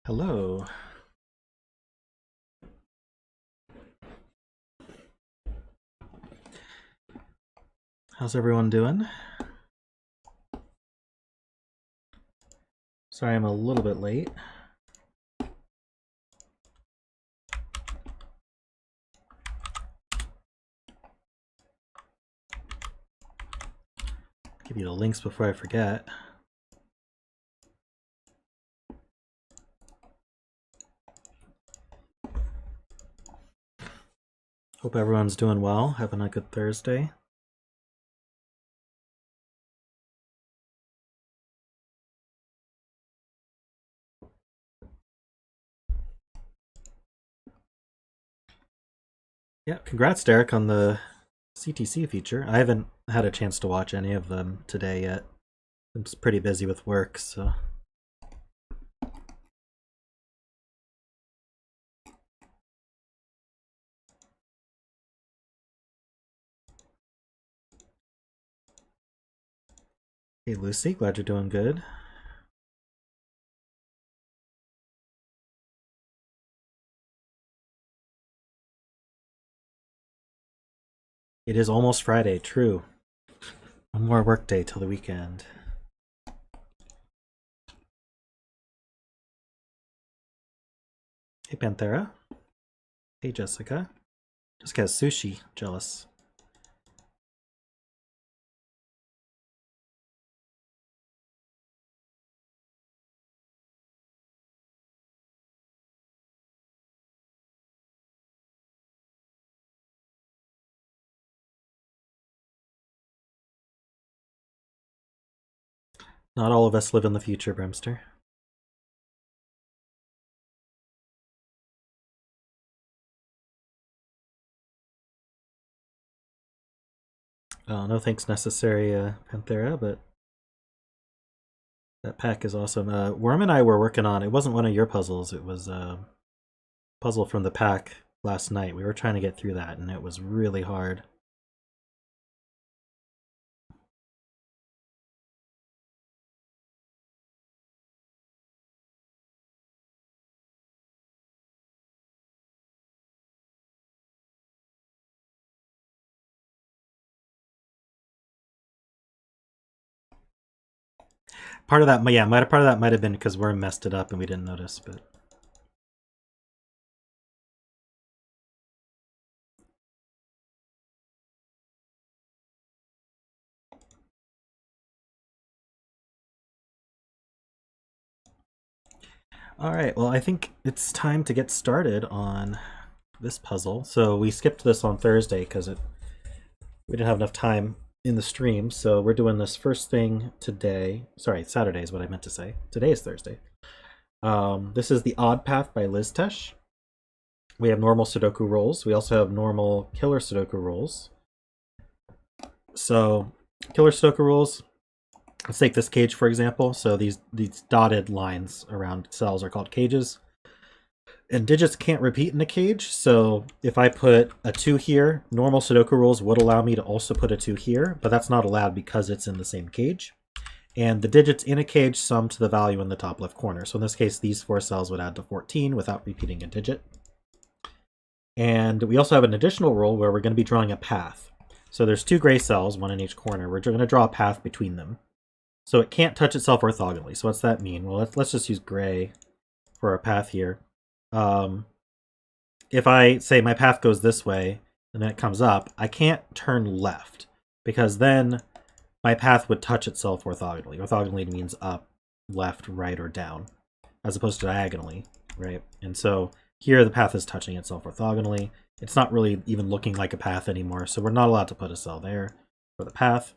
Hello. How's everyone doing? Sorry I'm a little bit late. Give you the links before I forget. Hope everyone's doing well, having a good Thursday. Yeah, congrats, Derek, on the CTC feature. I haven't had a chance to watch any of them today yet. I'm just pretty busy with work, so. Hey, Lucy, glad you're doing good. It is almost Friday, true. One more workday till the weekend. Hey, Panthera. Hey, Jessica. Just got sushi. Jealous. Not all of us live in the future, BremSter. No thanks necessary, Panthera, but that pack is awesome. Worm and I were working on, it wasn't one of your puzzles, it was a puzzle from the pack last night. We were trying to get through that, and it was really hard. Part of that, yeah, part of that might have been because Worm messed it up and we didn't notice, but. Alright, well, I think it's time to get started on this puzzle. So we skipped this on Thursday because we didn't have enough time in the stream, so we're doing this first thing today. Sorry, Saturday is what I meant to say. Today is Thursday. This is the Odd Path by Lisztes. We have normal Sudoku rolls. We also have normal killer Sudoku rolls. So, killer Sudoku rolls, let's take this cage for example. So these dotted lines around cells are called cages. And digits can't repeat in a cage, so if I put a 2 here, normal Sudoku rules would allow me to also put a 2 here, but that's not allowed because it's in the same cage. And the digits in a cage sum to the value in the top left corner. So in this case, these 4 cells would add to 14 without repeating a digit. And we also have an additional rule where we're going to be drawing a path. So there's 2 gray cells, one in each corner. We're going to draw a path between them. So it can't touch itself orthogonally. So what's that mean? Well, let's just use gray for our path here. If I say my path goes this way and then it comes up, I can't turn left because then my path would touch itself orthogonally. Orthogonally means up, left, right, or down, as opposed to diagonally, right? And so here the path is touching itself orthogonally. It's not really even looking like a path anymore, so we're not allowed to put a cell there for the path.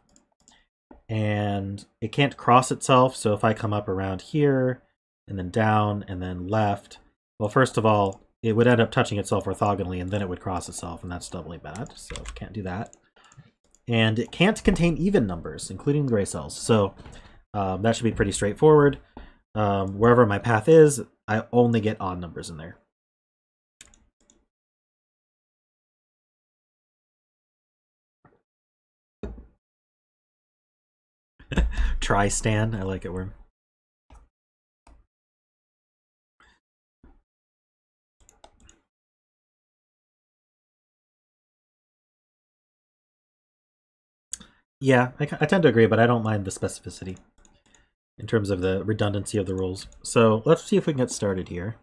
And it can't cross itself, so if I come up around here and then down and then left, well, first of all, it would end up touching itself orthogonally and then it would cross itself, and that's doubly bad, so can't do that. And it can't contain even numbers, including the gray cells, so that should be pretty straightforward. Wherever my path is, I only get odd numbers in there. Try Stan, I like it, Worm. Yeah, I tend to agree, but I don't mind the specificity in terms of the redundancy of the rules. So let's see if we can get started here.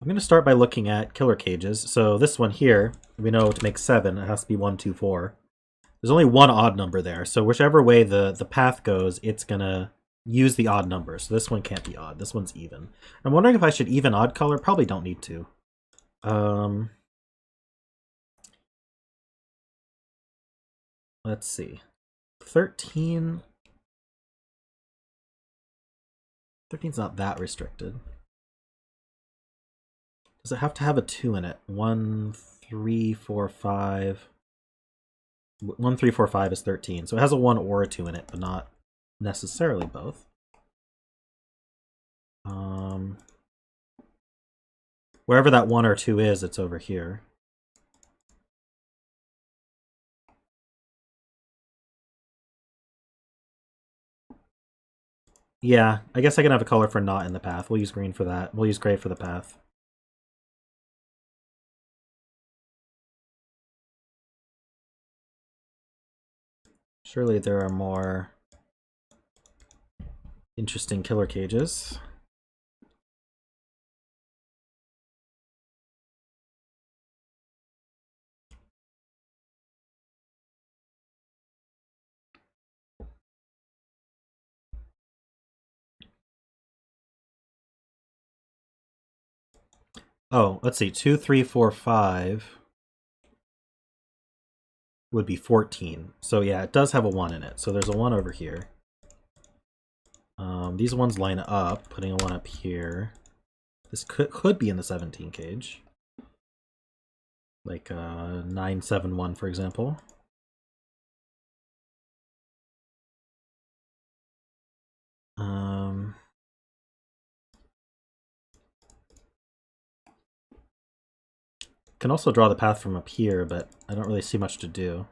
I'm going to start by looking at killer cages. So this one here, we know to make 7, it has to be 1, 2, 4. There's only one odd number there, so whichever way the path goes, it's going to use the odd number. So this one can't be odd. This one's even. I'm wondering if I should even odd color. Probably don't need to. Let's see. 13... 13's not that restricted. Does it have to have a 2 in it? 1, 3, 4, 5. 1, 3, 4, 5 is 13. So it has a 1 or a 2 in it, but not necessarily both. Wherever that 1 or 2 is, it's over here. Yeah, I guess I can have a color for not in the path. We'll use green for that. We'll use gray for the path. Surely there are more interesting killer cages. Oh, let's see. 2, 3, 4, 5 would be 14. So yeah, it does have a 1 in it. So there's a 1 over here. These ones line up, putting a 1 up here. This could be in the 17 cage. Like 971, for example. Can also draw the path from up here, but I don't really see much to do.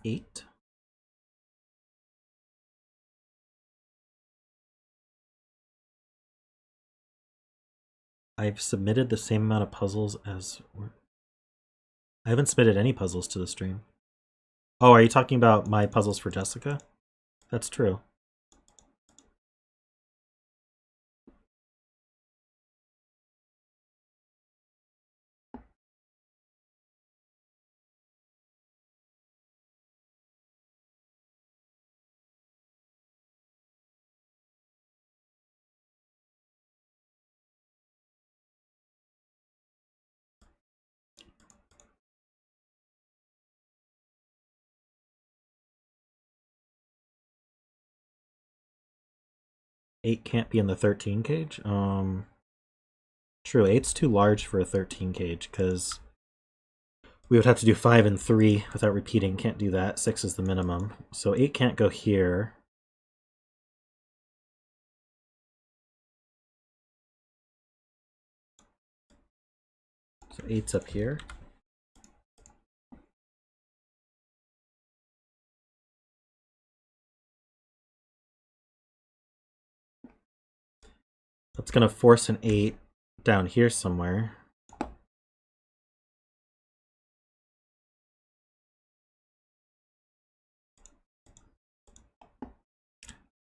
Eight. I've submitted the same amount of puzzles as... I haven't submitted any puzzles to the stream. Oh, are you talking about my puzzles for Jessica? That's true. Eight can't be in the 13 cage? True, eight's too large for a 13 cage, because we would have to do 5 and 3 without repeating. Can't do that. 6 is the minimum. So 8 can't go here. So 8's up here. That's going to force an 8 down here somewhere. I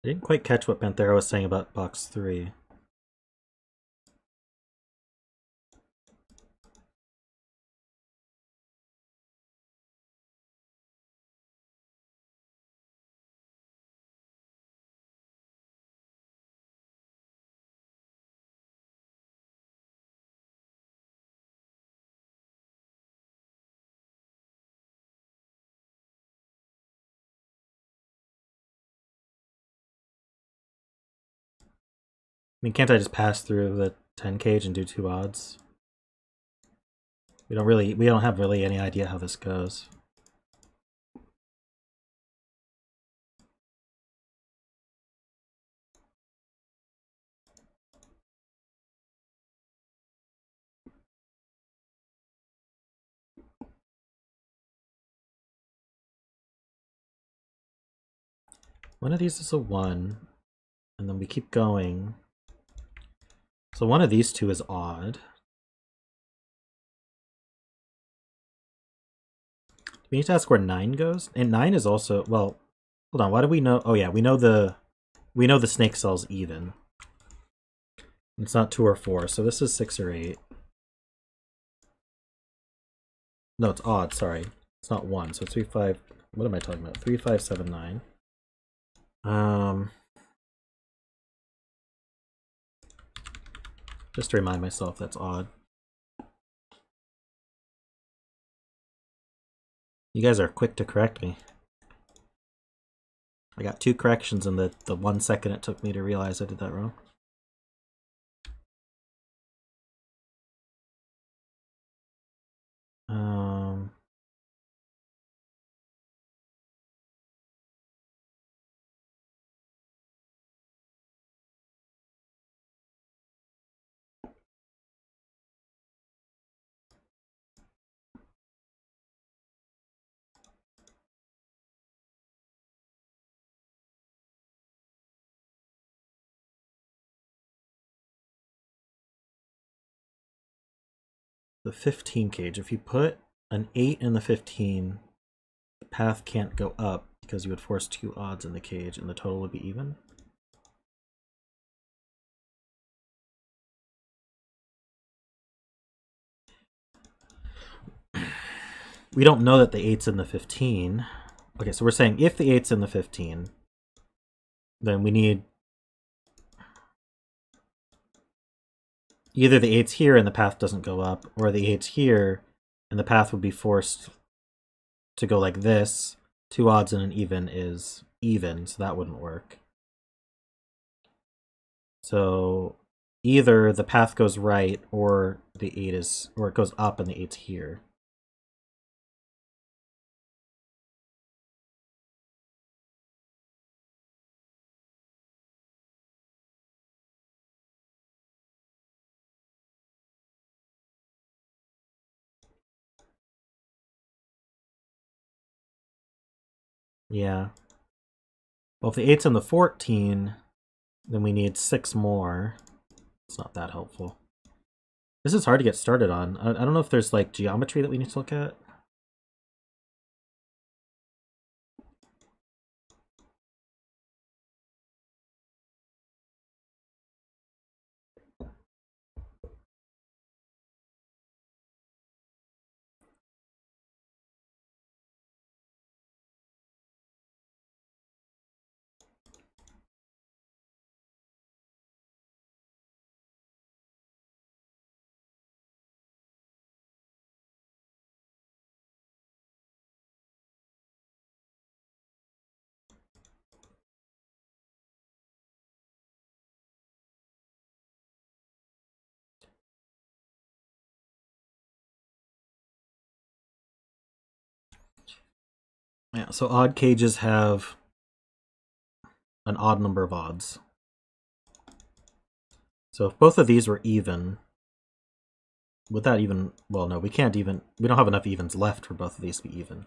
didn't quite catch what Panthera was saying about box 3. I mean, can't I just pass through the 10 cage and do 2 odds? We don't have really any idea how this goes. One of these is a 1, and then we keep going. So one of these two is odd. We need to ask where 9 goes, and 9 is also, well, hold on, why do we know? Oh yeah, we know the snake cell's even. It's not 2 or 4, so this is 6 or 8. No, it's odd, sorry. It's not 1, so 3, 5, what am I talking about? 3, 5, 7, 9. Just to remind myself that's odd. You guys are quick to correct me. I got 2 corrections in the 1 second it took me to realize I did that wrong. The 15 cage. If you put an 8 in the 15, the path can't go up because you would force 2 odds in the cage and the total would be even. We don't know that the 8's in the 15. Okay, so we're saying if the 8's in the 15, then we need either the 8's here and the path doesn't go up, or the 8's here and the path would be forced to go like this. 2 odds and an even is even, so that wouldn't work. So either the path goes right or the 8 is, or it goes up and the 8's here. Yeah. Well, if the 8's in the 14, then we need 6 more. It's not that helpful. This is hard to get started on. I don't know if there's like geometry that we need to look at. Yeah, so odd cages have an odd number of odds. So if both of these were even, would that even, well, no, we can't even, we don't have enough evens left for both of these to be even.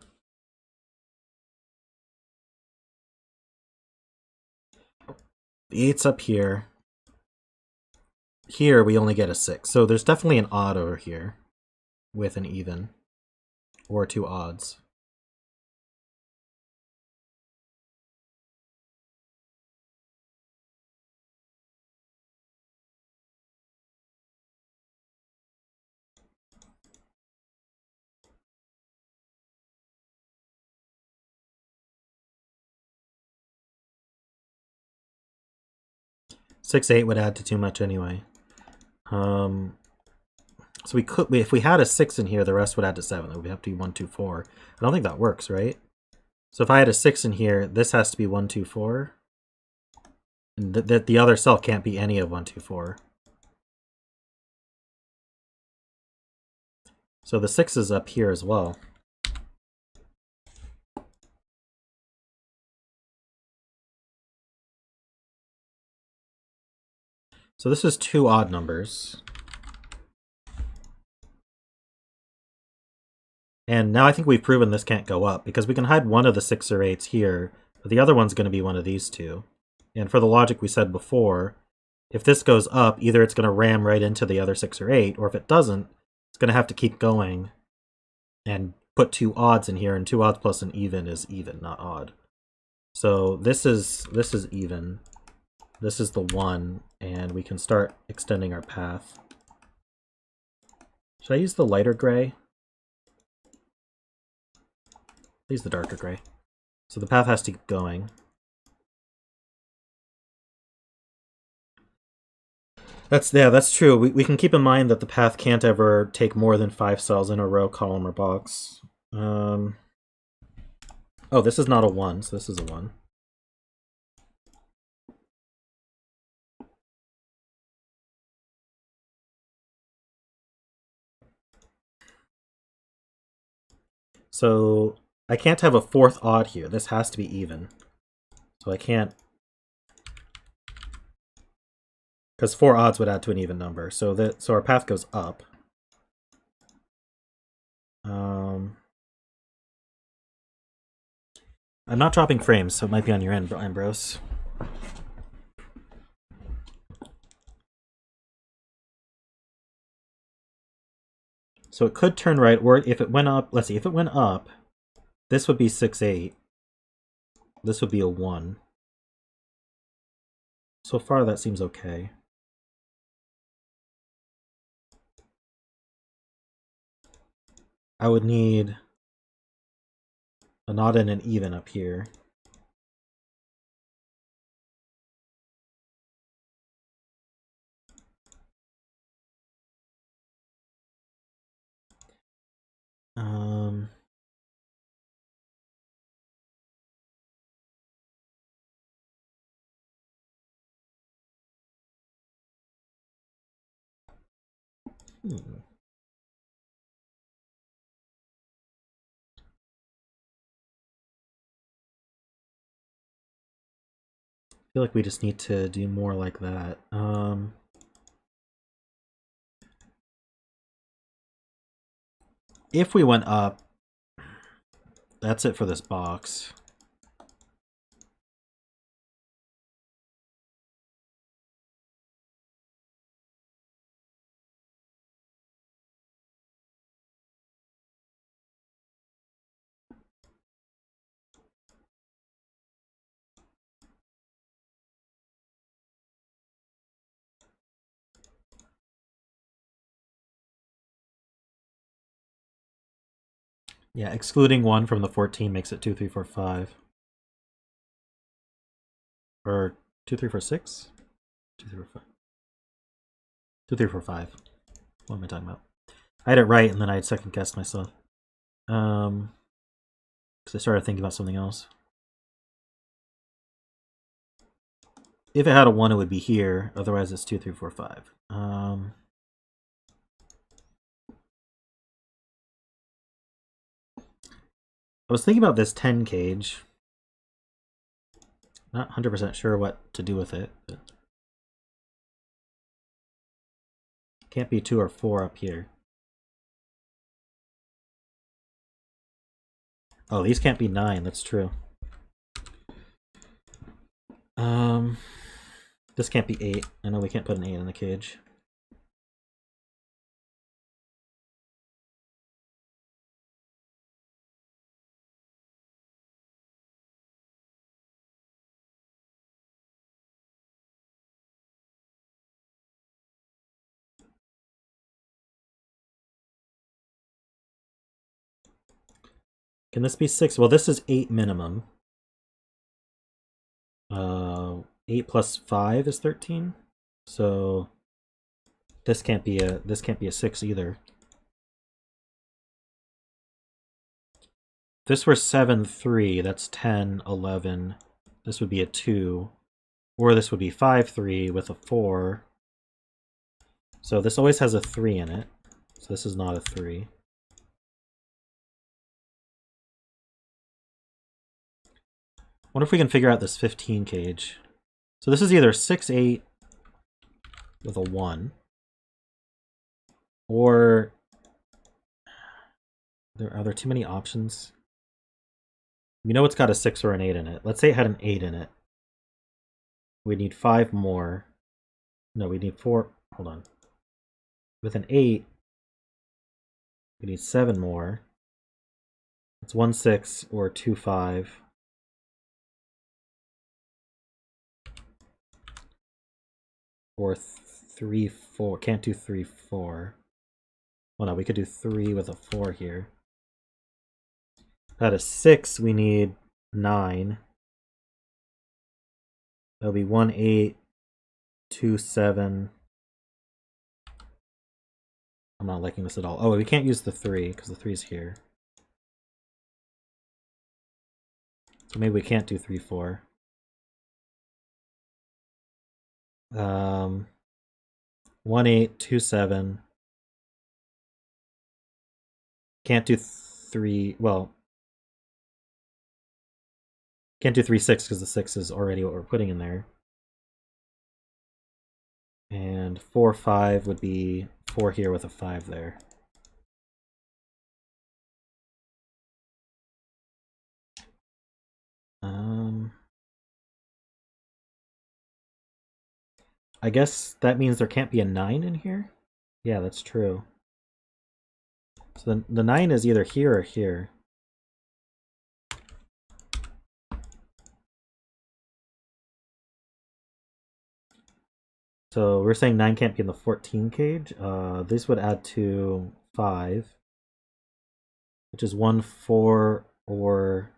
The 8's up here. Here we only get a 6, so there's definitely an odd over here with an even, or 2 odds. Six, 8 would add to too much anyway. So we could, if we had a 6 in here, the rest would add to 7. It would have to be 1, 2, 4. I don't think that works, right? So if I had a 6 in here, this has to be 1, 2, 4. And the other cell can't be any of 1, 2, 4. So the 6 is up here as well. So this is 2 odd numbers. And now I think we've proven this can't go up, because we can hide one of the 6 or 8s here, But the other one's going to be one of these two. And for the logic we said before, if this goes up, either it's going to ram right into the other 6 or 8, or if it doesn't, it's going to have to keep going and put 2 odds in here, and 2 odds plus an even is even, not odd. So this is even. This is the 1, and we can start extending our path. Should I use the lighter gray? I'll use the darker gray. So the path has to keep going. That's true. We can keep in mind that the path can't ever take more than 5 cells in a row, column, or box. Oh, this is not a 1, so this is a 1. So I can't have a 4th odd here. This has to be even. So I can't... Because 4 odds would add to an even number. So our path goes up. I'm not dropping frames, so it might be on your end, Ambrose. So it could turn right, or if it went up, let's see, if it went up, this would be 6, 8. This would be a 1. So far, that seems okay. I would need an odd and an even up here. I feel like we just need to do more like that. If we went up, that's it for this box. Yeah, excluding 1 from the 14 makes it 2, 3, 4, 5. Or 2, 3, 4, 6? 2, 3, 4, 5. 2, 3, 4, 5. What am I talking about? I had it right, and then I had second guessed myself. Because I started thinking about something else. If it had a 1, it would be here. Otherwise, it's 2, 3, 4, 5. I was thinking about this 10 cage. Not 100% sure what to do with it. But can't be 2 or 4 up here. Oh, these can't be 9. That's true. This can't be 8. I know we can't put an 8 in the cage. Can this be 6? Well, this is 8 minimum. 8 plus 5 is 13. So this can't be a 6 either. If this were 7, 3, that's 10, 11. This would be a 2. Or this would be 5, 3 with a 4. So this always has a 3 in it. So this is not a 3. Wonder if we can figure out this 15 cage. So this is either 6, 8 with a 1. Or are there too many options? We know it's got a 6 or an 8 in it. Let's say it had an 8 in it. We need 5 more. No, we need 4. Hold on. With an 8, we need 7 more. It's 1 6 or 2 5. Or 3 4. Can't do 3 4. Well, no, we could do 3 with a 4 here. At a 6, we need 9. That'll be 1 8, 2 7. I'm not liking this at all. Oh, we can't use the 3 because the 3's here. So maybe we can't do 3 4. 1 8, 2 7. Can't do 3. Well, can't do 3 6 because the 6 is already what we're putting in there. And 4 5 would be 4 here with a 5 there. I guess that means there can't be a 9 in here? Yeah, that's true. So the 9 is either here or here. So we're saying 9 can't be in the 14 cage. This would add to 5, which is 1 4 or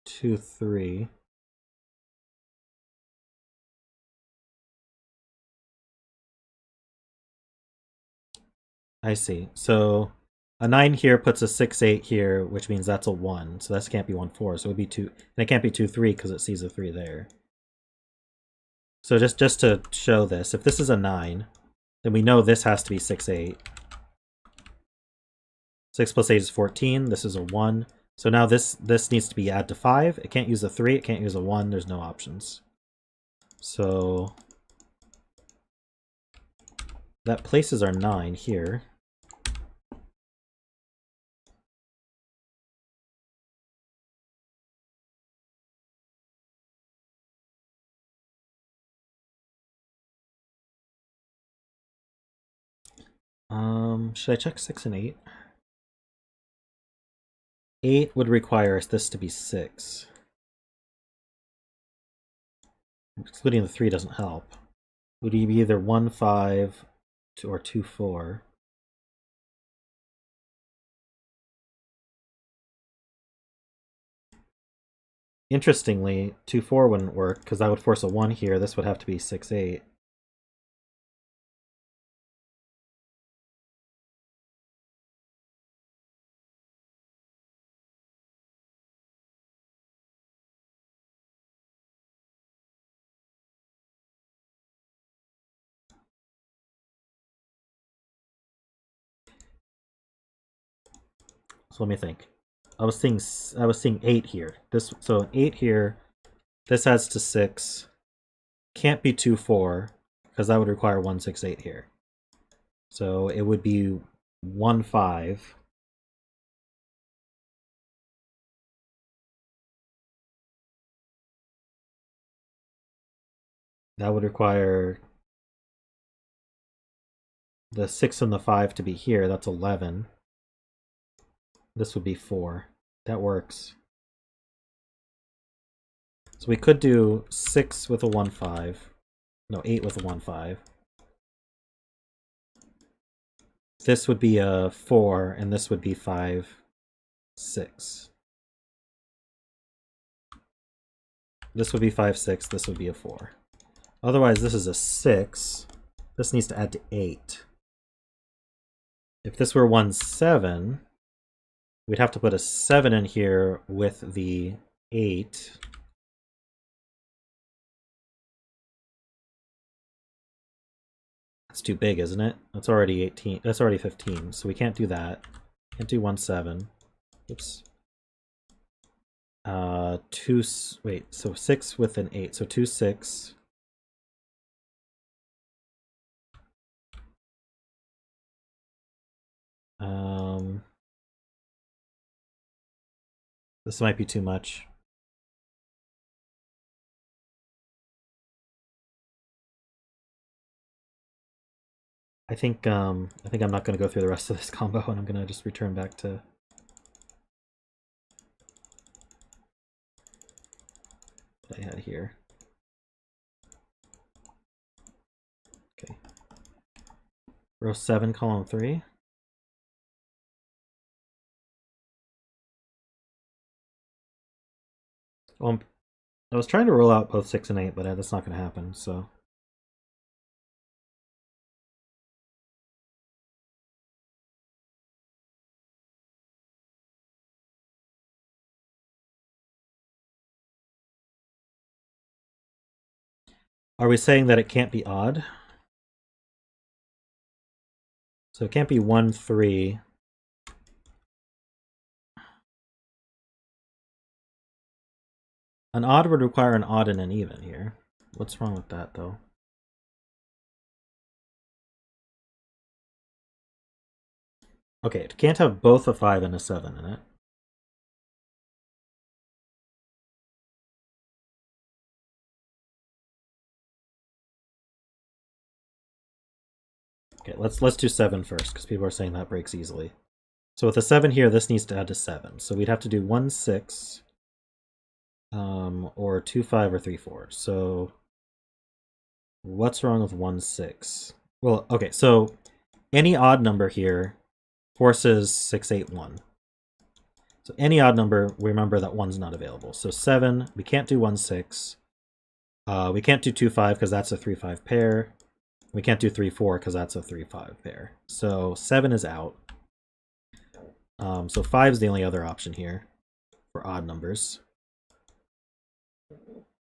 2 3. I see. So a 9 here puts a 6 8 here, which means that's a 1. So this can't be 1 4. So it would be 2. And it can't be 2 3 because it sees a 3 there. So just to show this, if this is a 9, then we know this has to be 6 8. 6 plus 8 is 14. This is a 1. So now this needs to be add to 5. It can't use a 3. It can't use a 1. There's no options. So that places our 9 here. Should I check 6 and 8? 8 would require this to be 6. Excluding the 3 doesn't help. Would be either 1 5 or 2 4. Interestingly, 2 4 wouldn't work because that would force a 1 here. This would have to be 6 8. So let me think. I was seeing 8 here. So 8 here. This adds to 6. Can't be 2 4 because that would require 1 6 8 here. So it would be 1 5. That would require the 6 and the 5 to be here. That's 11. This would be 4. That works. So we could do 6 with a 1 5. No, 8 with a 1 5. This would be a 4, and this would be 5 6. This would be 5 6. This would be a 4. Otherwise, this is a 6. This needs to add to 8. If this were 1 7, we'd have to put a 7 in here with the 8. That's too big, isn't it? That's already 18. That's already 15. So we can't do that. Can't do 1 7. Oops. 2. Wait. So 6 with an 8. So 2 6. This might be too much. I think I'm not going to go through the rest of this combo, and I'm going to just return back to what I had here. Okay. Row 7, column 3. Well, I was trying to roll out both 6 and 8, but that's not going to happen, so. Are we saying that it can't be odd? So it can't be 1, 3. An odd would require an odd and an even here. What's wrong with that, though? Okay, it can't have both a 5 and a 7 in it. Okay, let's do 7 first, because people are saying that breaks easily. So with a 7 here, this needs to add to 7. So we'd have to do 1, 6, or 2, 5, or 3, 4. So what's wrong with 1, 6? Well, okay, so any odd number here forces 6, 8, 1. So any odd number, we remember that 1's not available. So 7, we can't do 1, 6. We can't do 2, 5 because that's a 3, 5 pair. We can't do 3, 4 because that's a 3, 5 pair. So 7 is out. So 5 is the only other option here for odd numbers.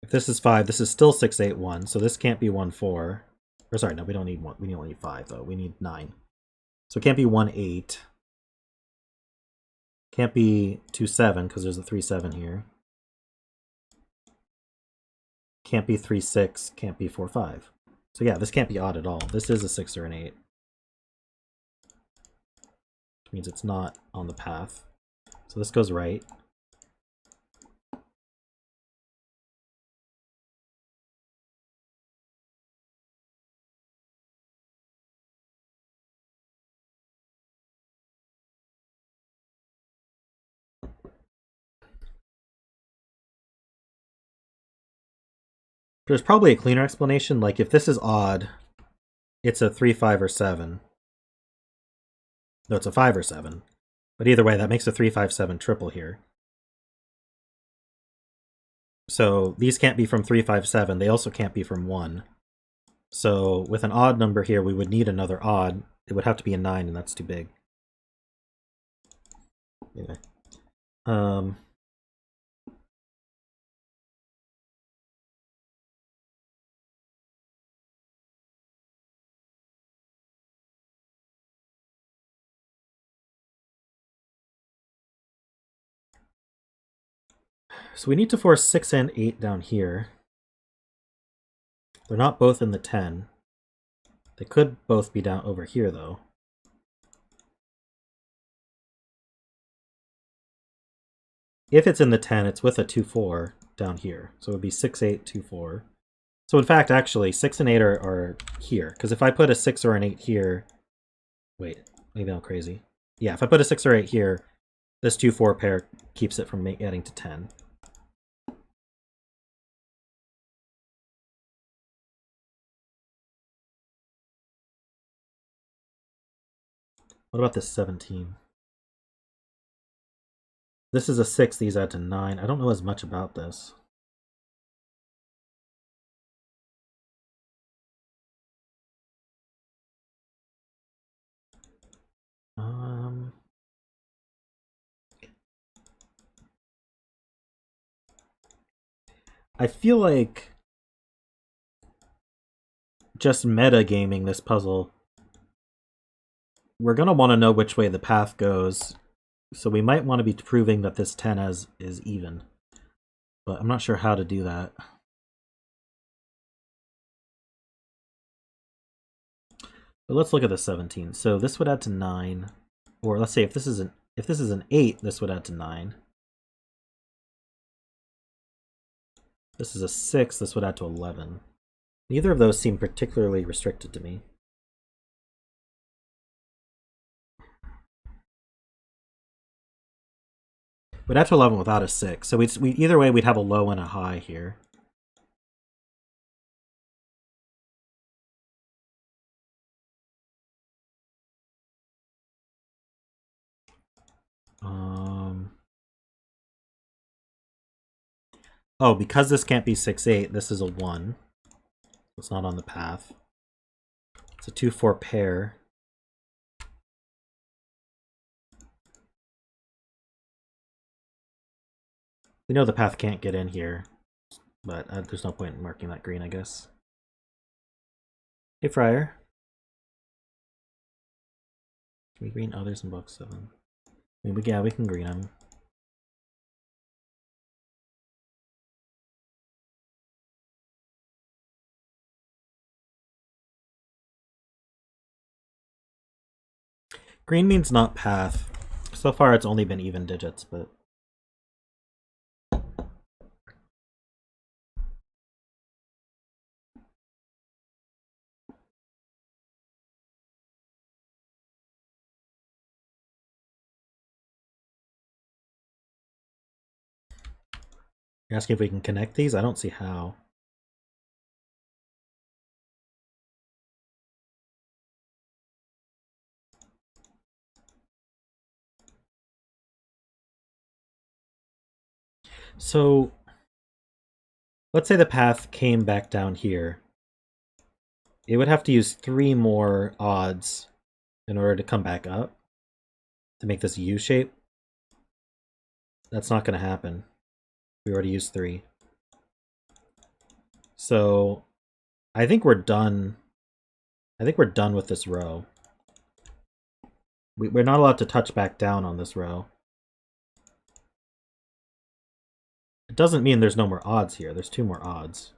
If this is 5, this is still 6, 8, 1. So this can't be 1, 4. Or sorry, no, we don't need 1. We only need 5, though. We need 9. So it can't be 1, 8. Can't be 2, 7 because there's a 3, 7 here. Can't be 3, 6. Can't be 4, 5. So yeah, this can't be odd at all. This is a 6 or an 8. Which means it's not on the path. So this goes right. There's probably a cleaner explanation, like if this is odd, it's a 3, 5, or 7. No, it's a 5 or 7. But either way, that makes a 3, 5, 7 triple here. So these can't be from 3, 5, 7. They also can't be from 1. So with an odd number here, we would need another odd. It would have to be a 9, and that's too big. Anyway. So we need to force 6 and 8 down here. They're not both in the 10. They could both be down over here, though. If it's in the 10, it's with a 2, 4 down here. So it would be 6, 8, 2, 4. So in fact, actually, 6 and 8 are here. Because if I put a 6 or an 8 here... Wait, maybe I'm crazy. Yeah, if I put a 6 or 8 here, this 2, 4 pair keeps it from getting to 10. What about this 17? This is a 6, these add to 9. I don't know as much about this. I feel like just metagaming this puzzle, we're going to want to know which way the path goes. So we might want to be proving that this 10 is even. But I'm not sure how to do that. But let's look at the 17. So this would add to 9. Or let's say if this is an 8, this would add to 9. This is a 6, this would add to 11. Neither of those seem particularly restricted to me. We'd add to 11 without a 6, so we either way we'd have a low and a high here. Oh, because this can't be 6-8, this is a 1. It's not on the path. It's a 2-4 pair. We know the path can't get in here, but there's no point in marking that green, I guess. Hey, Friar. Can we green others in box 7? I mean, yeah, we can green them. Green means not path. So far it's only been even digits, but... You're asking if we can connect these? I don't see how. So, let's say the path came back down here. It would have to use 3 more odds in order to come back up to make this U shape. That's not going to happen. We already used 3. So, I think we're done. I think we're done with this row. We're not allowed to touch back down on this row. It doesn't mean there's no more odds here. There's 2 more odds.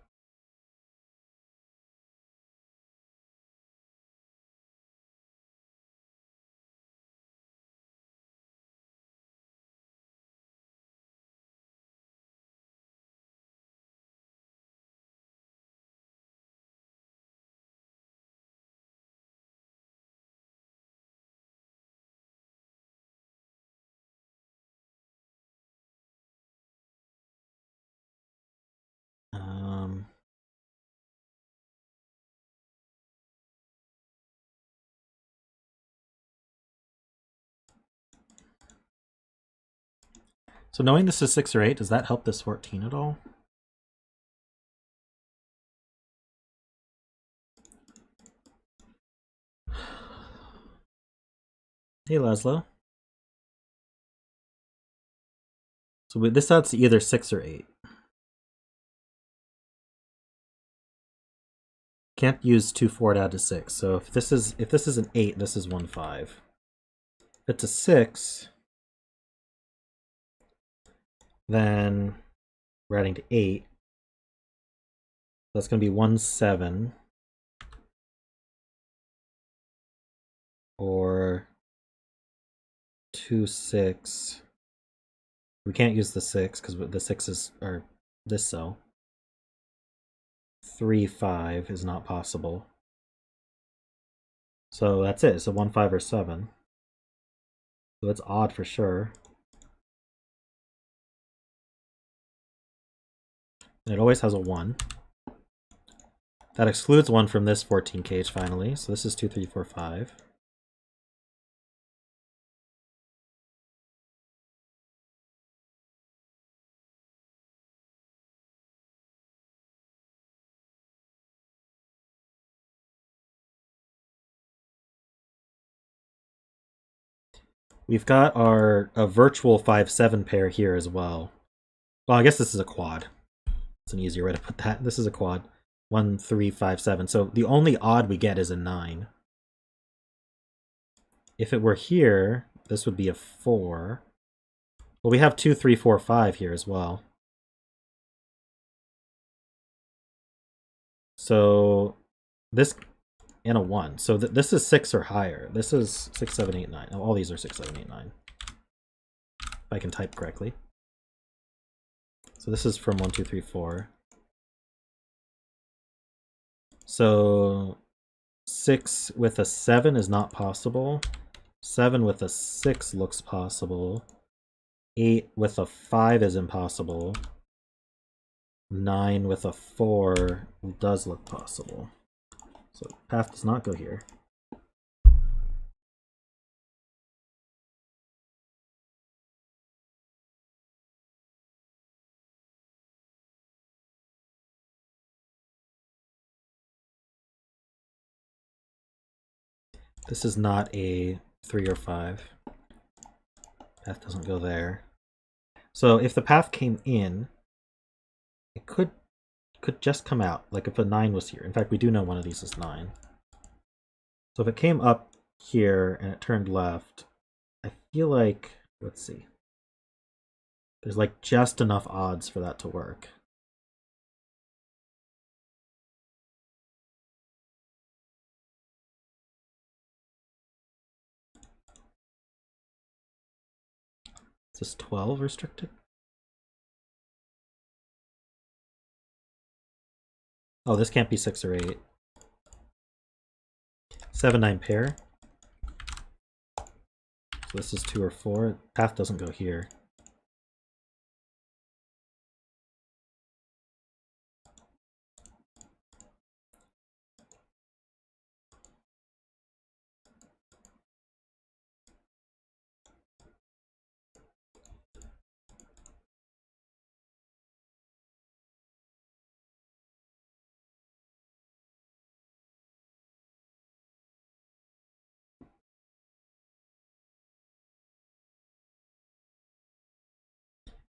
So knowing this is 6 or 8, does that help this 14 at all? Hey, Laszlo. So this adds to either 6 or 8. Can't use 2-4 to add to 6. So if this is an 8, this is 1-5. If it's a 6, then we're adding to 8. That's going to be 1-7. Or 2-6. We can't use the 6 because the 6s are this cell. 3-5 is not possible. So that's it. It's a 1-5 or 7. So it's odd for sure. And it always has a 1. That excludes 1 from this 14 cage finally. So this is 2, 3, 4, 5. We've got a virtual 5-7 pair here as well. Well, I guess this is a quad. It's an easier way to put that. This is a quad. 1, 3, 5, 7. So the only odd we get is a 9. If it were here, this would be a 4. Well, we have 2, 3, 4, 5 here as well. So this and a 1. So this is 6 or higher. This is 6, 7, 8, 9. Oh, all these are 6, 7, 8, 9. If I can type correctly. So this is from 1, 2, 3, 4. So 6 with a 7 is not possible. 7 with a 6 looks possible. 8 with a 5 is impossible. 9 with a 4 does look possible. So path does not go here. This is not a 3 or 5. Path doesn't go there. So if the path came in, it could just come out, like if a 9 was here. In fact, we do know one of these is 9. So if it came up here and it turned left, I feel like, let's see, there's like just enough odds for that to work. Is this 12 restricted? Oh, this can't be 6 or 8. 7, 9 pair. So this is 2 or 4. Path doesn't go here.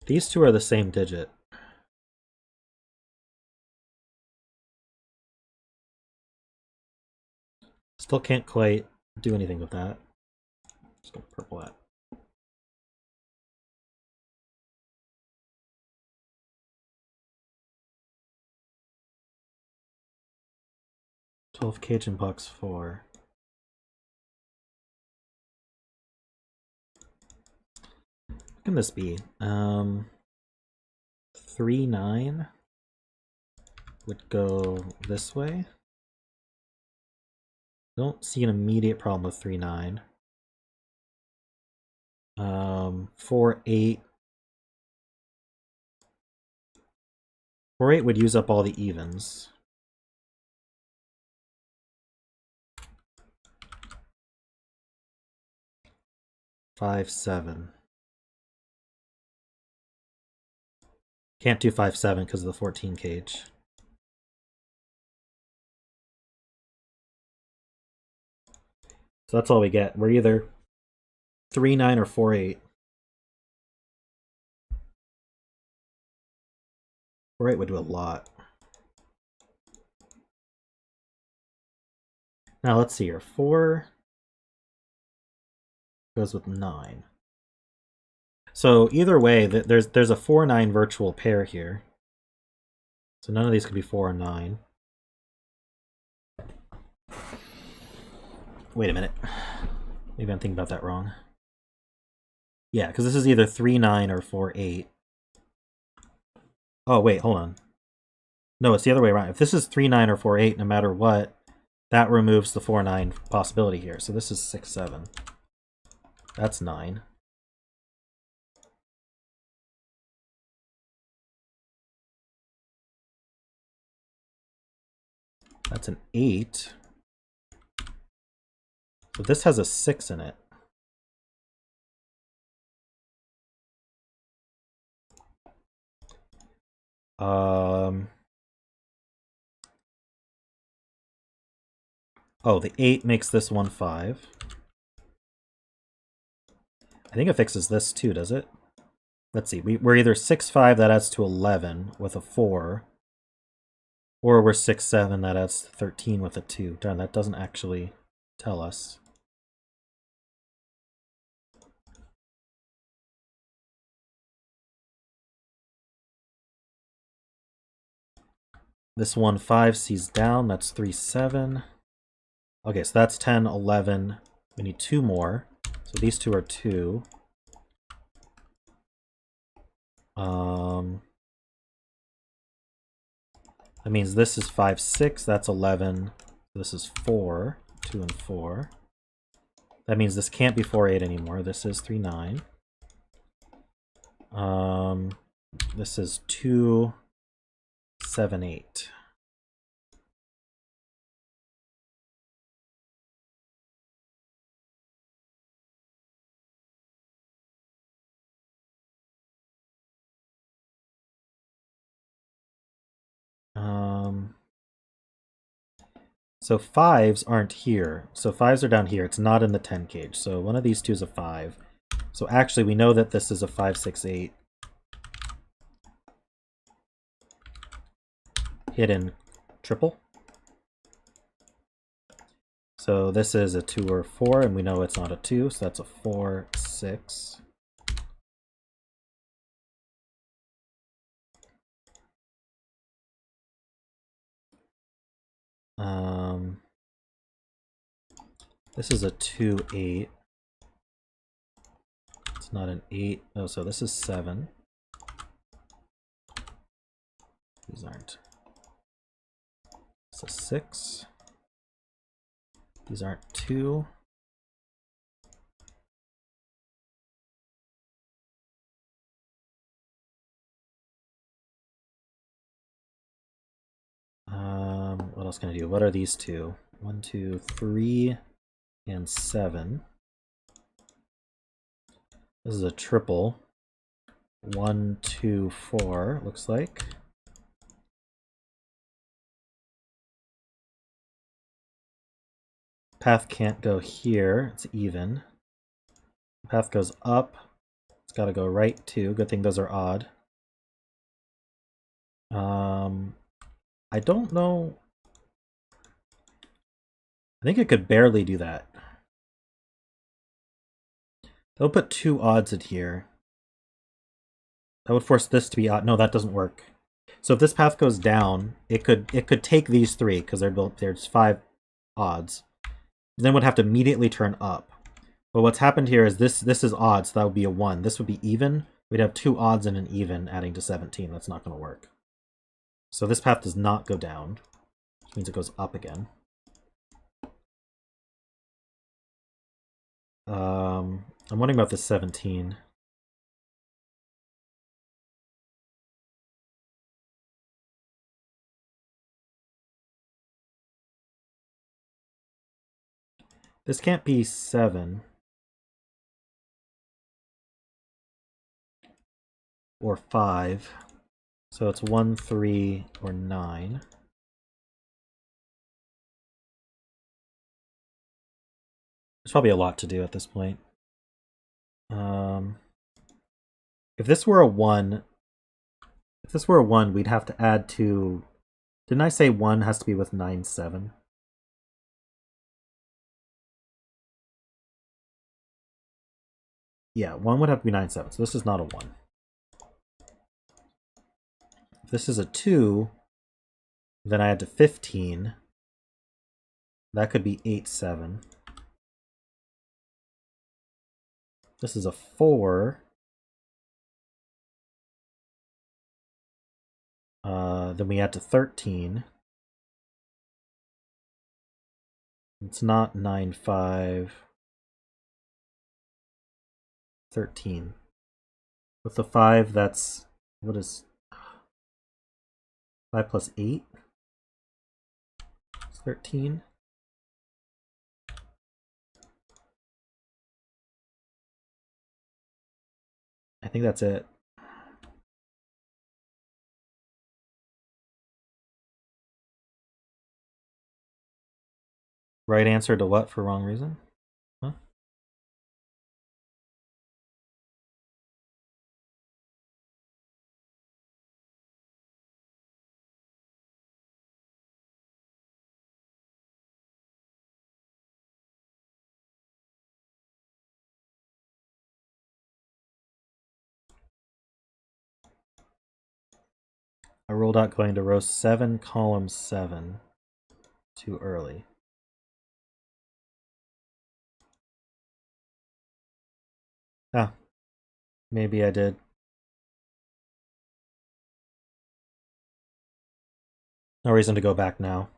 These two are the same digit. Still can't quite do anything with that. Just gonna purple that. Cajun box 4. What can this be? 3, 9 would go this way. Don't see an immediate problem with 3, 9. 4, 8. 4, 8 would use up all the evens. Five, 7. Can't do 5, 7 because of the 14 cage. So that's all we get. We're either 3, 9 or 4, 8. 4, 8 would do a lot. Now let's see here. 4 goes with 9. So either way, there's a 4, 9 virtual pair here. So none of these could be 4 or 9. Wait a minute. Maybe I'm thinking about that wrong. Yeah, because this is either 3, 9 or 4, 8. Oh, wait, hold on. No, it's the other way around. If this is 3, 9 or 4, 8, no matter what, that removes the 4, 9 possibility here. So this is 6, 7. That's 9. That's an 8. But this has a 6 in it. Oh, the 8 makes this one 5. I think it fixes this too, does it? Let's see. We're either 6, 5, that adds to 11 with a 4. Or we're 6, 7, that adds to 13 with a 2. Darn, that doesn't actually tell us. This 1, 5 sees down. That's 3, 7. Okay, so that's 10, 11. We need 2 more. So these two are 2. That means this is 5, 6, that's 11. This is 4, 2 and 4. That means this can't be 4, 8 anymore. This is 3, 9. This is 2, 7, 8. So 5s aren't here. So 5s are down here. It's not in the 10 cage. So one of these two is a 5. So actually we know that this is a 5, 6, 8. Hidden triple. So this is a 2 or 4, and we know it's not a 2, so that's a 4, 6. This is a 2, 8. It's not an 8. Oh, so this is 7. These aren't. It's a 6. These aren't 2. What else can I do? What are these two? 1, 2, 3, and 7. This is a triple. 1, 2, 4, looks like. Path can't go here, it's even. Path goes up, it's got to go right too. Good thing those are odd. I don't know. I think it could barely do that. They'll put 2 odds in here. That would force this to be odd. No, that doesn't work. So if this path goes down, it could take these 3 because there's 5 odds. Then would have to immediately turn up. But what's happened here is this is odd, so that would be a 1. This would be even. We'd have 2 odds and an even adding to 17. That's not going to work. So this path does not go down, which means it goes up again. I'm wondering about this 17. This can't be 7. Or 5. So it's 1, 3, or 9. There's probably a lot to do at this point. If this were a 1, we'd have to add 2. Didn't I say 1 has to be with 9, 7? Yeah, 1 would have to be 9, 7, so this is not a 1. If this is a 2, then I add to 15. That could be 8, 7. This is a 4. Then we add to 13. It's not 9, 5. 13. With the 5, that's... What is... 5 plus 8? It's 13. I think that's it. Right answer to what for wrong reason? Huh? I rolled out going to row 7, column 7. Too early. Ah, maybe I did. No reason to go back now.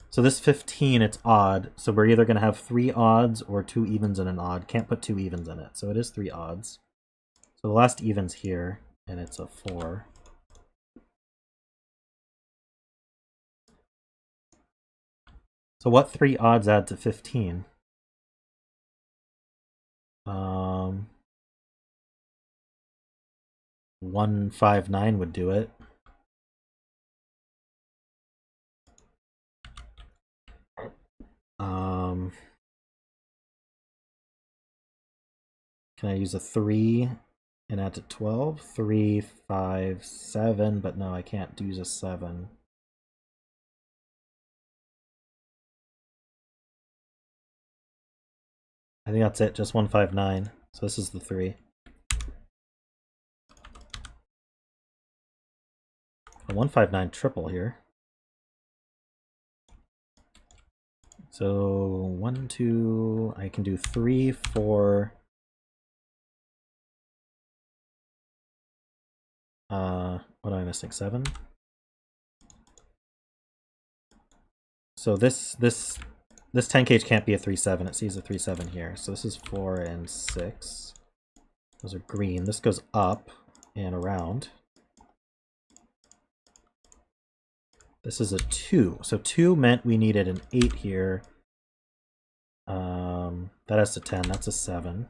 So this 15, it's odd. So we're either going to have 3 odds or 2 evens and an odd. Can't put 2 evens in it. So it is 3 odds. So the last even's here, and it's a 4. So what 3 odds add to 15? 159 would do it. Can I use a 3 and add to 12? 3, 5, 7, but no, I can't use a 7. I think that's it, just 159. So this is the 3. A 159 triple here. So 1, 2, I can do 3, 4. What am I missing? 7. So this 10 cage can't be a 3-7. It sees a 3-7 here. So this is 4 and 6. Those are green. This goes up and around. This is a 2. So 2 meant we needed an 8 here. That has a 10. That's a 7.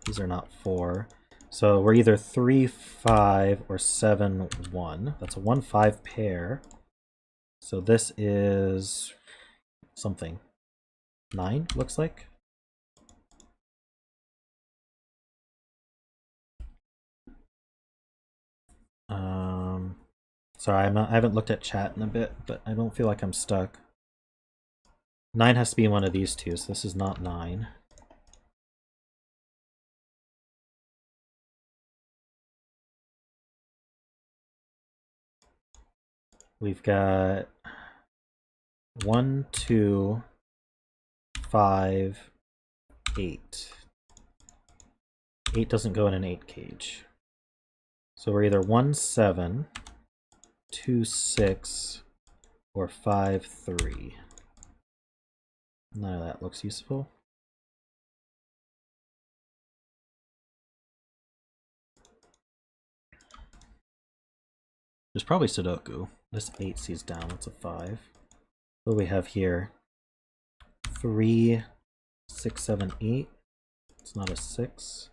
These are not 4. So we're either 3, 5 or 7, 1. That's a 1, 5 pair. So this is something. 9, looks like. Sorry, I haven't looked at chat in a bit, but I don't feel like I'm stuck. 9 has to be one of these two, so this is not 9. We've got 1, 2, 5, 8. 8 doesn't go in an 8 cage. So we're either 1, 7, 2, 6, or 5, 3. None of that looks useful. There's probably Sudoku. This 8 sees down, that's a 5. What do we have here? 3, 6, 7, 8. It's not a 6.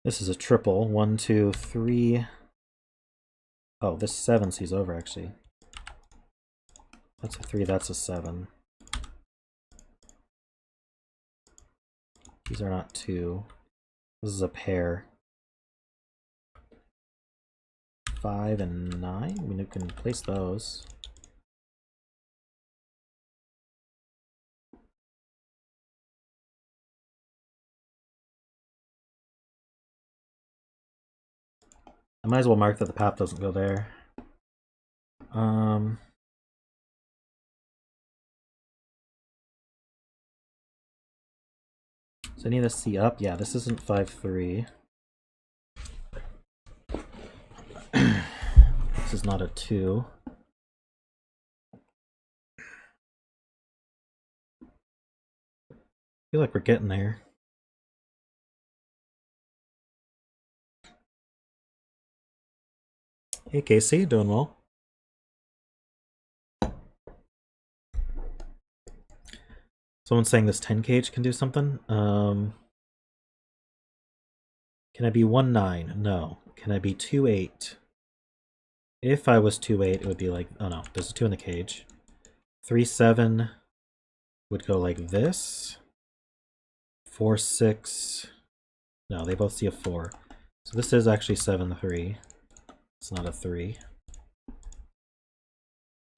This is a triple. 1, 2, 3. Oh, this 7 sees over, actually. That's a 3, that's a 7. These are not 2. This is a pair. 5 and 9? I mean, you can place those. I might as well mark that the path doesn't go there. So I need to see up. Yeah, this isn't 5, 3. This is not a 2. I feel like we're getting there. Hey Casey, doing well? Someone's saying this 10 cage can do something. Can I be 1, 9? No. Can I be 2, 8? If I was 2, 8, it would be like, oh no, there's a 2 in the cage. 3, 7 would go like this. 4, 6. No, they both see a 4. So this is actually 7, 3. It's not a 3.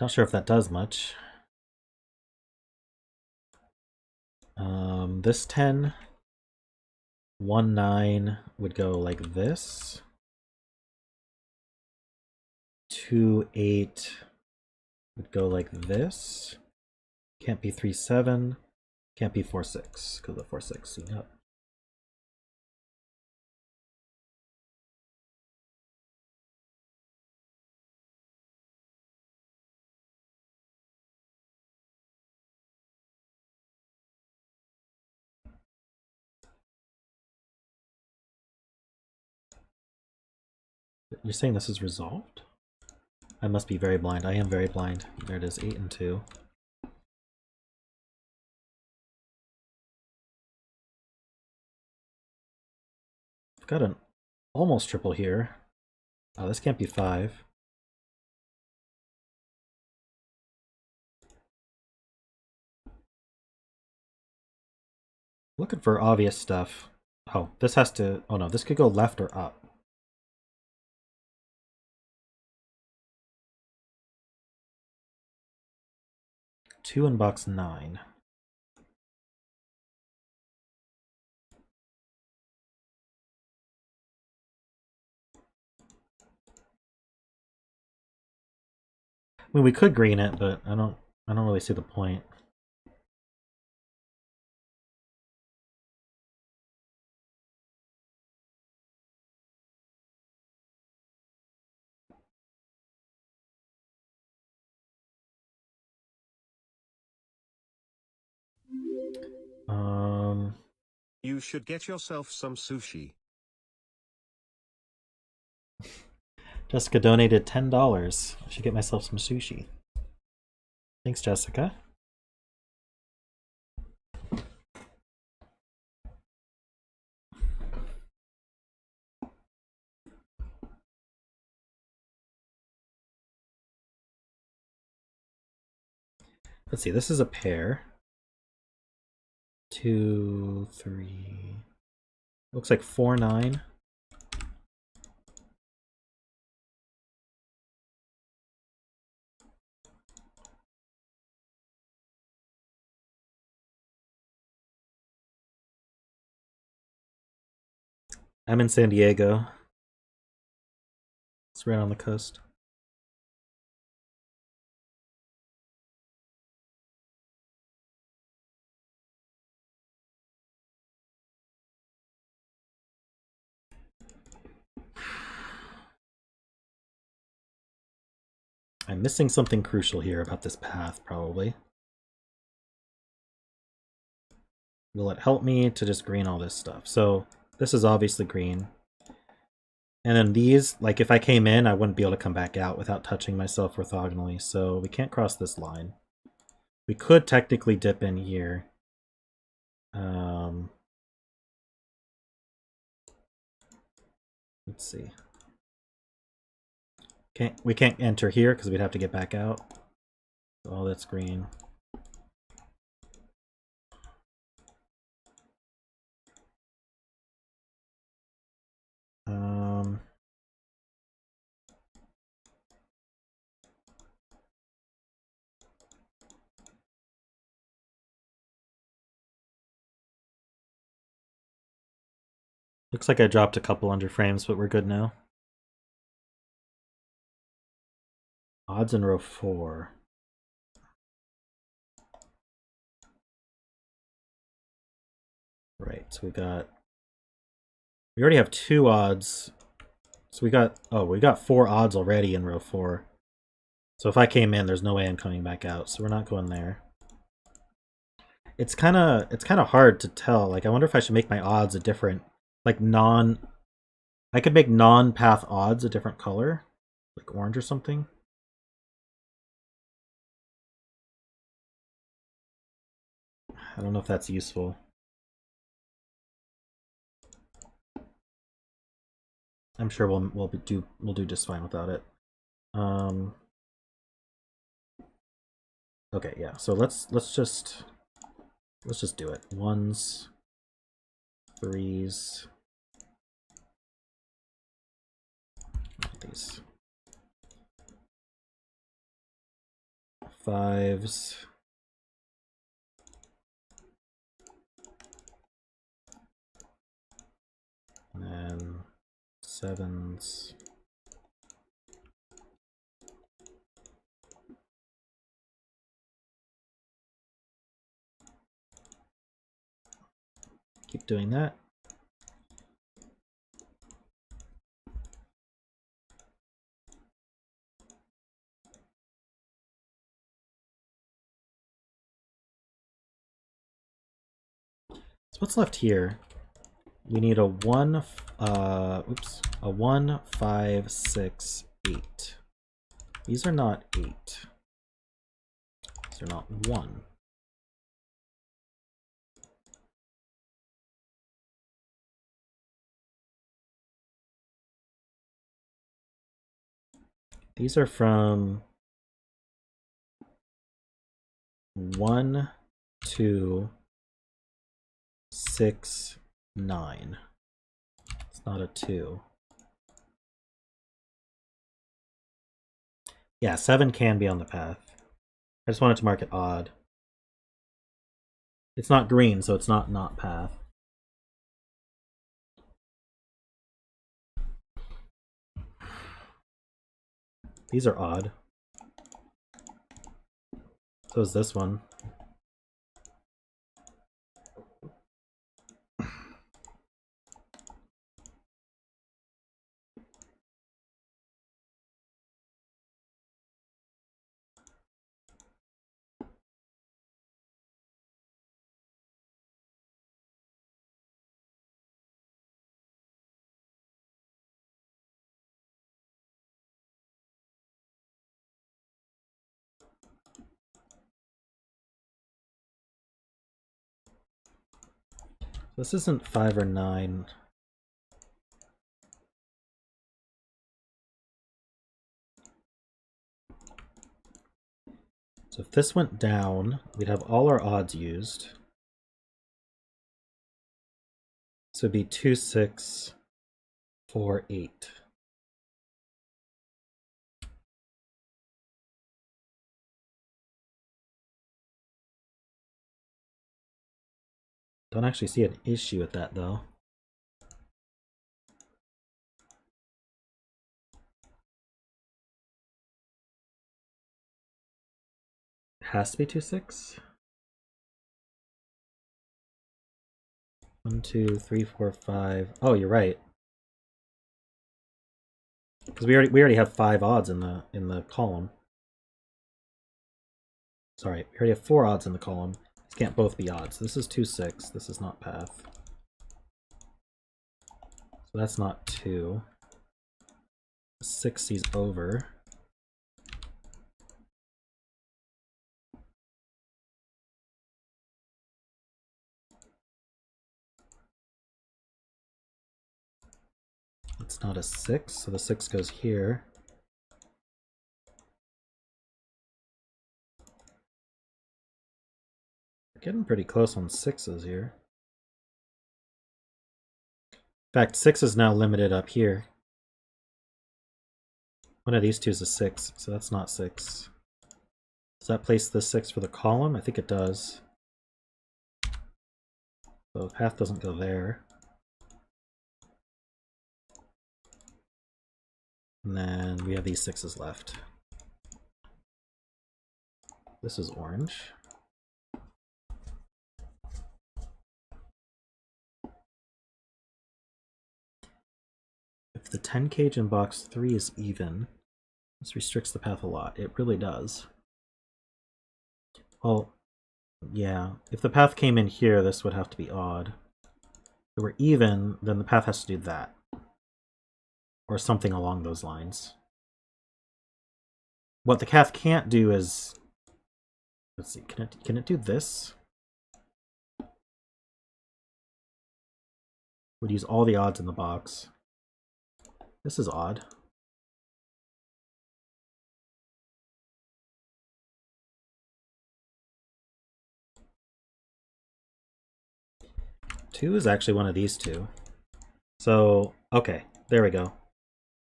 Not sure if that does much. This 10, 1, 9 would go like this. 2, 8 would go like this. Can't be 3, 7. Can't be 4, 6 because the 4, 6. Yep. You're saying this is resolved? I must be very blind. I am very blind. There it is, 8 and 2. I've got an almost triple here. Oh, this can't be 5. Looking for obvious stuff. Oh, this has to... Oh no, this could go left or up. Two in box 9. I mean, we could green it, but I don't really see the point. You should get yourself some sushi. Jessica donated $10. I should get myself some sushi. Thanks, Jessica. Let's see, this is a pair. 2, 3. Looks like 4, 9. I'm in San Diego. It's right on the coast. I'm missing something crucial here about this path, probably. Will it help me to just green all this stuff? So this is obviously green. And then these, like if I came in, I wouldn't be able to come back out without touching myself orthogonally. So we can't cross this line. We could technically dip in here. Let's see. We can't enter here because we'd have to get back out. Oh, that's green. Looks like I dropped a couple under frames, but we're good now. Odds in row 4. Right, so we already have 2 odds. So we got 4 odds already in row 4. So if I came in, there's no way I'm coming back out, so we're not going there. It's kind of hard to tell. Like I wonder if I should make my odds a different I could make non-path odds a different color, like orange or something. I don't know if that's useful. I'm sure we'll do just fine without it. Okay, yeah. So let's just do it. 1s, 3s. These 5s. sevens. Keep doing that. So what's left here? We need a 1, a 1, 5, 6, 8. These are not 8. These are not 1. These are from 1, 2, 6, 9. It's not a 2. Yeah, 7 can be on the path. I just wanted to mark it odd. It's not green, so it's not path. These are odd. So is this one. This isn't 5 or 9. So if this went down, we'd have all our odds used. So it'd be 2, 6, 4, 8. Don't actually see an issue with that though. It has to be 2, 6. 1, 2, 3, 4, 5. Oh, you're right. Because we already have 5 odds in the column. Sorry, we already have 4 odds in the column. These can't both be odds. This is 2, 6. This is not path. So that's not 2. 6 sees over. It's not a 6, so the 6 goes here. We're getting pretty close on 6s here. In fact, 6 is now limited up here. One of these two is a 6, so that's not 6. Does that place the 6 for the column? I think it does. So the path doesn't go there. And then we have these 6s left. This is orange. If the 10 cage in box 3 is even, this restricts the path a lot. It really does. Well, yeah. If the path came in here, this would have to be odd. If it were even, then the path has to do that. Or something along those lines. What the path can't do is... Let's see, can it do this? Would use all the odds in the box. This is odd. Two is actually one of these two. So, okay, there we go.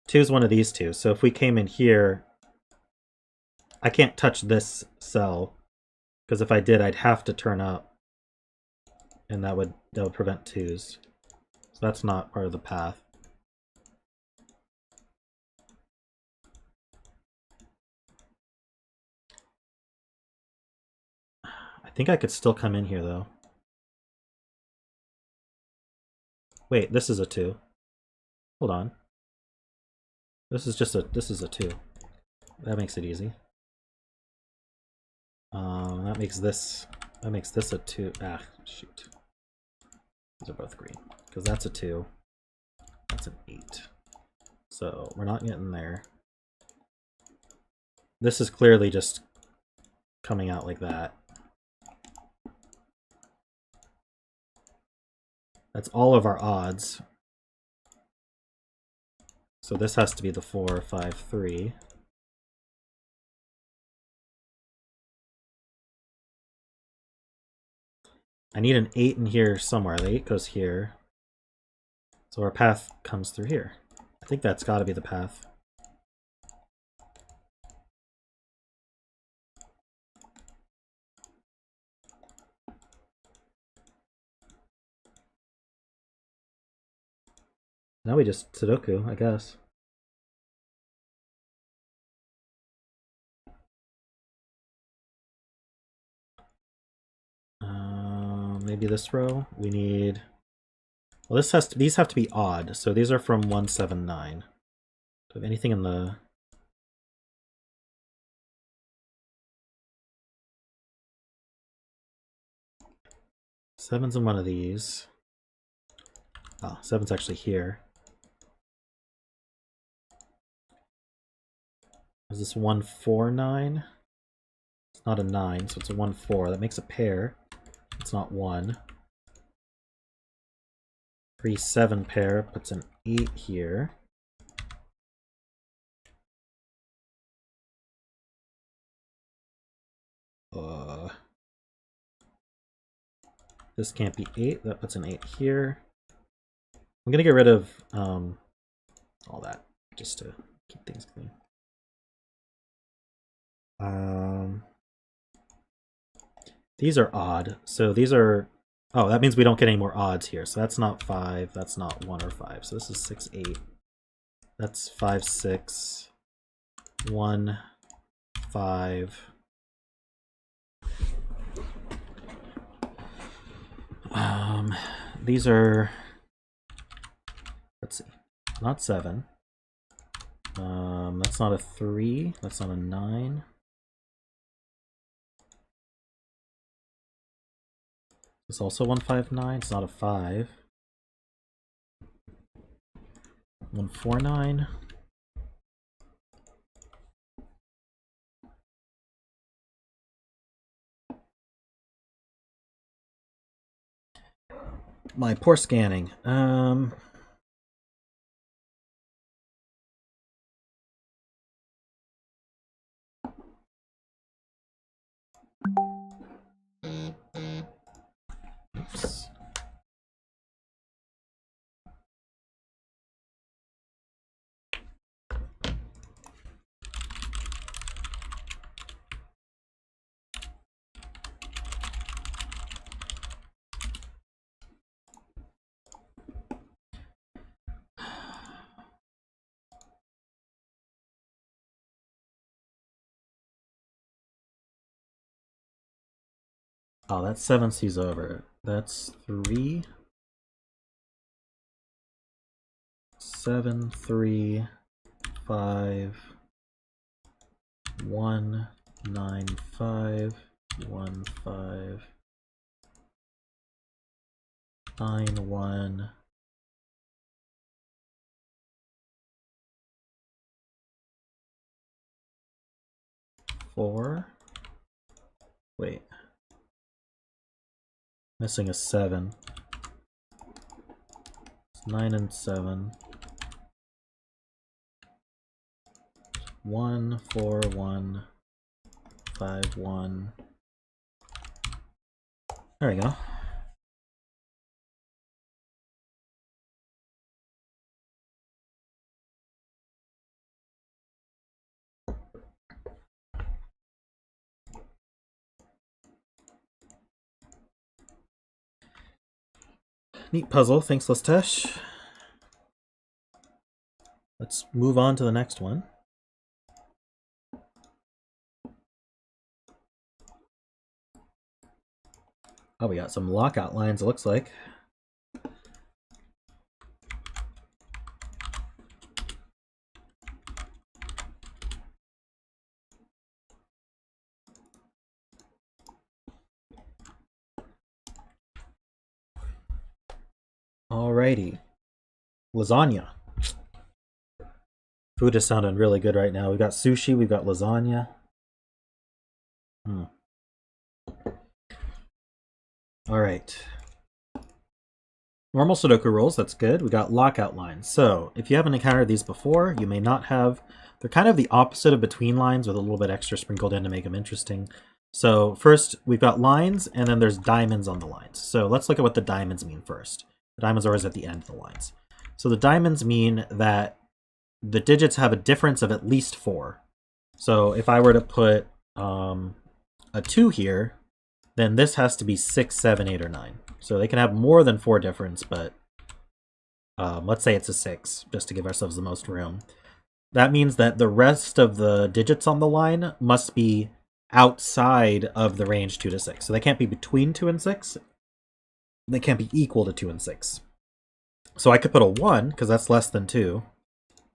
2 is one of these two. So if we came in here, I can't touch this cell, because if I did, I'd have to turn up, and that would prevent 2s. So that's not part of the path. think I could still come in here though. Wait, this is a 2. Hold on. This is a 2. That makes it easy. That makes this a 2. Ah, shoot. These are both green. Because that's a 2. That's an 8. So we're not getting there. This is clearly just coming out like that. That's all of our odds. So this has to be the 4, 5, 3. I need an 8 in here somewhere. The 8 goes here. So our path comes through here. I think that's got to be the path. Now we just Sudoku, I guess. Maybe this row. We need. Well, these have to be odd. So these are from 179. Do we have anything in the? Seven's in one of these. Oh, 7's actually here. Is this 149? It's not a 9, so it's a 1-4. That makes a pair. It's not 1. 3-7 pair puts an 8 here. This can't be 8. That puts an 8 here. I'm gonna get rid of all that just to keep things clean. These are odd, so these are. Oh, that means we don't get any more odds here. So that's not 5. That's not 1 or 5. So this is 6, 8. That's 5, 6, 1, 5. These are. Let's see. Not 7. That's not a 3. That's not a 9. It's also 159. It's not a 5. 149. My poor scanning. Oops. Oh, that's 7 C's over. That's 3. 7, 3, 5, 1, 9, 5, 1, 5, 9, 1. Four. Wait. Missing a 7. It's 9 and 7. 1, 4, 1, 5, 1. There we go. Neat puzzle. Thanks, Lisztes. Let's move on to the next one. Oh, we got some lockout lines, it looks like. Alrighty. Lasagna. Food is sounding really good right now. We've got sushi, we've got lasagna. Alright. Normal Sudoku rules, that's good. We got lockout lines. So, if you haven't encountered these before, you may not have. They're kind of the opposite of between lines with a little bit extra sprinkled in to make them interesting. So, first, we've got lines, and then there's diamonds on the lines. So, let's look at what the diamonds mean first. The diamonds are always at the end of the lines. So, the diamonds mean that the digits have a difference of at least 4. So, if I were to put a 2 here, then this has to be 6, 7, 8, or 9. So they can have more than 4 difference, but let's say it's a 6, just to give ourselves the most room. That means that the rest of the digits on the line must be outside of the range 2 to 6. So they can't be between 2 and 6. They can't be equal to 2 and 6. So I could put a 1, because that's less than 2.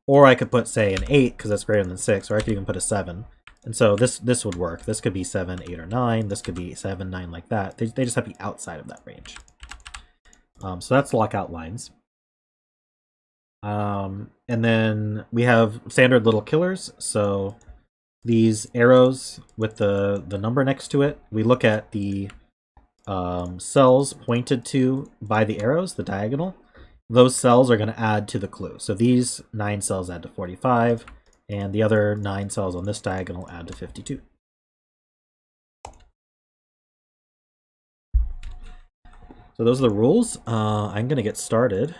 Or I could put, say, an 8, because that's greater than 6. Or I could even put a 7. And so this would work. This could be 7, 8, or 9. This could be 7, 9, like that. They just have to be outside of that range. So that's lockout lines. And then we have standard little killers. So these arrows with the number next to it, we look at the cells pointed to by the arrows, the diagonal. Those cells are going to add to the clue. So these 9 cells add to 45. And the other 9 cells on this diagonal add to 52. So those are the rules. I'm going to get started.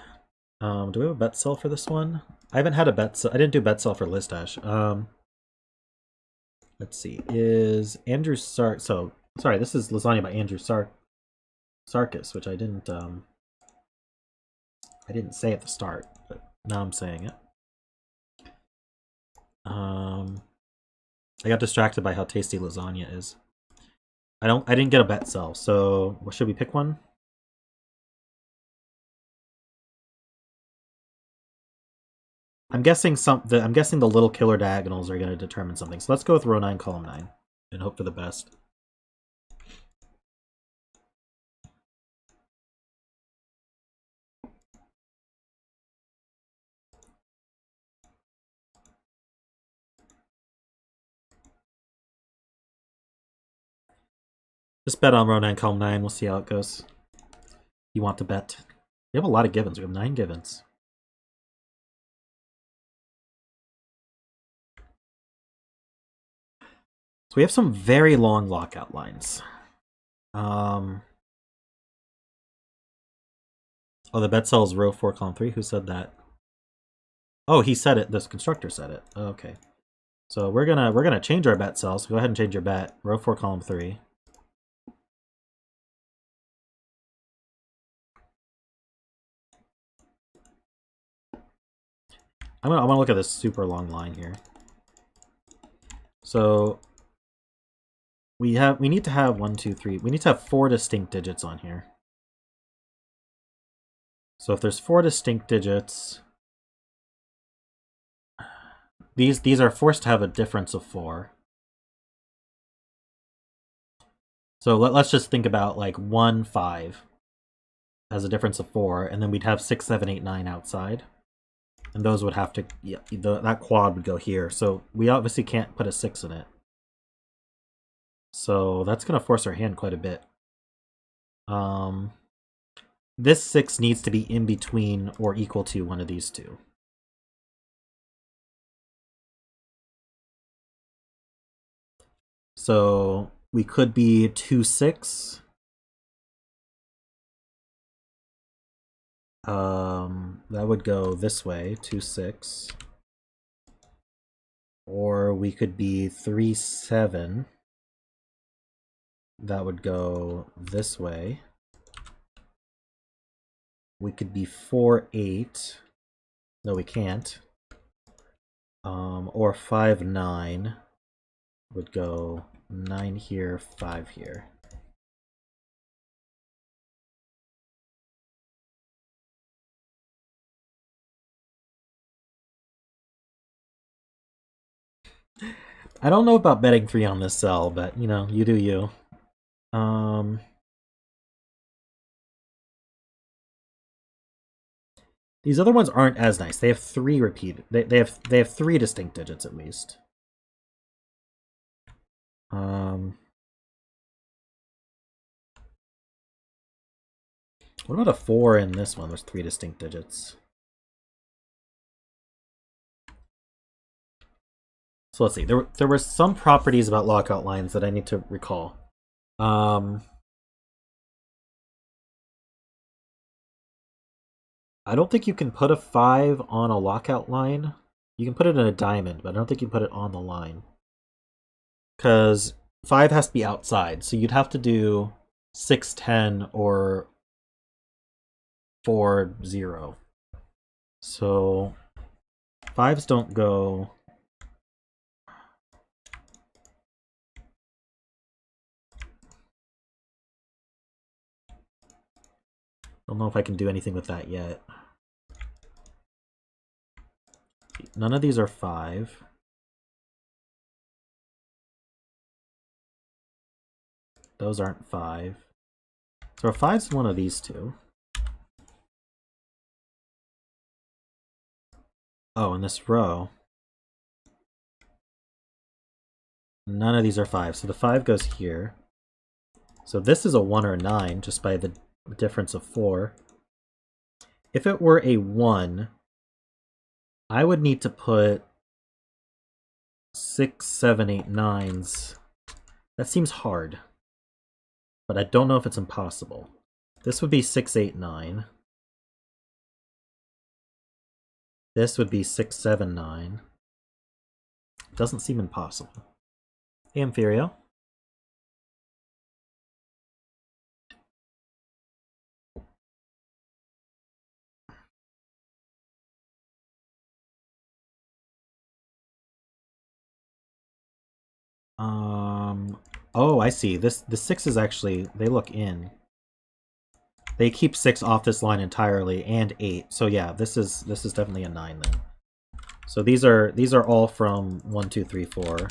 Do we have a bet cell for this one? I haven't had a bet cell. I didn't do bet cell for Lisztes. Let's see. Is Andrewsarchus... So, sorry, this is Lasagna by Andrewsarchus, which I didn't say at the start, but now I'm saying it. I got distracted by how tasty lasagna is. I didn't get a bet cell, so should we pick one? I'm guessing the little killer diagonals are going to determine something. So let's go with row 9, column 9, and hope for the best. Just bet on row 9, column 9. We'll see how it goes. You want to bet? We have a lot of givens. We have 9 givens. So we have some very long lockout lines. Oh, the bet cell is row 4, column 3. Who said that? Oh, he said it. This constructor said it. Okay. So we're gonna change our bet cell. So go ahead and change your bet. Row 4, column 3. I want to look at this super long line here. So we need to have 1, 2, 3. We need to have 4 distinct digits on here. So if there's 4 distinct digits, these are forced to have a difference of 4. So let's just think about like 1, 5 has a difference of 4, and then we'd have 6, 7, 8, 9 outside. And those would have to, yeah, that quad would go here. So we obviously can't put a 6 in it. So that's going to force our hand quite a bit. This 6 needs to be in between or equal to one of these two. So we could be 2, 6. That would go this way, 2, 6. Or we could be 3, 7. That would go this way. We could be 4, 8. No, we can't. Or 5, 9 would go 9 here, 5 here. I don't know about betting 3 on this cell, but, you know, you do you. These other ones aren't as nice. They have 3 repeated. They have 3 distinct digits at least. What about a 4 in this one? There's 3 distinct digits. So let's see. There were some properties about lockout lines that I need to recall. I don't think you can put a 5 on a lockout line. You can put it in a diamond, but I don't think you can put it on the line. Because 5 has to be outside, so you'd have to do 6, 10, or 4, 0. So 5s don't go... Don't know if I can do anything with that yet. None of these are 5. Those aren't 5. So a 5's one of these two. Oh, in this row, none of these are 5. So the 5 goes here. So this is a 1 or a 9, just by the difference of 4. If it were a 1, I would need to put 6, 7, 8, 9s. That seems hard. But I don't know if it's impossible. This would be 6, 8, 9. This would be 6, 7, 9. Doesn't seem impossible. Hey, Amphirio. Oh, I see. The 6s actually, they look in. They keep 6 off this line entirely, and 8. So yeah, this is definitely a 9 then. So these are all from 1, 2, 3, 4.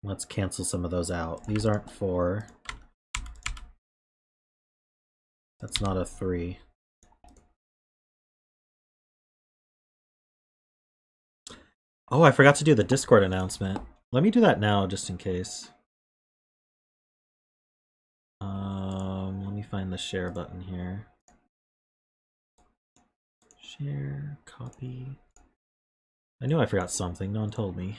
Let's cancel some of those out. These aren't 4. That's not a 3. Oh, I forgot to do the Discord announcement. Let me do that now, just in case. Let me find the share button here. Share, copy. I knew I forgot something. No one told me.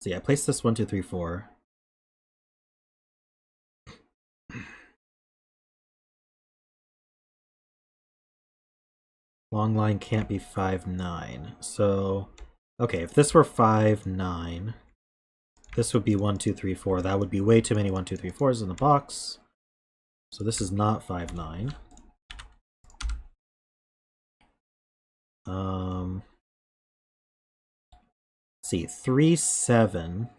So yeah, place this 1, 2, 3, 4. Long line can't be 5, 9. So, okay, if this were 5, 9, this would be 1, 2, 3, 4. That would be way too many 1, 2, 3, 4s in the box. So this is not 5, 9. Let's see, 3, 7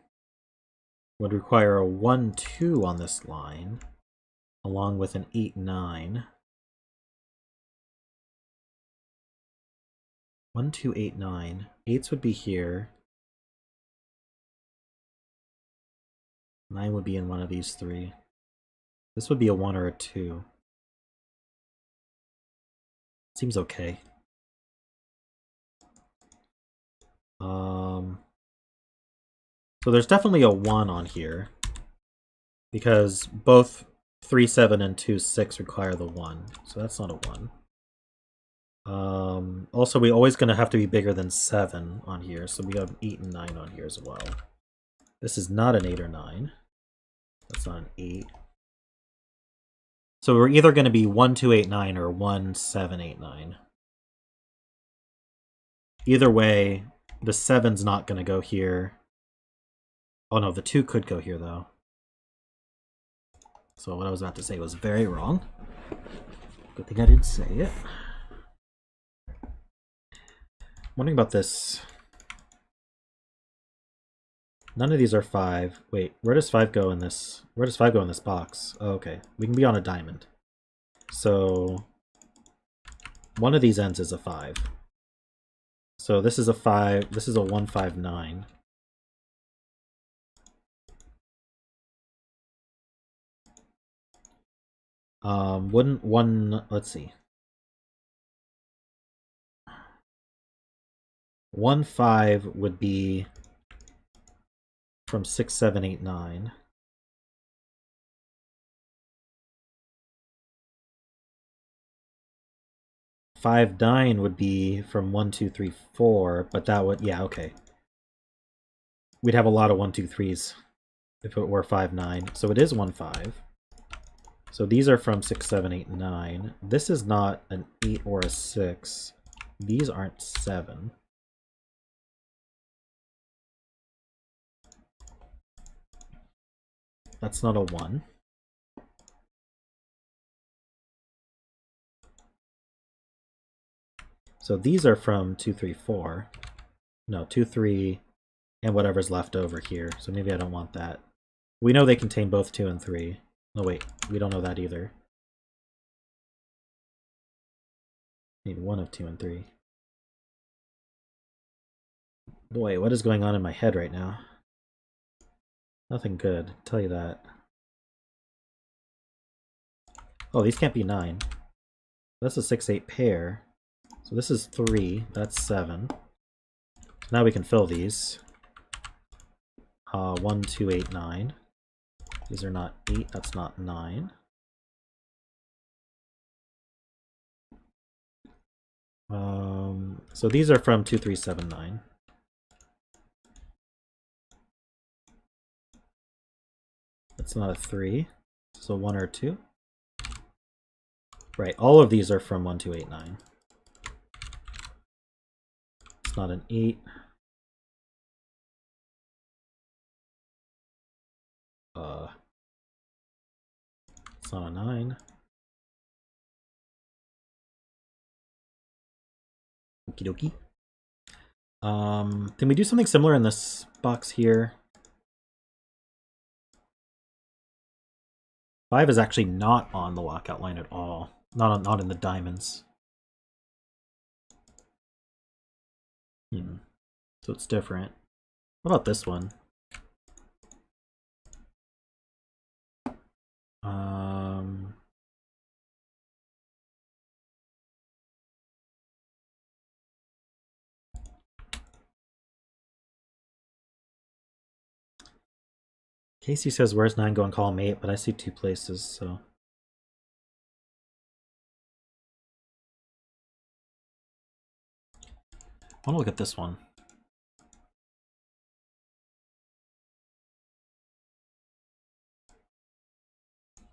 would require a 1, 2 on this line, along with an 8, 9. 1, 2, 8, 9. 8s would be here. 9 would be in one of these 3. This would be a 1 or a 2. Seems okay. So there's definitely a 1 on here, because both 3, 7 and 2, 6 require the 1. So that's not a 1. Also, we're always going to have to be bigger than 7 on here, so we have 8 and 9 on here as well. This is not an 8 or 9. That's not an 8. So we're either going to be 1, 2, 8, 9 or 1, 7, 8, 9. Either way, the 7's not going to go here. Oh no, the 2 could go here though. So what I was about to say was very wrong. Good thing I didn't say it. Wondering about this. None of these are 5. Wait, where does 5 go in this? Where does 5 go in this box? Oh, okay. We can be on a diamond. So one of these ends is a 5. So this is a 5. This is a 159. Wouldn't one, let's see. 1 5 would be from 6, 7, 8, 9. 5, 9 would be from 1, 2, 3, 4, but that would, yeah, okay. We'd have a lot of 1, 2, 3s if it were 5, 9. So it is 1, 5. So these are from 6, 7, 8, 9. This is not an 8 or a 6. These aren't 7. That's not a 1. So these are from 2, 3, 4. No, 2, 3, and whatever's left over here. So maybe I don't want that. We know they contain both 2 and 3. No, wait, we don't know that either. Need one of 2 and 3. Boy, what is going on in my head right now? Nothing good, I'll tell you that. Oh, these can't be 9. That's a 6, 8 pair. So this is 3, that's 7. Now we can fill these. 1, 2, 8, 9. These are not 8, that's not 9. So these are from 2, 3, 7, 9. That's not a 3. So 1 or 2. Right, all of these are from 1, 2, 8, 9. It's not an 8. It's not a 9. Okie dokie. Can we do something similar in this box here? 5 is actually not on the lockout line at all. Not in the diamonds. So it's different. What about this one? Casey says, where's 9 go in column 8? But I see 2 places, so. I want to look at this one.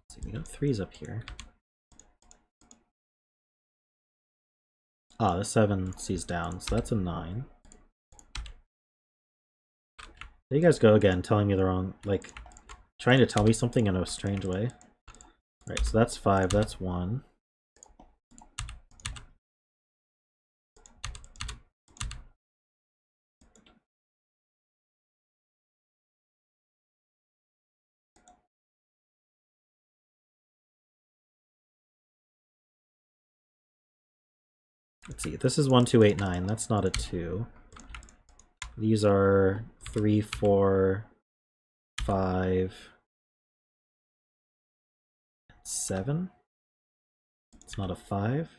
Let's see, we got 3s up here. Ah, the 7 sees down, so that's a 9. There you guys go again, telling me the wrong, like, trying to tell me something in a strange way. Alright, so that's 5, that's 1. Let's see, this is 1, 2, 8, 9. That's not a 2. These are 3, 4, 5, 7. It's not a 5.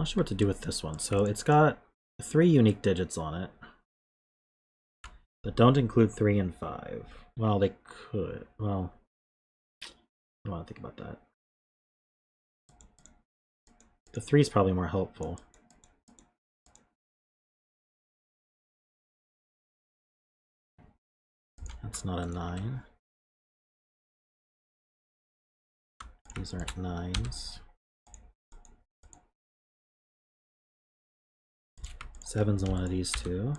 Not sure what to do with this one. So it's got 3 unique digits on it that don't include 3 and 5. Well, they could. Well, I don't want to think about that. The 3 is probably more helpful. That's not a 9. These aren't 9s. 7's on one of these two.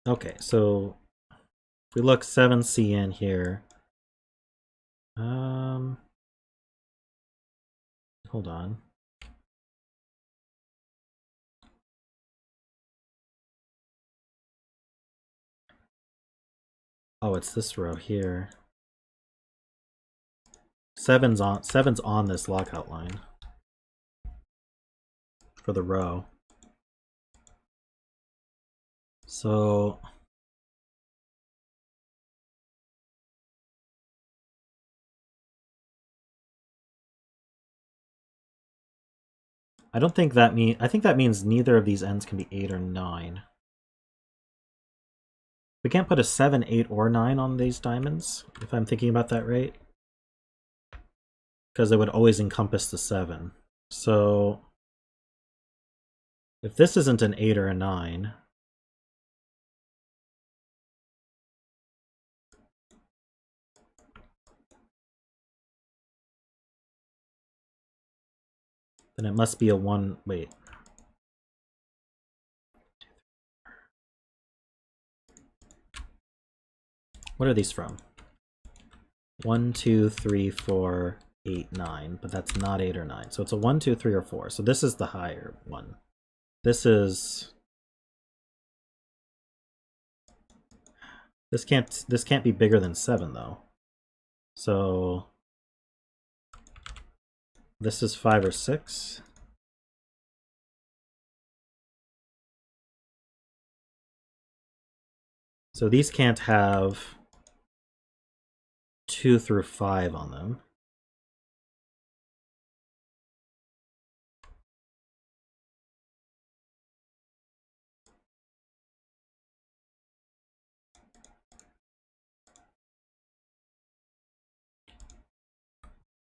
Okay, so if we look 7C in here, hold on. Oh, it's this row here. 7's on this lockout line for the row. So I don't think that I think that means neither of these ends can be 8 or 9. We can't put a 7, 8, or 9 on these diamonds, if I'm thinking about that right. Because it would always encompass the 7. So if this isn't an 8 or a 9, then it must be a 1. Wait. What are these from? 1, 2, 3, 4, 8, 9. But that's not 8 or 9. So it's a 1, 2, 3, or 4. So this is the higher one. This can't be bigger than 7 though. So this is 5 or 6. So these can't have 2 through 5 on them.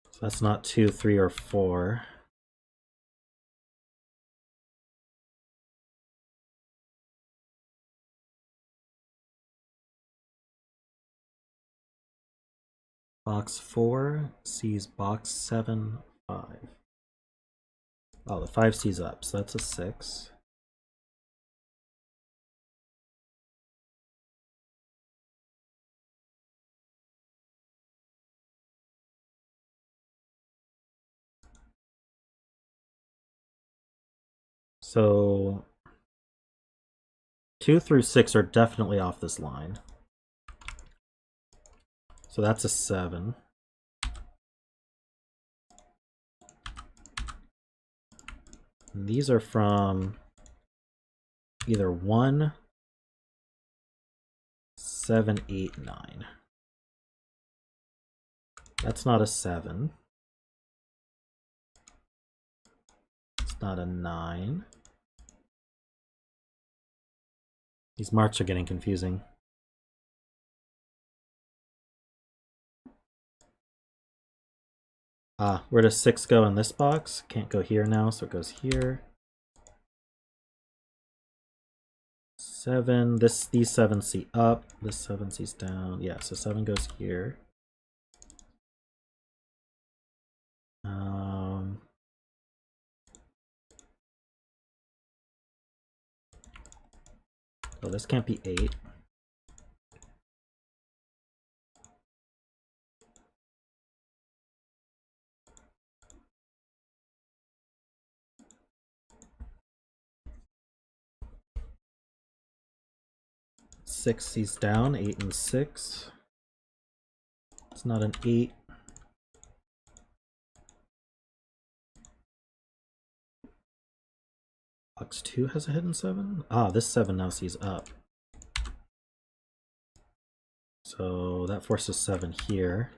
So that's not 2, 3, or 4. Box 4 sees box 7, 5. Oh, the 5 sees up, so that's a 6. So 2 through 6 are definitely off this line. So that's a 7. And these are from either 1, 7, 8, 9. That's not a 7. It's not a 9. These marks are getting confusing. Where does 6 go in this box? Can't go here now, so it goes here. 7, these 7 see up, this 7 sees down. Yeah, so 7 goes here. Oh, this can't be 8. Six sees down, 8 and 6. It's not an 8. I Box 2 has a hidden 7? Ah, this 7 now sees up. So that forces 7 here.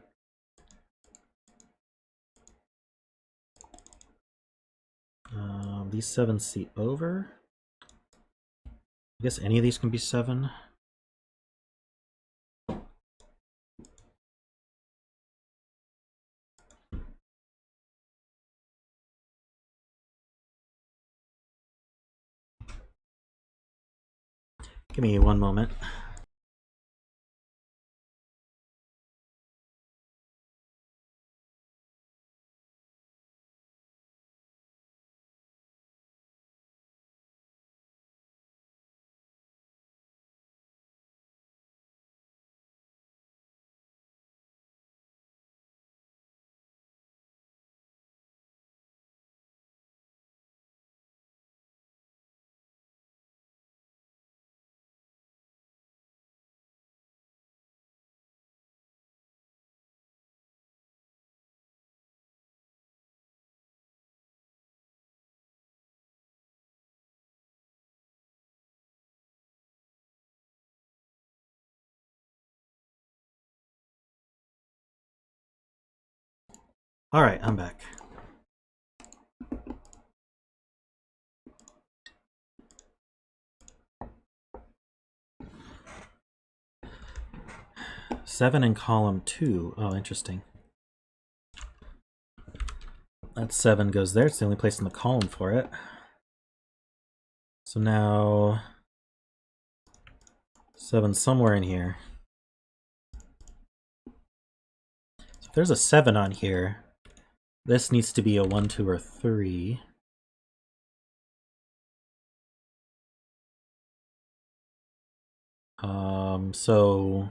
These 7 see over. I guess any of these can be 7. Give me one moment. All right, I'm back. Seven in column 2. Oh, interesting. That 7 goes there. It's the only place in the column for it. So now 7 somewhere in here. So if there's a 7 on here, this needs to be a 1, 2, or 3. So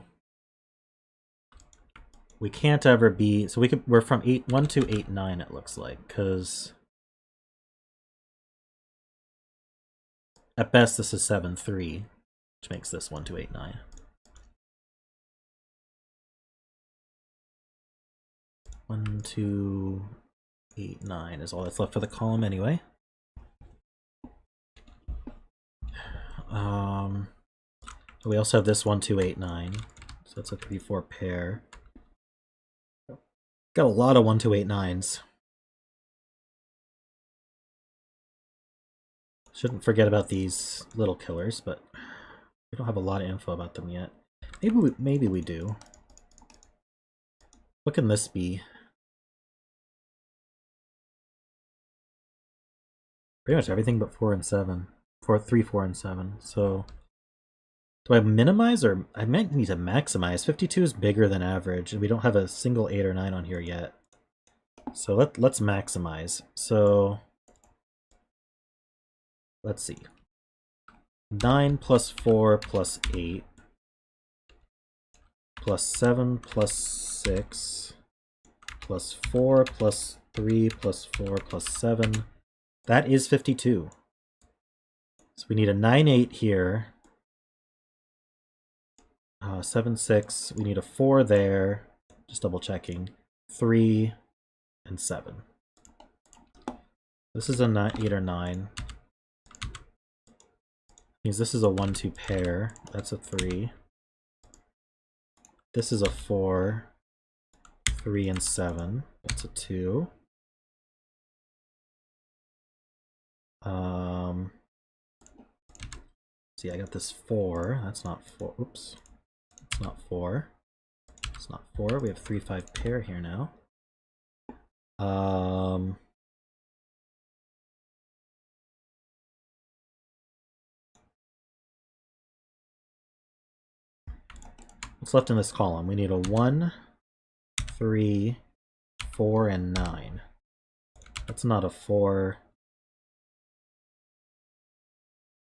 we can't ever be, so we're from 1 to 8, 9 it looks like, because at best this is 7, 3, which makes this 1, 2, 8, 9. 1, 2, 8, 9 is all that's left for the column anyway. We also have this 1, 2, 8, 9. So that's a 3, 4 pair. Got a lot of 1, 2, 8, 9s. Shouldn't forget about these little killers, but we don't have a lot of info about them yet. Maybe we do. What can this be? Pretty much everything but 4 and 7. 3, 4, and 7. So do I minimize or I might need to maximize? 52 is bigger than average, and we don't have a single 8 or 9 on here yet. So let's maximize. So let's see. 9 plus 4 plus 8 plus 7 plus 6 plus 4 plus 3 plus 4 plus 7. That is 52. So we need a 9, 8 here. 7, 6. We need a 4 there. Just double checking. 3 and 7. This is a 8 or 9. Means this is a 1, 2 pair. That's a 3. This is a 4. 3 and 7. That's a 2. See, I got this 4. That's not 4. Oops. It's not 4. It's not 4. We have 3, 5 pair here now. What's left in this column? We need a 1, 3, 4, and 9. That's not a 4.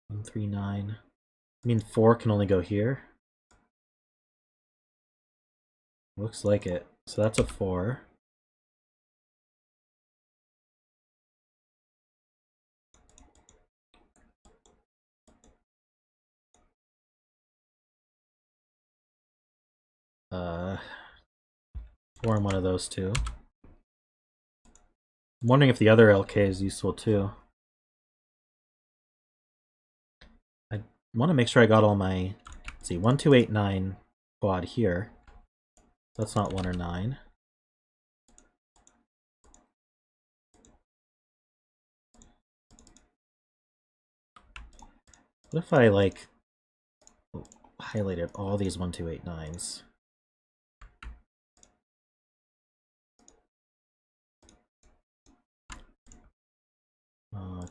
1, 3, 9. I mean, 4 can only go here. Looks like it. So that's a 4. Or in one of those two. I'm wondering if the other LK is useful too. want to make sure I got all my, let's see, 1, 2, 8, 9 quad here. That's not 1 or 9. What if I, like, highlighted all these 1, 2, 8, 9s?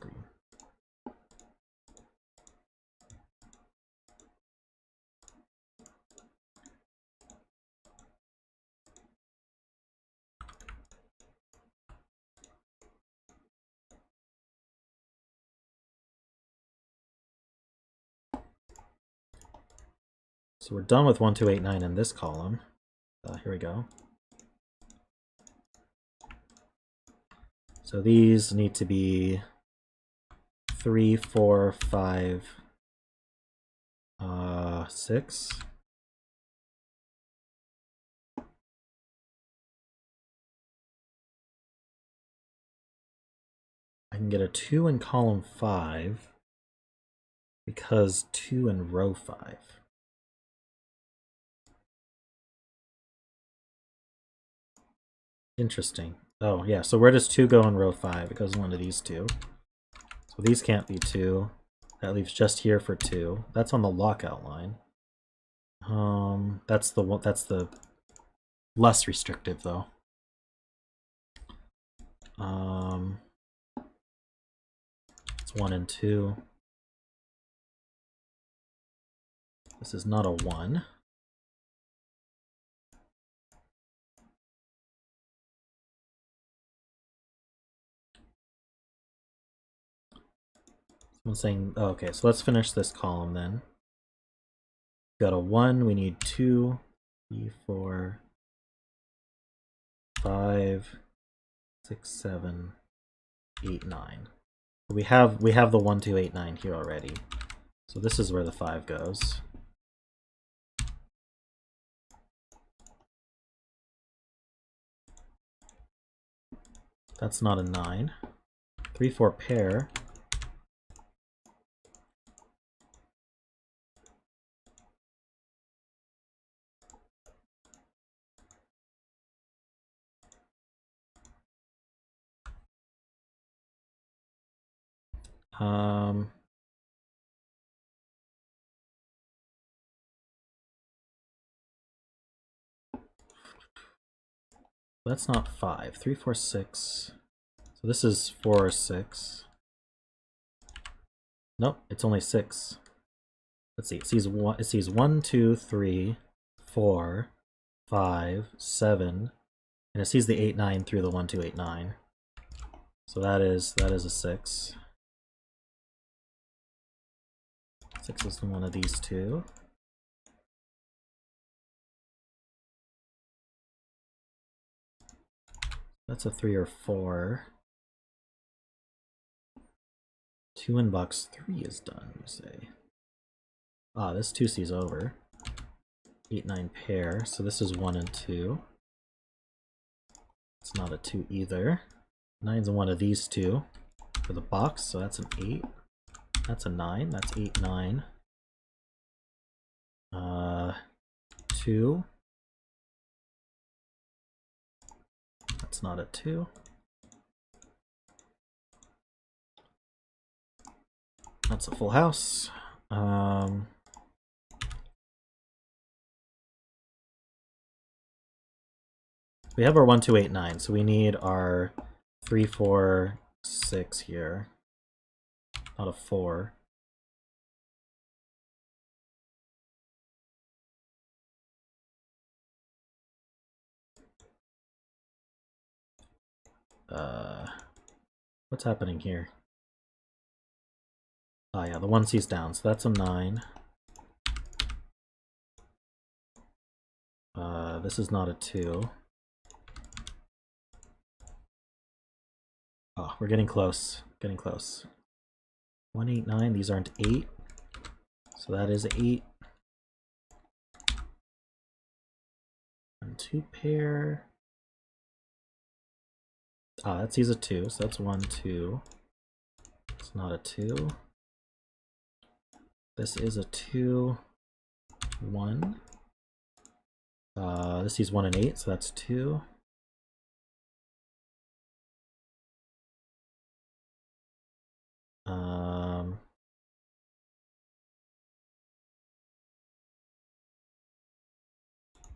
Green. So we're done with 1, 2, 8, 9 in this column. Here we go. So these need to be 3, 4, 5, 6. I can get a 2 in column 5 because 2 in row 5. Interesting. Oh, yeah, so where does 2 go in row 5? It goes in one of these two. So these can't be 2. That leaves just here for 2. That's on the lockout line. That's the less restrictive though. It's 1 and 2. This is not a 1. I'm saying, oh, okay, so let's finish this column then. Got a 1, we need 2, 3, 4, 5, 6, 7, 8, 9. We have the 1, 2, 8, 9 here already. So this is where the 5 goes. That's not a 9. 3, 4 pair. That's not 5. 3, 4, 6. So this is 4 or 6. Nope, it's only 6. Let's see. It sees 1, 2, 3, 4, 5, 7, and it sees the 8, 9 through the 1, 2, 8, 9. So that is a 6. 6 is one of these two. That's a 3 or 4. 2 in box 3 is done, you say. Ah, this 2 sees over. 8, 9 pair, so this is 1 and 2. It's not a 2 either. 9's in one of these two for the box, so that's an 8. That's a 9. That's 8, 9. 2. That's not a 2. That's a full house. We have our 1, 2, 8, 9, so we need our 3, 4, 6 here. Not a 4. What's happening here? Oh yeah, the 1 sees down, so that's a 9. This is not a 2. Oh, we're getting close. Getting close. 1, 8, 9. These aren't 8. So that is 8. 1, 2 pair. Ah, that sees a 2, so that's 1, 2. It's not a 2. This is a 2, 1. This is 1 and 8, so that's 2.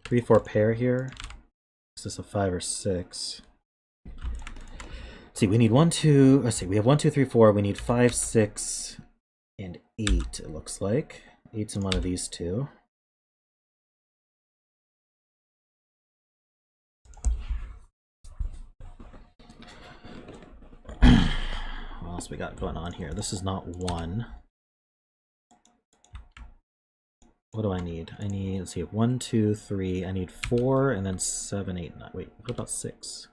Three, 4 pair here. Is this a 5 or 6? Let's see, we need 1, 2. Let's see, we have 1, 2, 3, 4. We need 5, 6, and 8, it looks like. 8's in one of these two. What else we got going on here? This is not 1. What do I need? I need, let's see, 1, 2, 3. I need 4, and then 7, 8, 9. Wait, what about 6?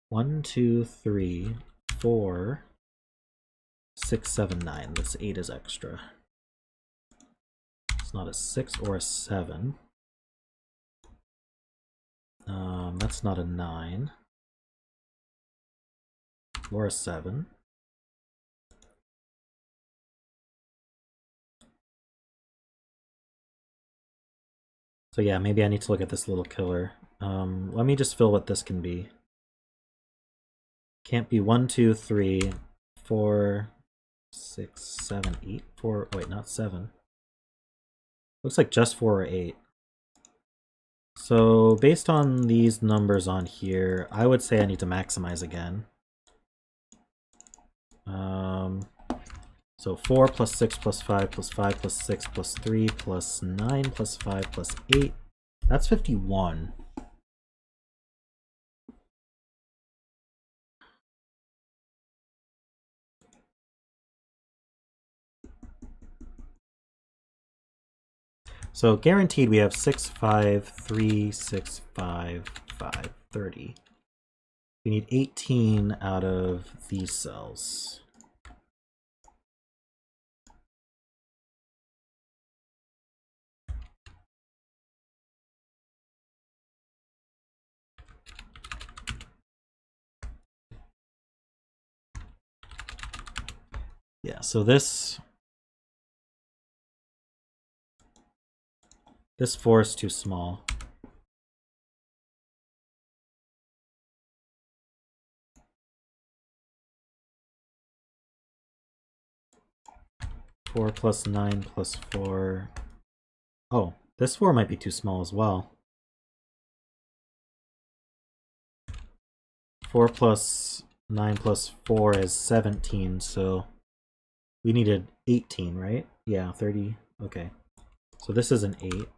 1, 2, 3, 4, 6, 7, 9. This 8 is extra. It's not a 6 or a 7. That's not a 9. Or a 7. So yeah, maybe I need to look at this little killer. Let me just fill what this can be. Can't be 1, 2, 3, 4, 6, 7, 8, 4. Wait, not 7. Looks like just 4 or 8. So based on these numbers on here, I would say I need to maximize again. So 4 plus 6 plus 5 plus 5 plus 6 plus 3 plus 9 plus 5 plus 8. That's 51. So guaranteed we have 6, 5, 3, 6, 5, 5, 30. We need 18 out of these cells. Yeah, so this 4 is too small. Four plus 9 plus 4. Oh, this 4 might be too small as well. 4 plus 9 plus 4 is 17, so we needed 18, right? Yeah, 30. Okay. So this is an 8.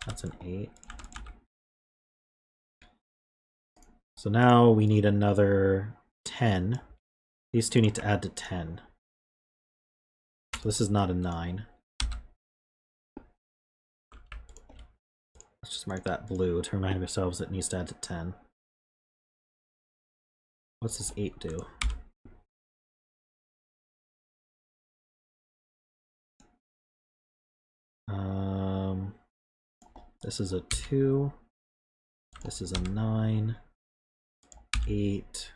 That's an 8. So now we need another 10. These two need to add to 10. So this is not a 9. Let's just mark that blue to remind ourselves it needs to add to 10. What's this 8 do? This is a 2. This is a 9. 8.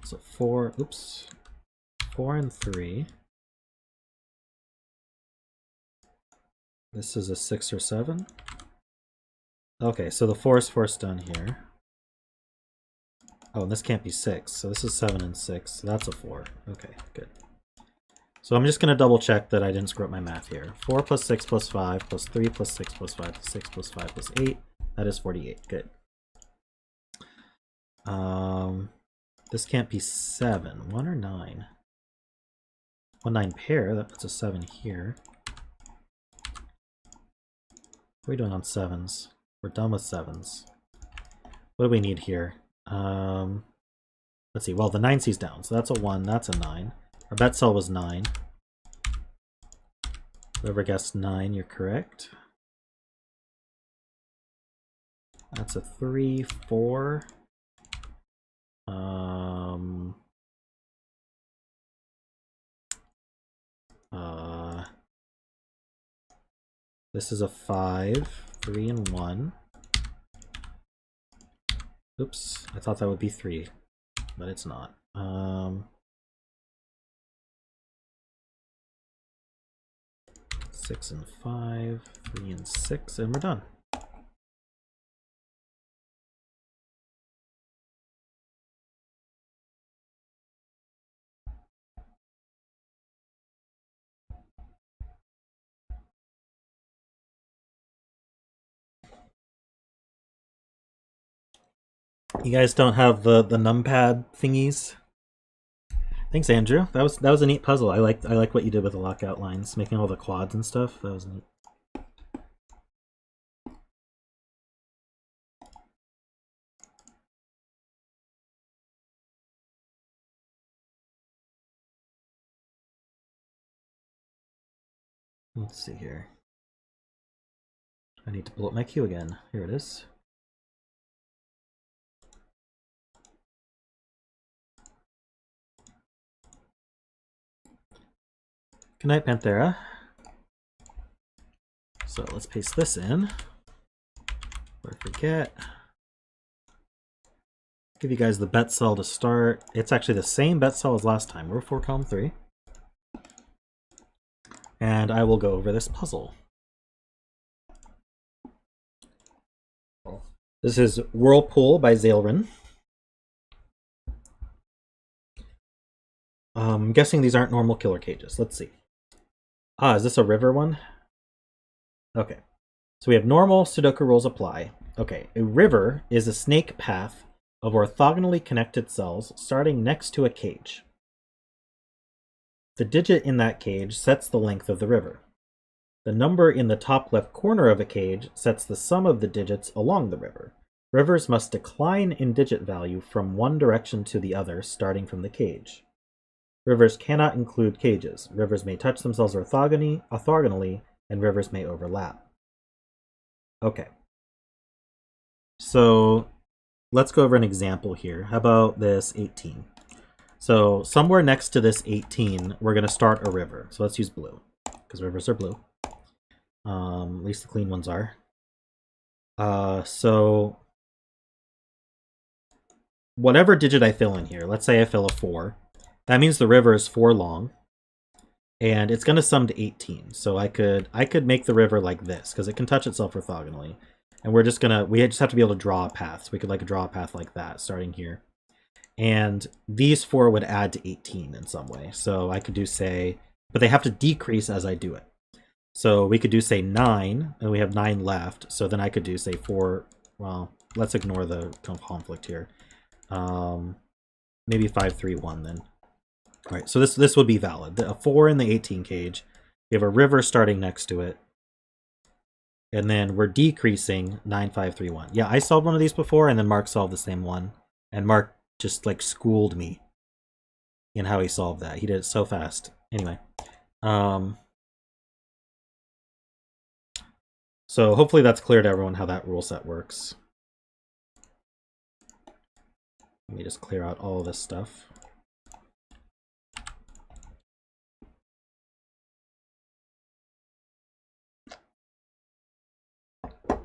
So 4, oops. 4 and 3. This is a 6 or 7. Okay, so the 4 is forced down here. Oh, and this can't be 6, so this is 7 and 6, so that's a 4. Okay, good. So I'm just going to double check that I didn't screw up my math here. 4 plus 6 plus 5 plus 3 plus 6 plus 5 plus 6 plus 5 plus 8. That is 48. Good. This can't be 7. 1 or 9? 1, 9 pair. That puts a 7 here. What are we doing on 7s? We're done with 7s. What do we need here? Let's see. Well, the 9 C's down, so that's a 1. That's a 9. Our bet cell was 9. Whoever guessed 9, you're correct. That's a 3, 4. This is a 5, 3 and 1. Oops, I thought that would be 3, but it's not. 6 and 5, 3 and 6, and we're done. You guys don't have the numpad thingies? Thanks, Andrew. That was a neat puzzle. I like what you did with the lockout lines, making all the quads and stuff. That was neat. Let's see here. I need to pull up my queue again. Here it is. Good night, Panthera. So let's paste this in. Or forget. Give you guys the bet cell to start. It's actually the same bet cell as last time. Row 4, column 3. And I will go over this puzzle. This is Whirlpool by Xailran. I'm guessing these aren't normal killer cages. Let's see. Ah, is this a river one? Okay. So we have normal Sudoku rules apply. Okay, a river is a snake path of orthogonally connected cells starting next to a cage. The digit in that cage sets the length of the river. The number in the top left corner of a cage sets the sum of the digits along the river. Rivers must decline in digit value from one direction to the other, starting from the cage. Rivers cannot include cages. Rivers may touch themselves orthogonally, and rivers may overlap. Okay. So let's go over an example here. How about this 18? So somewhere next to this 18, we're going to start a river. So let's use blue, because rivers are blue. At least the clean ones are. So whatever digit I fill in here, let's say I fill a 4, that means the river is 4 long, and it's going to sum to 18. So I could make the river like this, because it can touch itself orthogonally. And we just have to be able to draw a path. So we could draw a path like that, starting here. And these 4 would add to 18 in some way. So I could do, say, but they have to decrease as I do it. So we could do, say, 9, and we have 9 left. So then I could do, say, 4. Well, let's ignore the conflict here. Maybe 5, 3, 1 then. All right, so this would be valid. A 4 in the 18 cage. We have a river starting next to it. And then we're decreasing 9, 5, 3, 1. Yeah, I solved one of these before, and then Mark solved the same one. And Mark just schooled me in how he solved that. He did it so fast. Anyway. So hopefully that's clear to everyone how that rule set works. Let me just clear out all of this stuff.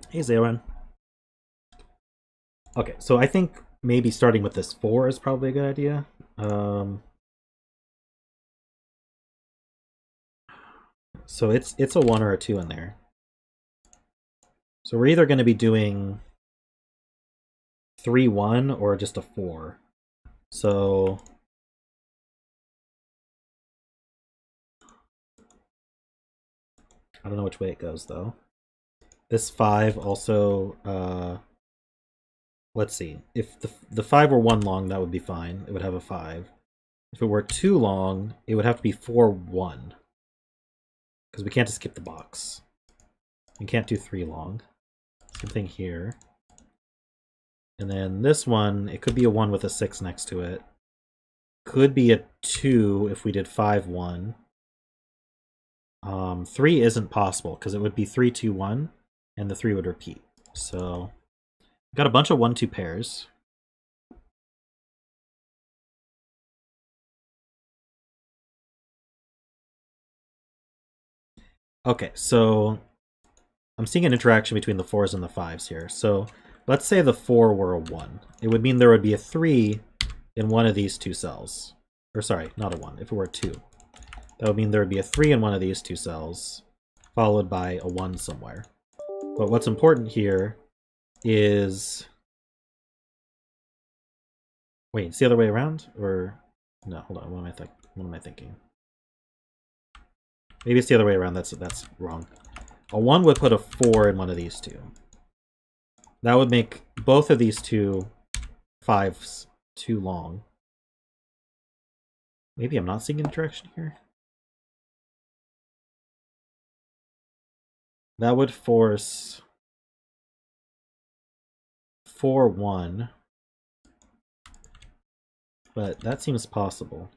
Hey, Xailran. Okay, so I think maybe starting with this 4 is probably a good idea. So it's a 1 or a 2 in there. So we're either going to be doing 3, 1 or just a 4. So I don't know which way it goes though. This 5 also, let's see. If the 5 were 1 long, that would be fine. It would have a 5. If it were 2 long, it would have to be 4, 1. Because we can't just skip the box. We can't do 3 long. Same thing here. And then this one, it could be a 1 with a 6 next to it. Could be a 2 if we did 5, 1. 3 isn't possible because it would be 3, 2, 1, and the 3 would repeat. So we've got a bunch of 1, 2 pairs. Okay, so I'm seeing an interaction between the 4s and the 5s here. So let's say the 4 were a 1. It would mean there would be a 3 in one of these two cells. Or sorry, not a 1, if it were a 2. That would mean there would be a 3 in one of these two cells, followed by a 1 somewhere. But what's important here is... Wait, it's the other way around? Or... No, hold on, what am I thinking? Maybe it's the other way around, that's wrong. A 1 would put a 4 in one of these two. That would make both of these two 5s too long. Maybe I'm not seeing an interaction here. That would force 4, 1. But that seems possible.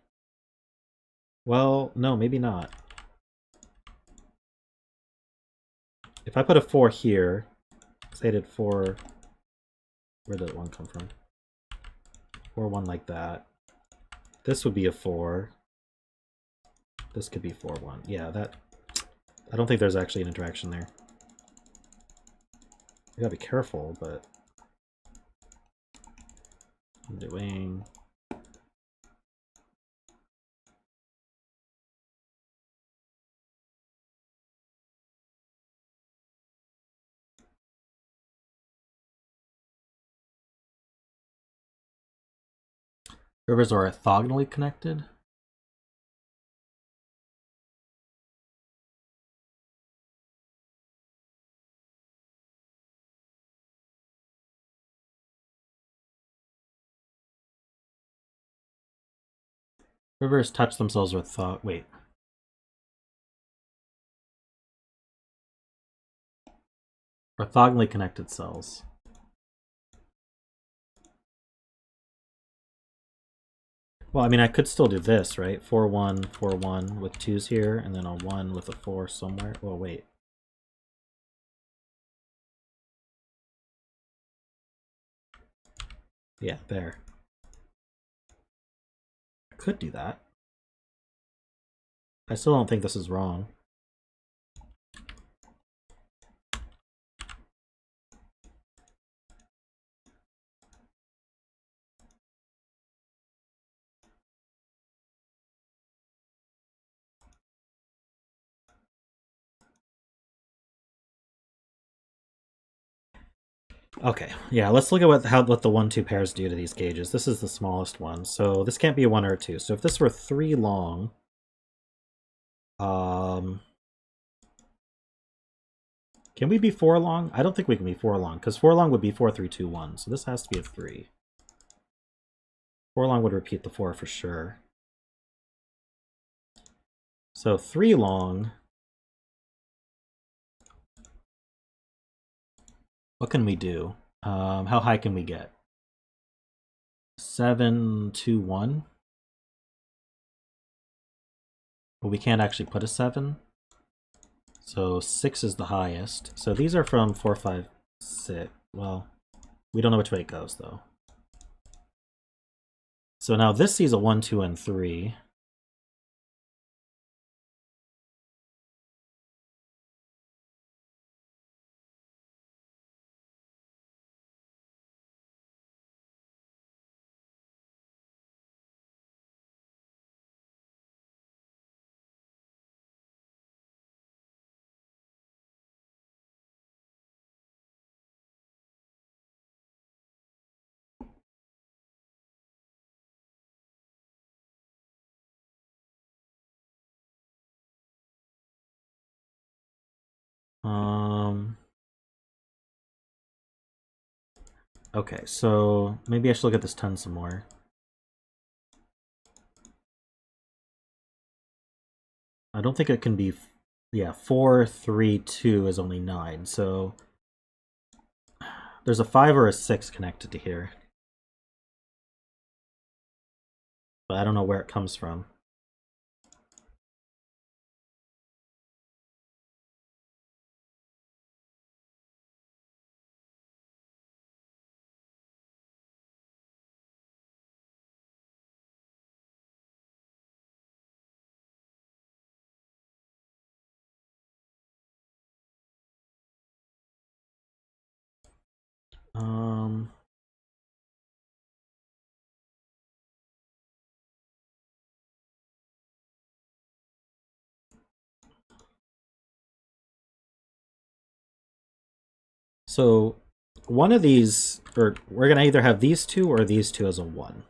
Well, no, maybe not. If I put a 4 here, say I did 4... Where did that 1 come from? 4, 1 like that. This would be a 4. This could be 4, 1. Yeah, that... I don't think there's actually an interaction there. You gotta be careful, but... I'm doing... Rivers are orthogonally connected. Rivers touch themselves with wait. Orthogonally connected cells. Well, I mean, I could still do this, right? 4, 1, 4, 1 with 2s here, and then a 1 with a 4 somewhere. Well, wait. Yeah, there. I could do that. I still don't think this is wrong. Okay, yeah, let's look at what the 1-2 pairs do to these gauges. This is the smallest one, so this can't be a 1 or a 2. So if this were 3 long, can we be 4 long? I don't think we can be 4 long, because 4 long would be 4, 3, 2, 1. So this has to be a 3. 4 long would repeat the 4 for sure. So 3 long. What can we do? How high can we get? 7, 2, 1. But we can't actually put a 7. So 6 is the highest. So these are from 4, 5, 6. Well, we don't know which way it goes, though. So now this sees a 1, 2, and 3. Okay, so maybe I should look at this 10 some more. I don't think it can be... Yeah, 4, 3, 2 is only 9, so... There's a 5 or a 6 connected to here. But I don't know where it comes from. Um, so one of these, or we're gonna either have these two or these two as a 1.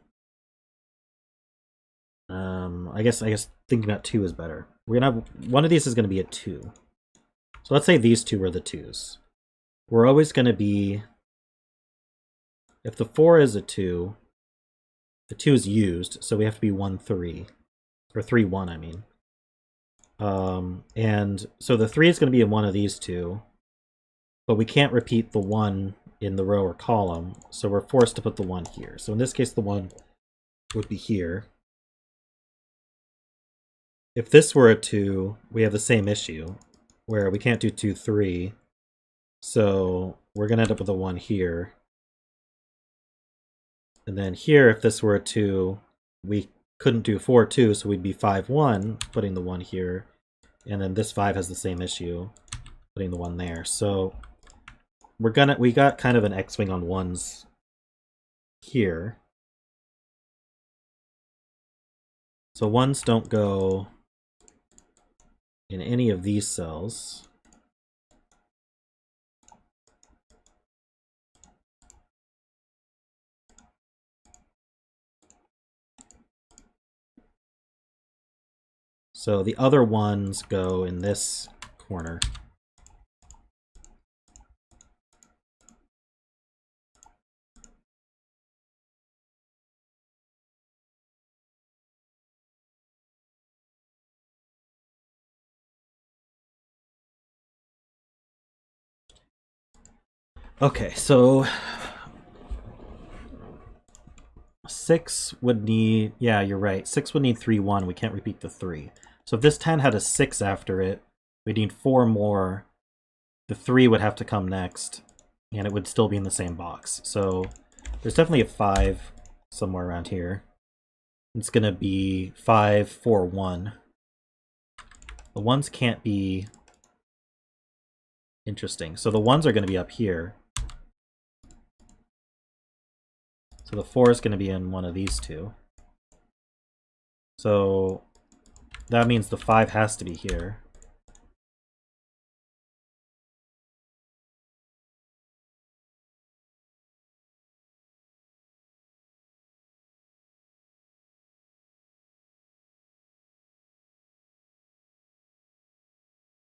I guess thinking about 2 is better. We're gonna have one of these is gonna be a 2. So let's say these two are the 2s. We're always gonna be, if the 4 is a 2, the 2 is used, so we have to be 1 3 or 3 1. I mean, and so the 3 is gonna be in one of these two, but we can't repeat the 1 in the row or column, so we're forced to put the 1 here. So in this case, the 1 would be here. If this were a 2, we have the same issue, where we can't do 2 3, so we're going to end up with a 1 here. And then here, if this were a 2, we couldn't do 4 2, so we'd be 5 1, putting the 1 here. And then this 5 has the same issue, putting the 1 there. So we got kind of an X-wing on 1s here. So 1s don't go in any of these cells. So the other 1s go in this corner. Okay, so 6 would need, yeah, you're right. 6 would need 3 1. We can't repeat the 3. So if this 10 had a 6 after it, we need 4 more. The 3 would have to come next, and it would still be in the same box. So there's definitely a 5 somewhere around here. It's going to be 5 4 1. The 1s can't be interesting. So the 1s are going to be up here. So the 4 is going to be in one of these two. So that means the 5 has to be here.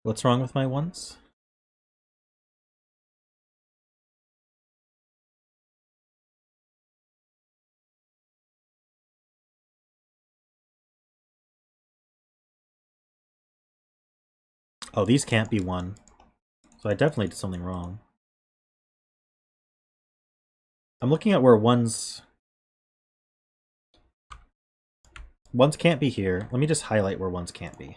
What's wrong with my 1s? Oh, these can't be 1. So I definitely did something wrong. I'm looking at where 1s can't be here. Let me just highlight where 1s can't be.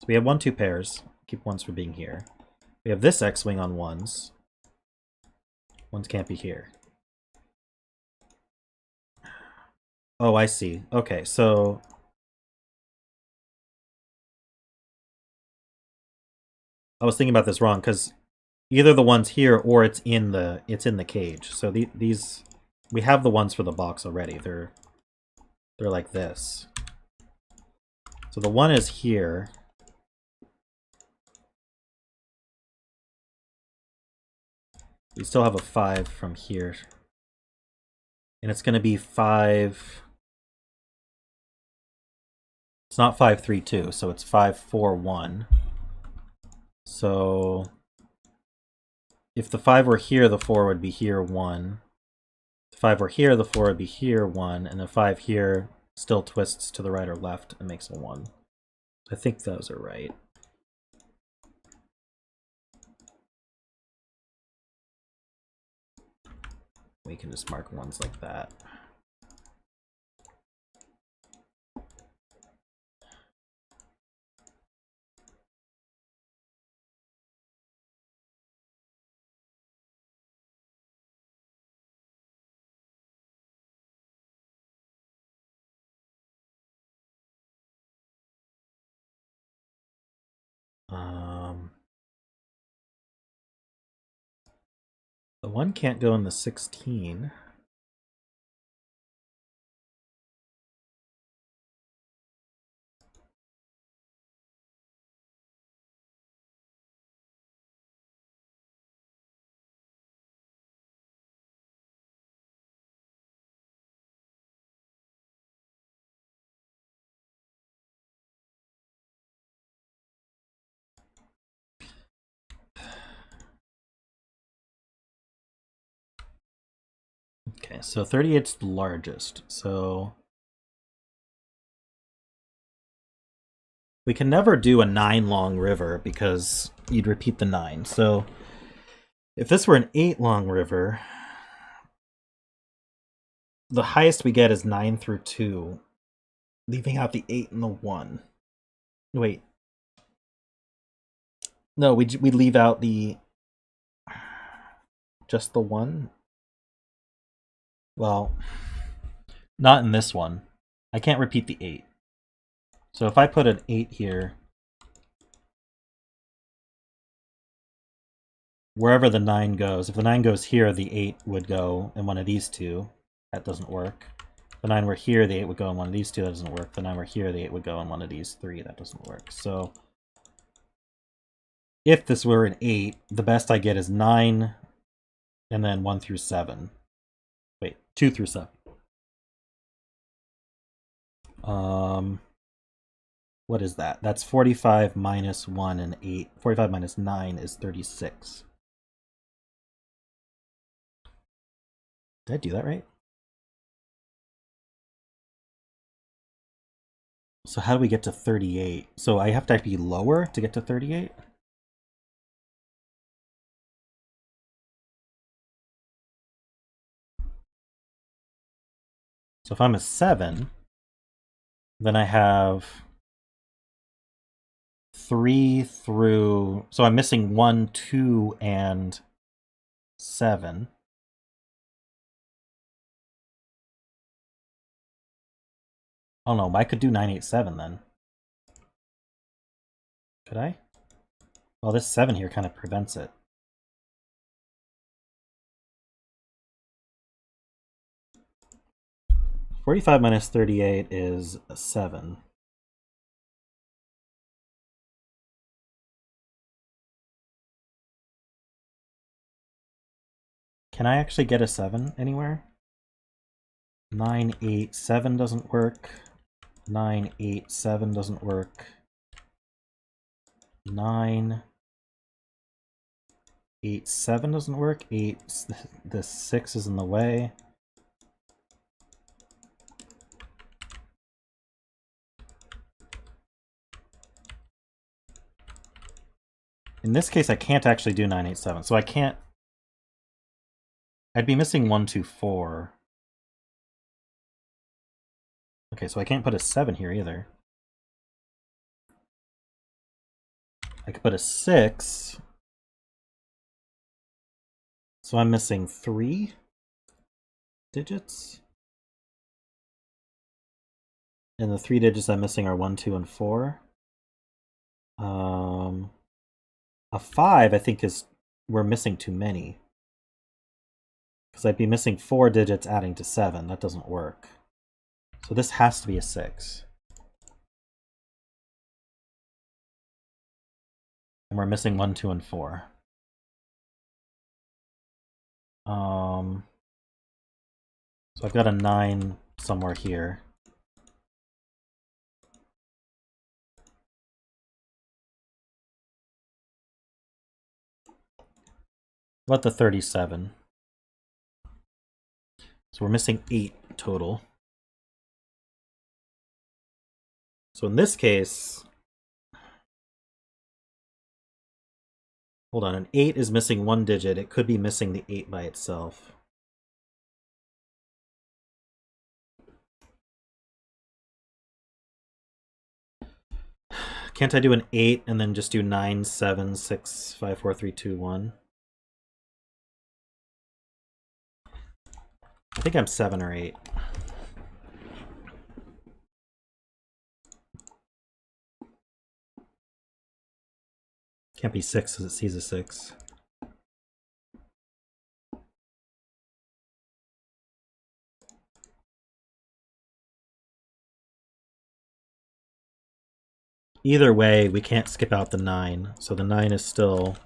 So we have 1 2 pairs. Keep 1s from being here. We have this X-wing on 1s. 1s can't be here. Oh, I see. Okay, so I was thinking about this wrong because either the 1's here or it's in the cage. So these we have the 1s for the box already. They're like this. So the 1 is here. We still have a 5 from here. And it's going to be 5. It's not 5 3 2, so it's 5 4 1. So if the 5 were here, the 4 would be here 1. If the 5 were here, the 4 would be here 1, and the 5 here still twists to the right or left and makes a 1. I think those are right. We can just mark 1s like that. Um, 1 can't go in the 16. Okay, so 38's the largest, so we can never do a 9 long river because you'd repeat the 9. So if this were an 8 long river, the highest we get is 9 through 2, leaving out the 8 and the 1. Wait. No, we leave out the just the 1? Well, not in this one. I can't repeat the 8. So if I put an 8 here, wherever the 9 goes, if the 9 goes here, the 8 would go in one of these two. That doesn't work. If the 9 were here, the 8 would go in one of these two. That doesn't work. If the 9 were here, the 8 would go in one of these 3. That doesn't work. So if this were an 8, the best I get is 9 and then 1 through 7. Wait, 2 through 7. What is that? That's 45 minus 1 and 8. 45 minus 9 is 36. Did I do that right? So how do we get to 38? So I have to be lower to get to 38? So if I'm a 7, then I have 3 through... So I'm missing 1, 2, and 7. Oh no, I could do 9, 8, 7 then. Could I? Well, this 7 here kind of prevents it. (45 minus 38 is a 7. Can I actually get a 7 anywhere? 9, 8, 7 doesn't work. 9, 8, 7 doesn't work. 9, 8, 7 doesn't work. 8, the 6 is in the way. In this case, I can't actually do 9, 8, 7. So I can't... I'd be missing 1, 2, 4. Okay, so I can't put a 7 here either. I could put a 6. So I'm missing 3 digits. And the 3 digits I'm missing are 1, 2, and 4. A 5, I think, is... We're missing too many. Because I'd be missing 4 digits adding to 7. That doesn't work. So this has to be a 6. And we're missing 1, 2, and 4. So I've got a 9 somewhere here. What about the 37? So we're missing 8 total. So in this case... Hold on, an 8 is missing 1 digit. It could be missing the 8 by itself. Can't I do an 8 and then just do 9, 7, 6, 5, 4, 3, 2, 1? I think I'm 7 or 8. Can't be 6 because it sees a 6. either way, we can't skip out the 9. So the 9 is still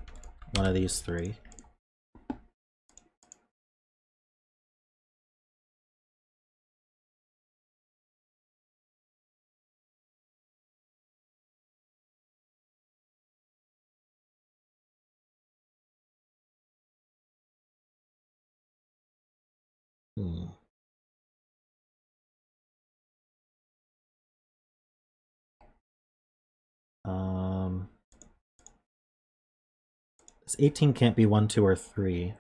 one of these three. This 18 can't be 1, 2, or 3.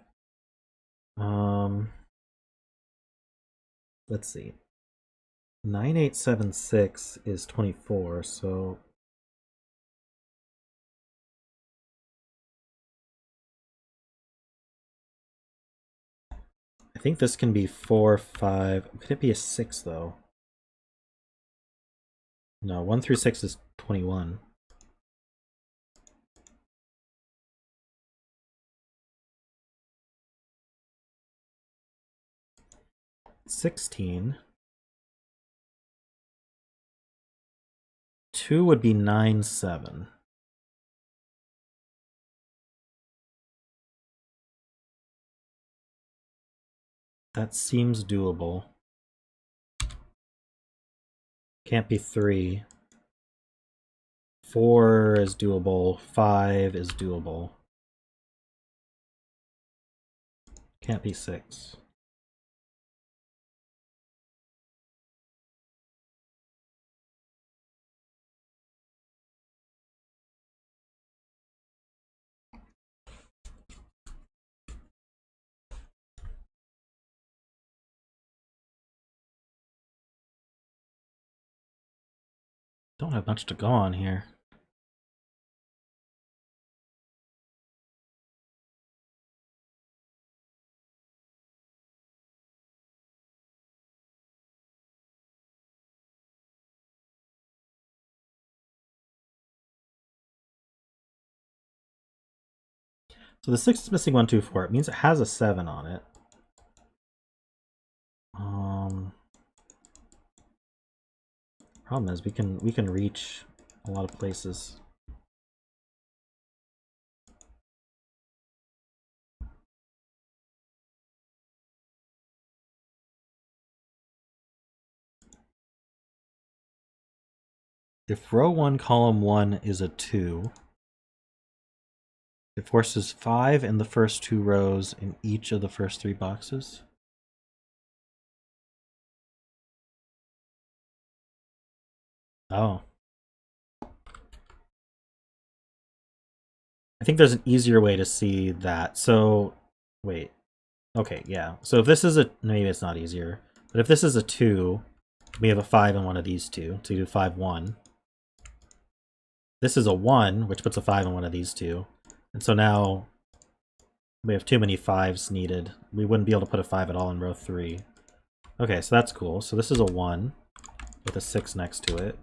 Let's see. 9876 is 24, so I think this can be 4, 5. Could it be a 6 though? No, 1 through 6 is 21. $16. 2 would be 9, 7. That seems doable. Can't be 3. 4 is doable. 5 is doable. Can't be 6. Don't have much to go on here. So the 6 is missing 1, 2, 4. It means it has a 7 on it. Problem is we can reach a lot of places. If row 1, column 1 is a 2, it forces 5 in the first 2 rows in each of the first 3 boxes. Oh. I think there's an easier way to see that. So, wait. Okay, yeah. So if this is a... Maybe it's not easier. But if this is a 2, we have a 5 in one of these two. So you do 5, 1. This is a 1, which puts a 5 in one of these two. And so now we have too many 5s needed. We wouldn't be able to put a 5 at all in row 3. Okay, so that's cool. So this is a 1 with a 6 next to it.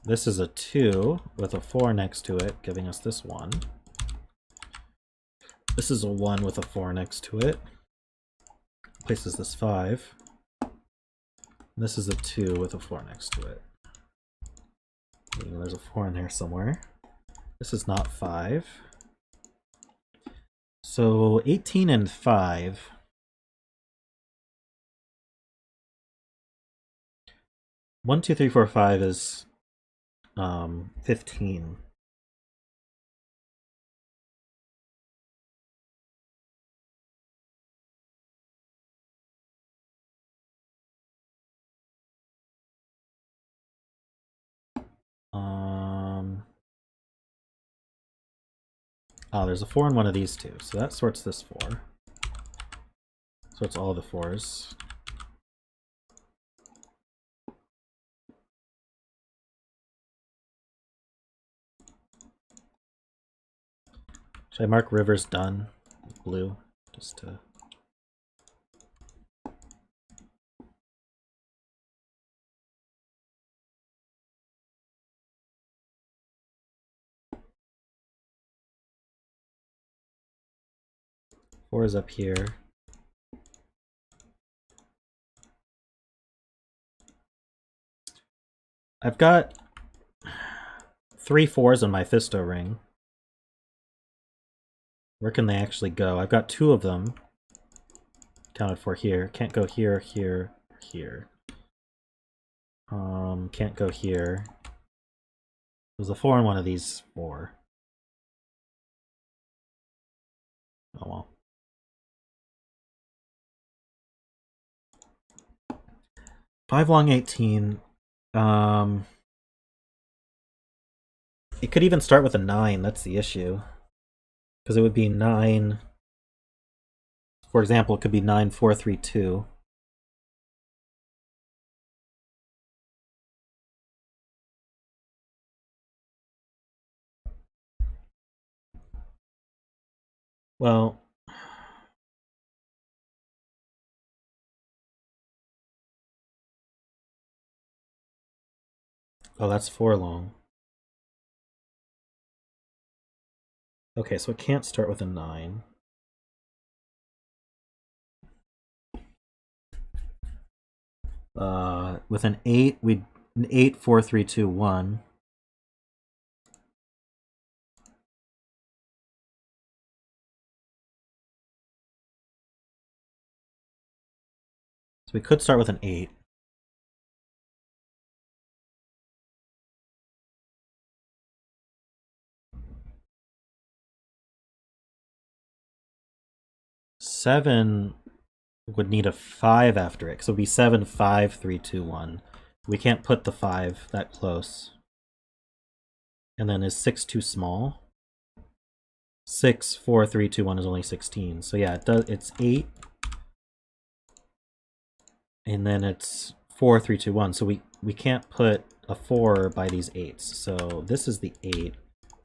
This is a 2 with a 4 next to it, giving us this 1. This is a 1 with a 4 next to it. Places this 5. This is a 2 with a 4 next to it. There's a 4 in there somewhere. This is not 5. So 18 and 5. One, 2, 3, 4, 5 is 15. Oh, there's a 4 in one of these two, so that sorts this 4. Sorts all the 4s. Should I mark rivers done? Blue, just to... Four is up here. I've got... 3 4s in my Fisto ring. Where can they actually go? I've got 2 of them accounted for here. Can't go here, here, here. Can't go here. There's a 4 in one of these 4. Oh well. 5 long 18. It could even start with a 9, that's the issue. Because it would be 9. For example, it could be 9 4 3 2. Well, oh, that's 4 long. Okay, so it can't start with a 9. With an 8, we'd an 8 4 3 2 1. So we could start with an 8. Seven would need a 5 after it, so it would be 7 5 3 2 1. We can't put the 5 that close. And then is 6 too small? 6 4 3 2 1 is only 16. So yeah, it's 8. And then it's 4 3 2 1. So we can't put a 4 by these 8s. So this is the 8.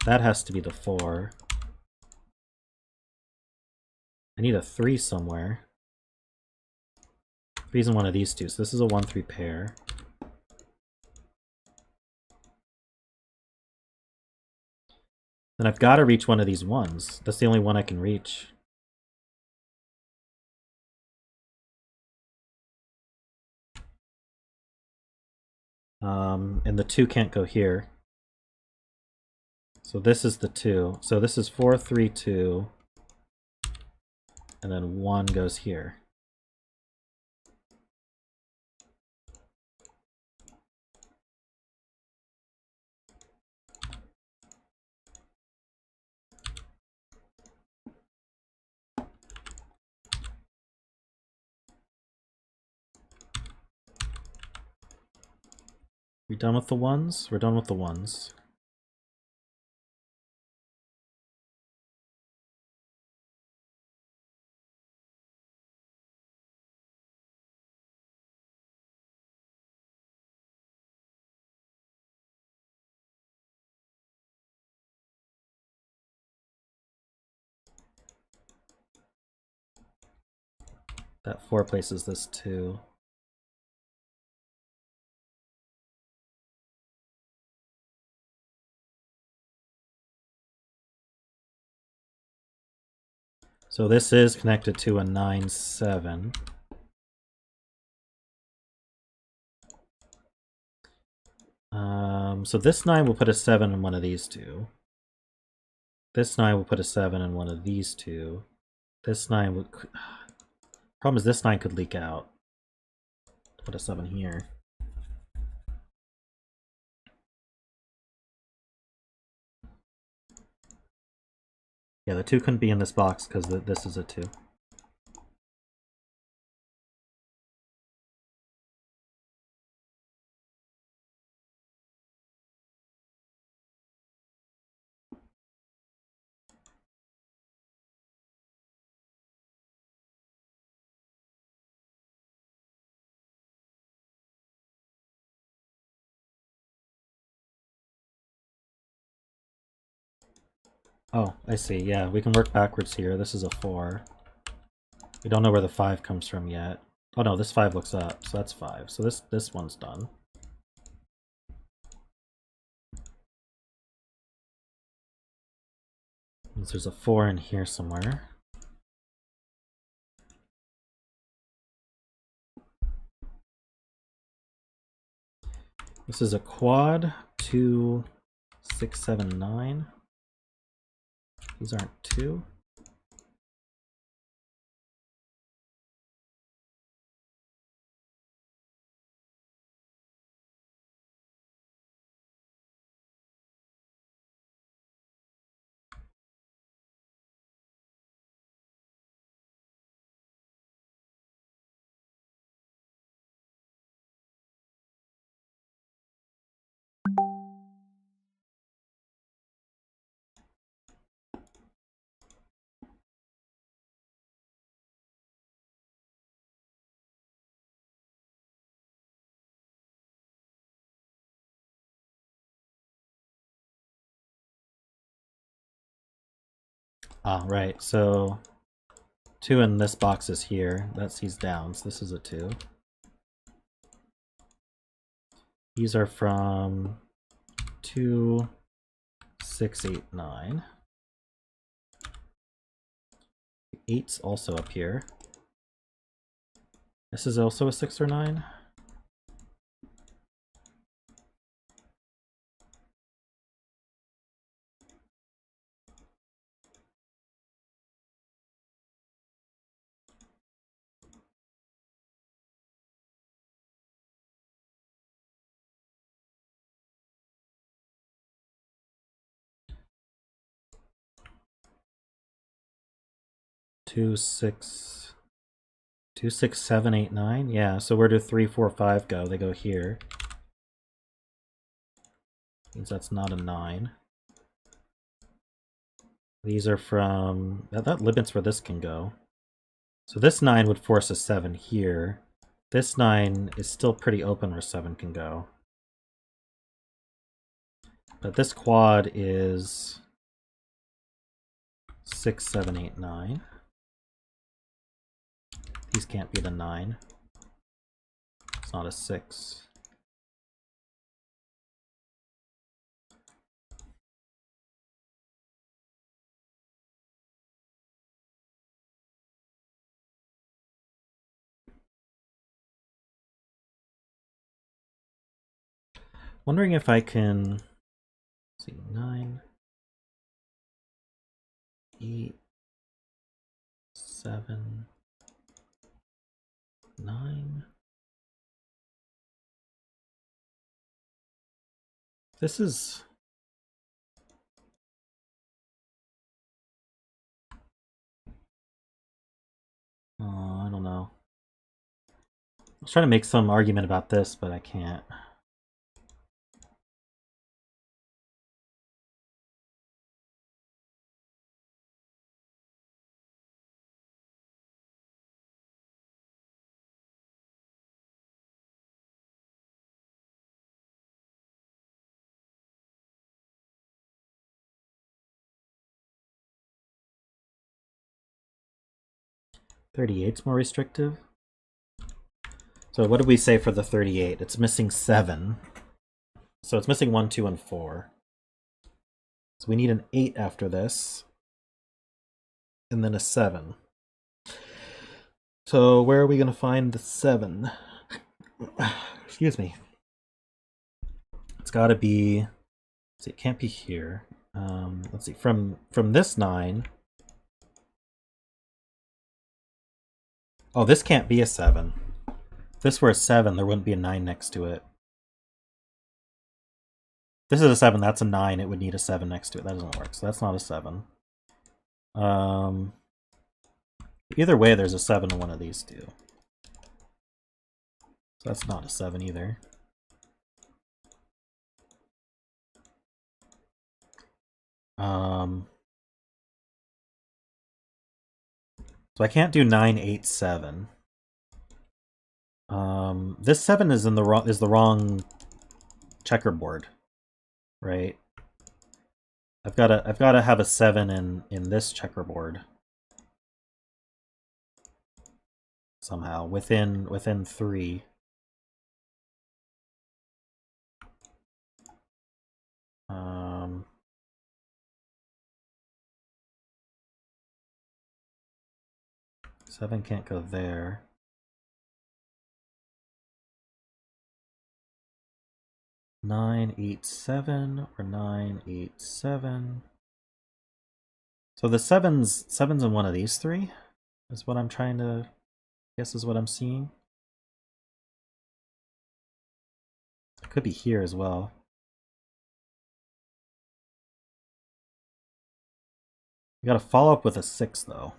That has to be the 4. I need a 3 somewhere. 3's in one of these two, so this is a 1 3 pair. Then I've got to reach one of these 1s. That's the only one I can reach. And the 2 can't go here. So this is the 2. So this is 4 3 2. And then 1 goes here. We done with the 1s? We're done with the 1s. That 4 places this 2. So this is connected to a 9 7. So this 9 will put a 7 in one of these 2. This 9 will put a 7 in one of these 2. This 9 would... Problem is this 9 could leak out. Put a 7 here. Yeah, the 2 couldn't be in this box because this is a 2. Oh, I see. Yeah, we can work backwards here. This is a 4. We don't know where the 5 comes from yet. Oh no, this 5 looks up, so that's 5. So this one's done. There's a 4 in here somewhere. This is a quad 2 6, 7, 9. These aren't 2. Ah, right. So 2 in this box is here. That sees down, so this is a 2. These are from 2, 6, 8, 9. 8's also up here. This is also a 6 or 9. Two, 6, 7, 8, 9. Yeah, so where do 3, 4, 5 go? They go here. Means that's not a 9. These are from... That limits where this can go. So this 9 would force a 7 here. This 9 is still pretty open where 7 can go. But this quad is 6, 7, 8, 9. These can't be the 9. It's not a 6. Wondering if I can... Let's see, 9, 8, 7, 9. This is... I don't know. I was trying to make some argument about this, but I can't. .38's more restrictive. So what did we say for the 38? It's missing 7. So it's missing 1, 2, and 4. So we need an 8 after this. And then a 7. So where are we going to find the 7? Excuse me. It's got to be... Let's see, it can't be here. Let's see, from this 9... Oh, this can't be a 7. If this were a 7, there wouldn't be a 9 next to it. This is a 7, that's a 9, it would need a 7 next to it. That doesn't work, so that's not a 7. Either way, there's a 7 in one of these two. So that's not a 7 either. So I can't do 9, 8, 7. This 7 is the wrong checkerboard, right? I've gotta have a 7 in this checkerboard somehow within 3. Seven can't go there. 9, 8, 7, or 9, 8, 7. So the seven's in one of these three is what I'm trying to guess is what I'm seeing. It could be here as well. You gotta follow up with a 6 though.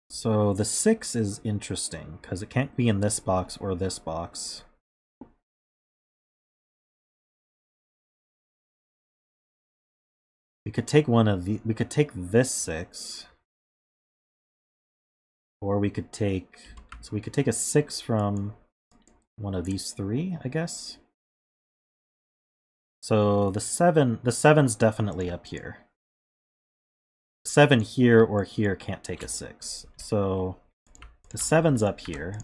So the 6 is interesting because it can't be in this box or this box. We could take one of the. We could take this 6, or we could take. So we could take a 6 from one of these three, I guess. So the 7's definitely up here. 7 here or here can't take a 6. So the 7's up here.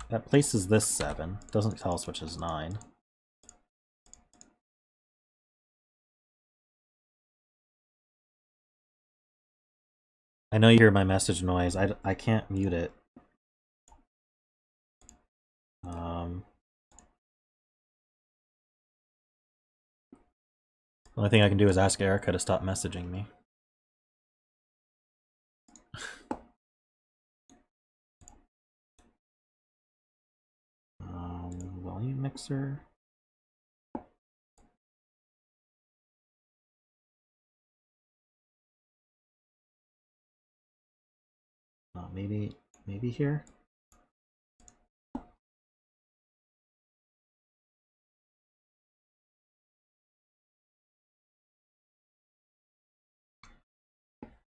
That places this 7. Doesn't tell us which is 9. I know you hear my message noise. I can't mute it. The only thing I can do is ask Erica to stop messaging me. Volume mixer. Maybe here.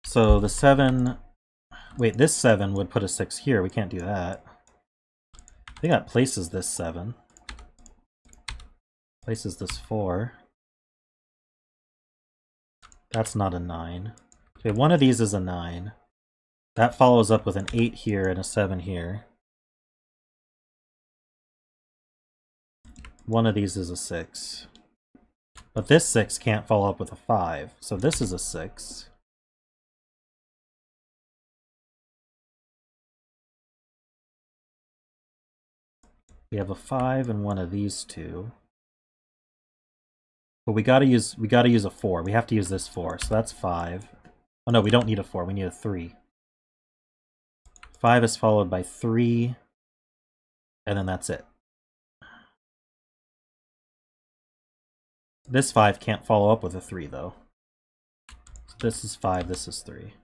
So the 7, wait, this 7 would put a 6 here. We can't do that. I think that places this 7. Places this 4. That's not a 9. Okay, one of these is a 9. That follows up with an 8 here and a 7 here. One of these is a 6. But this 6 can't follow up with a 5. So this is a 6. We have a 5 and one of these two. But we gotta use a 4. We have to use this 4, so that's 5. Oh no, we don't need a 4, we need a 3. 5 is followed by 3, and then that's it. This 5 can't follow up with a 3 though. So this is 5, this is 3.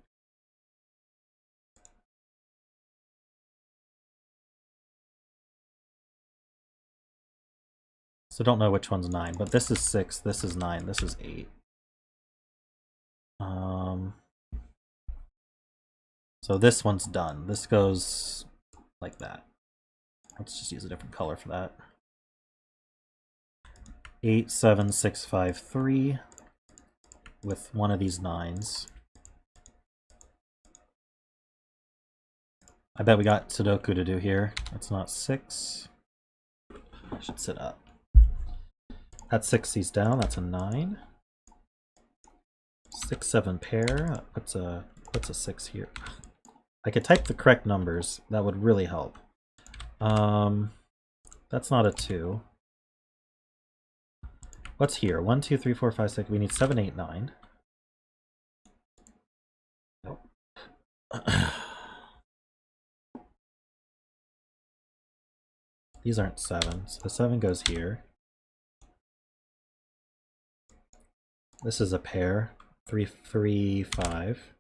So don't know which one's 9, but this is 6, this is 9, this is 8. So this one's done. This goes like that. Let's just use a different color for that. 8, 7, 6, 5, 3 with one of these 9s. I bet we got Sudoku to do here. That's not 6. I should sit up. That's 6 C's down, that's a 9. 6, 7 pair, that puts a 6 here. I could type the correct numbers, that would really help. That's not a 2. What's here? 1, 2, 3, 4, 5, 6. We need 7, 8, 9. Nope. These aren't 7, so the 7 goes here. This is a pair. 3, 3, 5.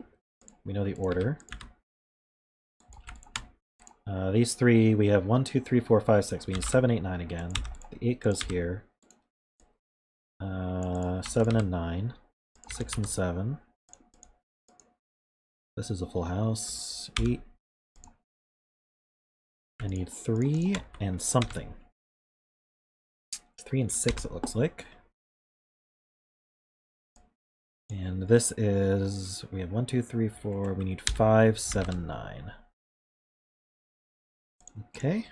We know the order. These 3, we have 1, 2, 3, 4, 5, 6. We need 7, 8, 9 again. The 8 goes here. 7 and 9. 6 and 7. This is a full house. 8. I need 3 and something. 3 and 6 it looks like. And this is, we have 1, 2, 3, 4. We need 5, 7, 9. Okay.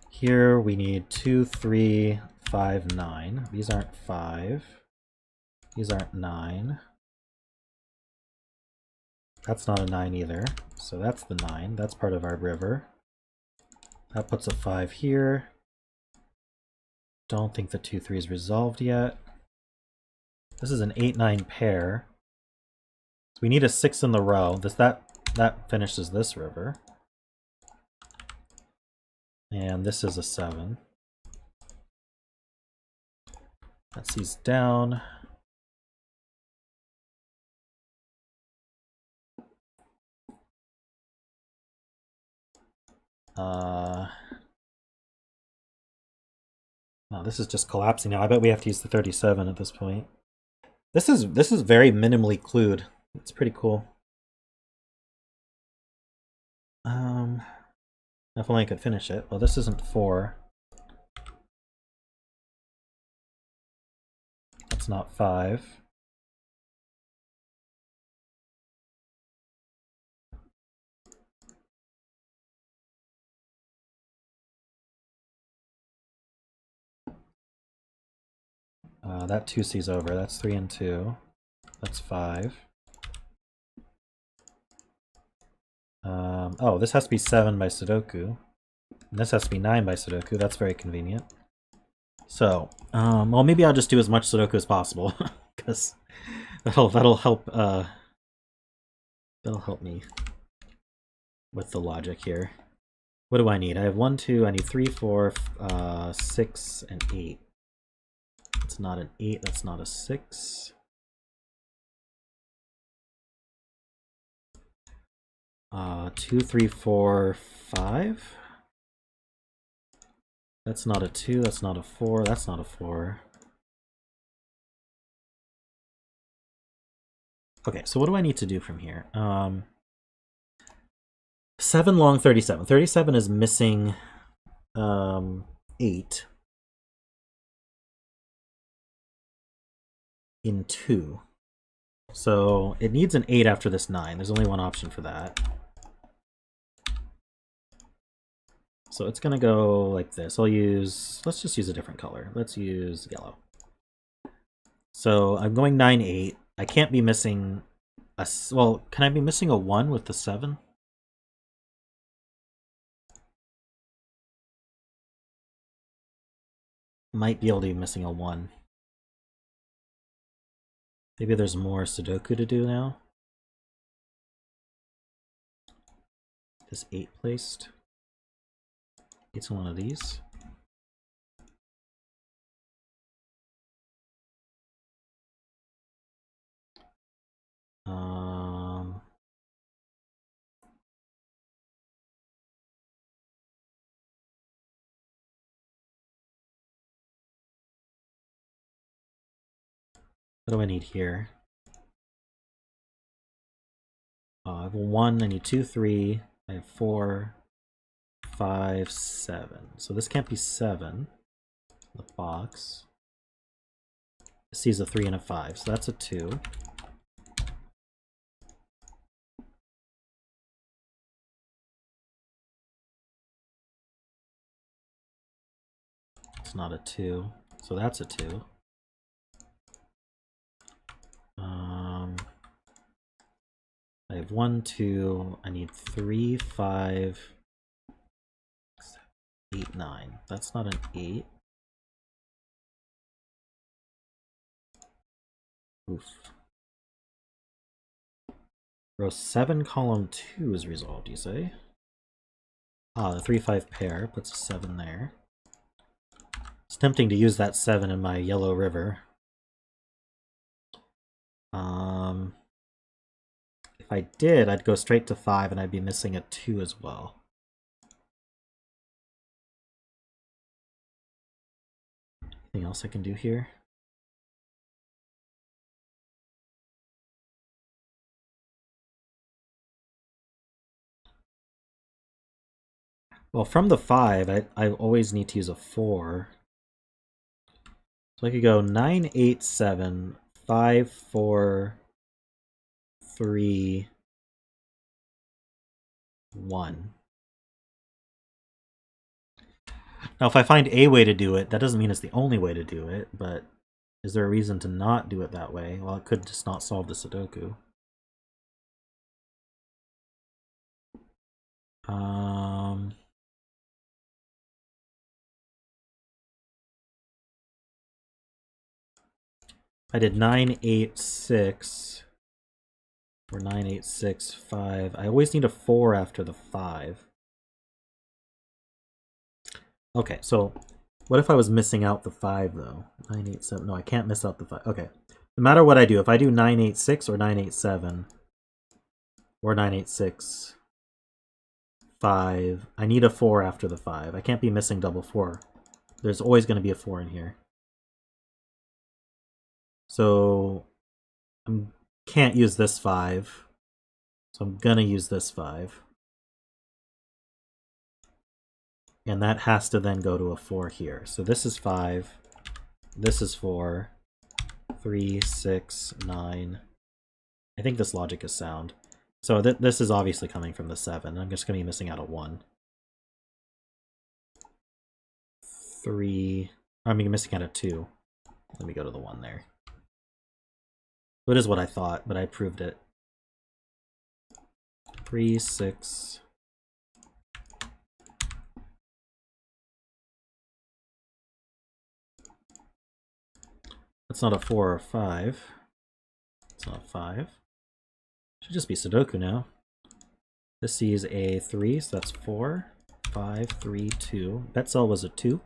Here we need 2, 3, 5, 9. These aren't 5. These aren't 9. That's not a 9 either. So that's the 9. That's part of our river. That puts a 5 here. Don't think the 2, 3 is resolved yet. This is an 8, 9 pair. So we need a 6 in the row. That finishes this river. And this is a 7. That's these down. No, this is just collapsing now. I bet we have to use the 37 at this point. This is very minimally clued. It's pretty cool. If only I could finish it. Well, this isn't 4. That's not 5. That 2C's over. That's 3 and 2. That's 5. Oh, this has to be 7 by Sudoku. And this has to be 9 by Sudoku. That's very convenient. So, well, maybe I'll just do as much Sudoku as possible, because that'll help. That'll help me with the logic here. What do I need? I have 1, 2. I need 3, 4, 6, and 8. That's not an 8. That's not a 6. 2, 3, 4, 5. That's not a 2. That's not a 4. That's not a 4. Okay, so what do I need to do from here? 7 long 37. 37 is missing 8 in 2. So it needs an 8 after this 9. There's only one option for that. So it's going to go like this. Let's just use a different color. Let's use yellow. So I'm going 9, 8. I can't be missing well, can I be missing a 1 with the 7? Might be able to be missing a 1. Maybe there's more Sudoku to do now. This 8 placed. It's one of these. What do I need here? I have a 1, I need 2, 3, I have 4, 5, 7. So this can't be 7. The box. This sees a 3 and a 5, so that's a 2. It's not a 2, so that's a 2. I have 1, 2, I need 3, 5, 8, 9. That's not an 8. Oof. Row 7, column 2 is resolved, you say? Ah, the 3, 5 pair puts a 7 there. It's tempting to use that 7 in my yellow river. If I did, I'd go straight to 5 and I'd be missing a 2 as well. Anything else I can do here? Well, from the 5, I always need to use a 4. So I could go 9, 8, 7, 5, 4, 3, 1. Now, if I find a way to do it, that doesn't mean it's the only way to do it, but is there a reason to not do it that way? Well, it could just not solve the Sudoku. I did 9, 8, 6, or 9, 8, 6, 5. I always need a 4 after the 5. Okay, so what if I was missing out the 5, though? 9, 8, 7. No, I can't miss out the 5. Okay. No matter what I do, if I do 9, 8, 6 or 9, 8, 7, or 9, 8, 6, 5, I need a 4 after the 5. I can't be missing double 4. There's always going to be a 4 in here. So I can't use this 5. So I'm going to use this 5. And that has to then go to a 4 here. So this is 5. This is 4. 3, 6, 9. I think this logic is sound. So this is obviously coming from the 7. I'm just going to be missing out a 1. 3. I'm missing out a 2. Let me go to the 1 there. So it is what I thought, but I proved it. 3, 6. That's not a 4 or a 5. It's not a 5. Should just be Sudoku now. This sees a 3, so that's 4, 5, 3, 2. BremSter was a 2.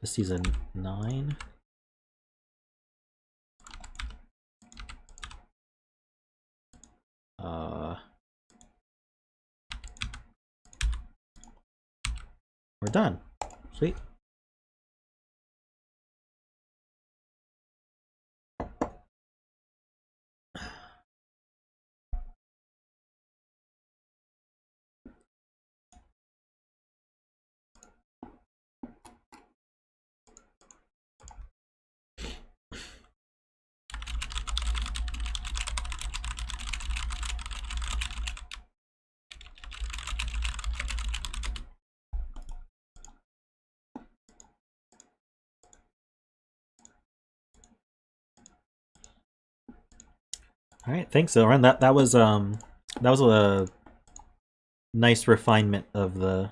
This sees a 9. We're done. Sweet. All right, thanks, Xailran. That was a nice refinement of the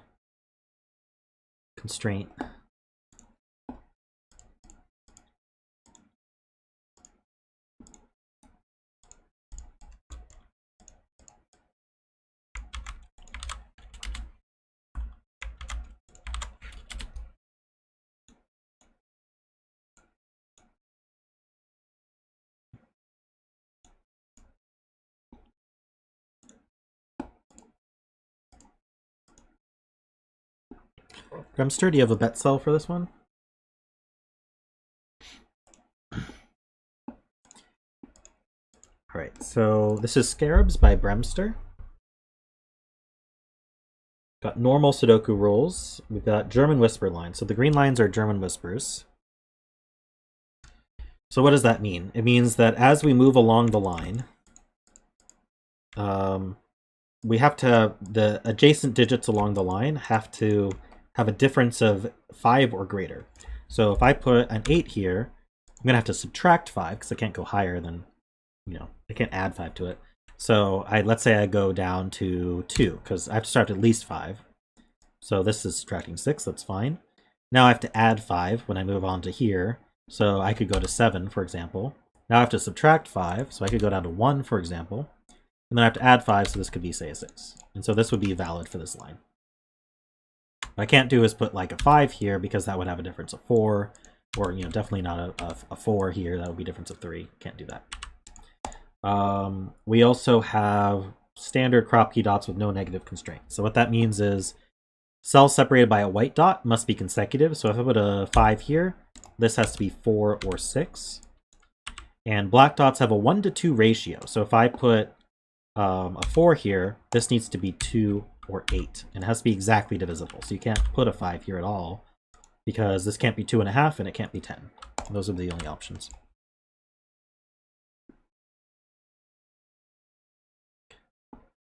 constraint. BremSter, do you have a bet cell for this one? Alright, so this is Scarabs by BremSter. Got normal Sudoku rules. We've got German whisper lines. So the green lines are German whispers. So what does that mean? It means that as we move along the line, we have to, the adjacent digits along the line have to have a difference of 5 or greater. So if I put an 8 here, I'm going to have to subtract 5 because I can't go higher than, I can't add 5 to it. So let's say I go down to 2 because I have to start at least 5. So this is subtracting 6, that's fine. Now I have to add 5 when I move on to here. So I could go to 7, for example. Now I have to subtract 5, so I could go down to 1, for example. And then I have to add 5, so this could be, say, a 6. And so this would be valid for this line. What I can't do is put like a 5 here because that would have a difference of 4. Or, definitely not a 4 here. That would be a difference of 3. Can't do that. We also have standard crop key dots with no negative constraints. So what that means is cells separated by a white dot must be consecutive. So if I put a 5 here, this has to be 4 or 6. And black dots have a 1 to 2 ratio. So if I put a 4 here, this needs to be 2 or 8. And it has to be exactly divisible. So you can't put a 5 here at all because this can't be 2.5 and it can't be 10. Those are the only options.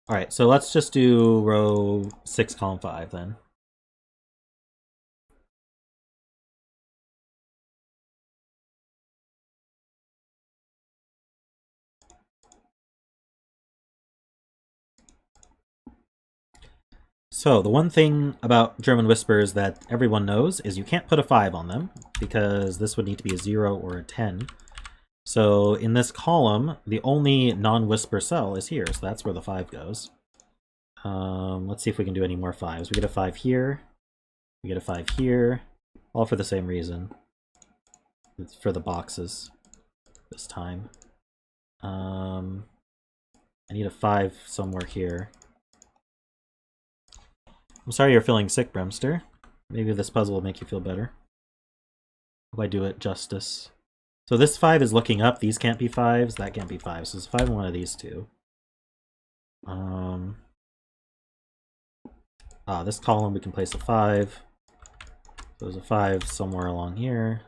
All right, so let's just do row 6, column 5 then. So the one thing about German whispers that everyone knows is you can't put a 5 on them, because this would need to be a 0 or a 10. So in this column, the only non-whisper cell is here, so that's where the 5 goes. Let's see if we can do any more 5s. We get a 5 here, we get a 5 here, all for the same reason. It's for the boxes this time. I need a 5 somewhere here. I'm sorry you're feeling sick, BremSter. Maybe this puzzle will make you feel better. Hope I do it justice. So this 5 is looking up. These can't be 5s. That can't be 5s. So it's 5 in one of these two. This column we can place a 5. So there's a 5 somewhere along here.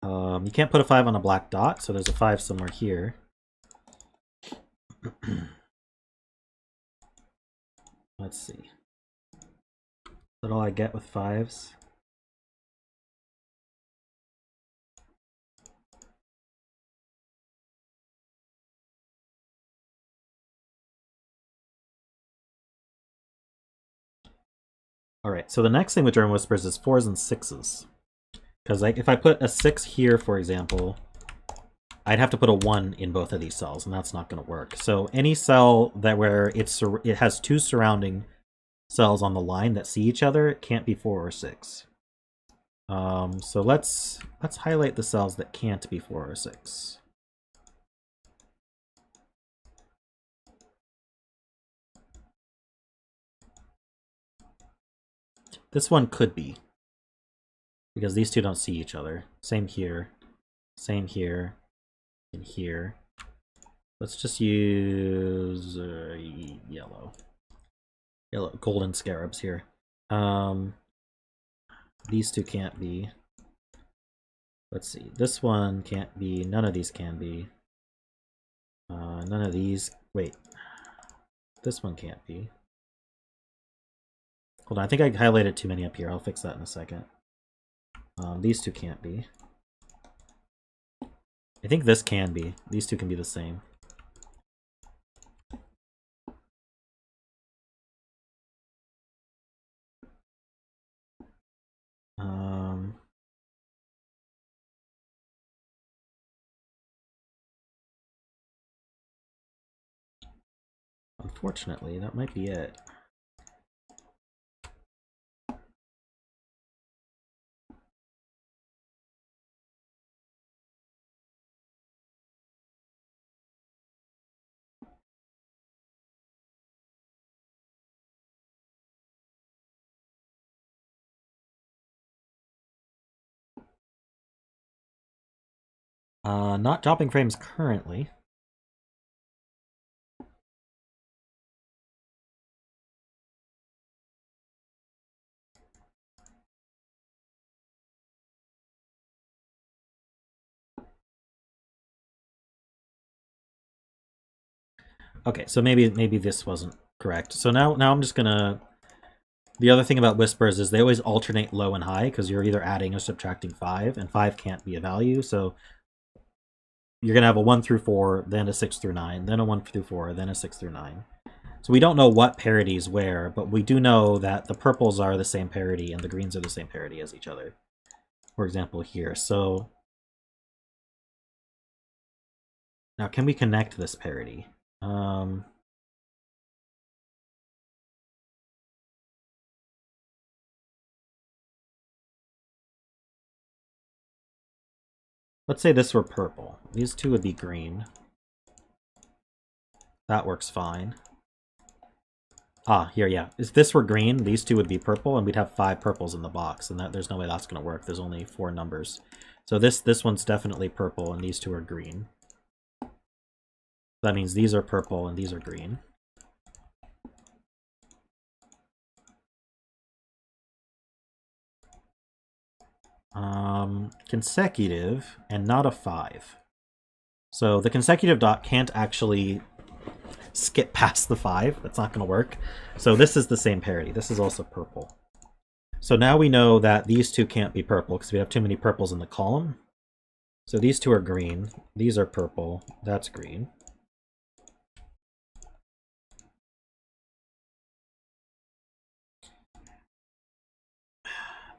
You can't put a 5 on a black dot, so there's a 5 somewhere here. Let's see. Is that all I get with 5s? Alright, so the next thing with German whispers is 4s and 6s. Because like, if I put a 6 here, for example, I'd have to put a 1 in both of these cells, and that's not going to work. So any cell that where it has 2 surrounding cells on the line that see each other, it can't be 4 or 6. So let's highlight the cells that can't be 4 or 6. This one could be, because these two don't see each other. Same here, and here. Let's just use yellow, golden scarabs here. These two can't be. Let's see, this one can't be, none of these can be. None of these, wait. This one can't be. Hold on, I think I highlighted too many up here. I'll fix that in a second. These two can't be. I think this can be. These two can be the same. Unfortunately, that might be it. Not dropping frames currently. Okay, so maybe this wasn't correct. So now I'm just gonna. The other thing about whispers is they always alternate low and high, because you're either adding or subtracting 5, and 5 can't be a value. So you're gonna have a 1 through 4, then a 6 through 9, then a 1 through 4, then a 6 through 9. So we don't know what parity is where, but we do know that the purples are the same parity and the greens are the same parity as each other. For example, here. So now, can we connect this parity? Let's say this were purple. These two would be green. That works fine. Ah, here, yeah. If this were green, these two would be purple, and we'd have 5 purples in the box, and there's no way that's going to work. There's only 4 numbers. So this one's definitely purple, and these two are green. That means these are purple, and these are green. Consecutive, and not a 5. So the consecutive dot can't actually skip past the 5. That's not going to work. So this is the same parity. This is also purple. So now we know that these two can't be purple because we have too many purples in the column. So these two are green. These are purple. That's green.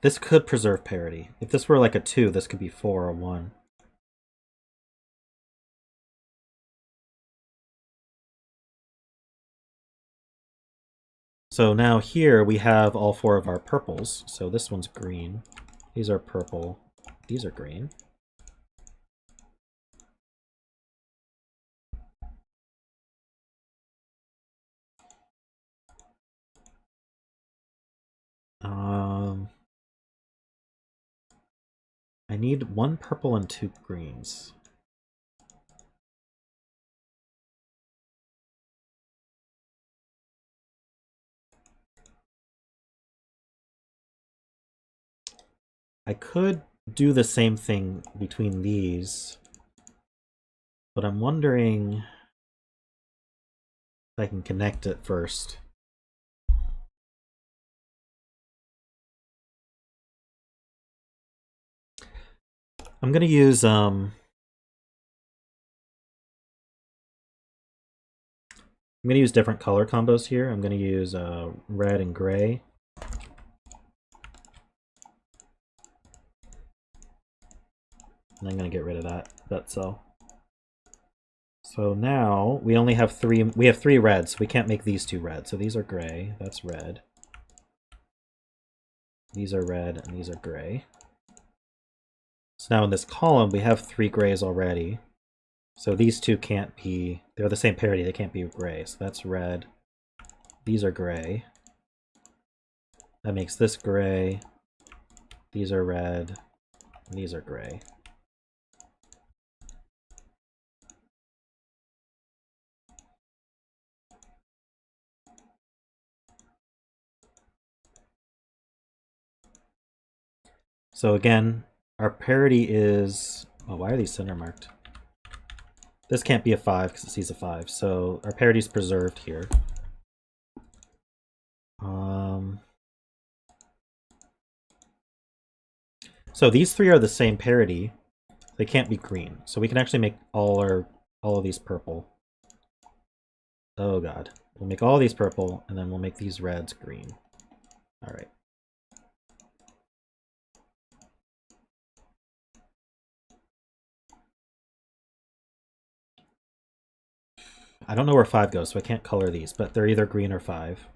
This could preserve parity. If this were like a 2, this could be 4 or 1. So now here we have all 4 of our purples. So this one's green. These are purple. These are green. I need 1 purple and 2 greens. I could do the same thing between these, but I'm wondering if I can connect it first. I'm going to use I'm going to use different color combos here. I'm going to use red and gray. And I'm going to get rid of that cell. So now we only have 3. We have 3 reds, so we can't make these 2 red. So these are gray. That's red. These are red, and these are gray. So now in this column, we have 3 grays already. So these 2 can't be, they're the same parity, they can't be gray. So that's red. These are gray. That makes this gray. These are red. And these are gray. So again, our parity is, oh, why are these center marked? This can't be a 5 because it sees a 5. So our parity is preserved here. So these 3 are the same parity. They can't be green. So we can actually make all of these purple. Oh god. We'll make all these purple, and then we'll make these reds green. All right. I don't know where 5 goes, so I can't color these, but they're either green or 5.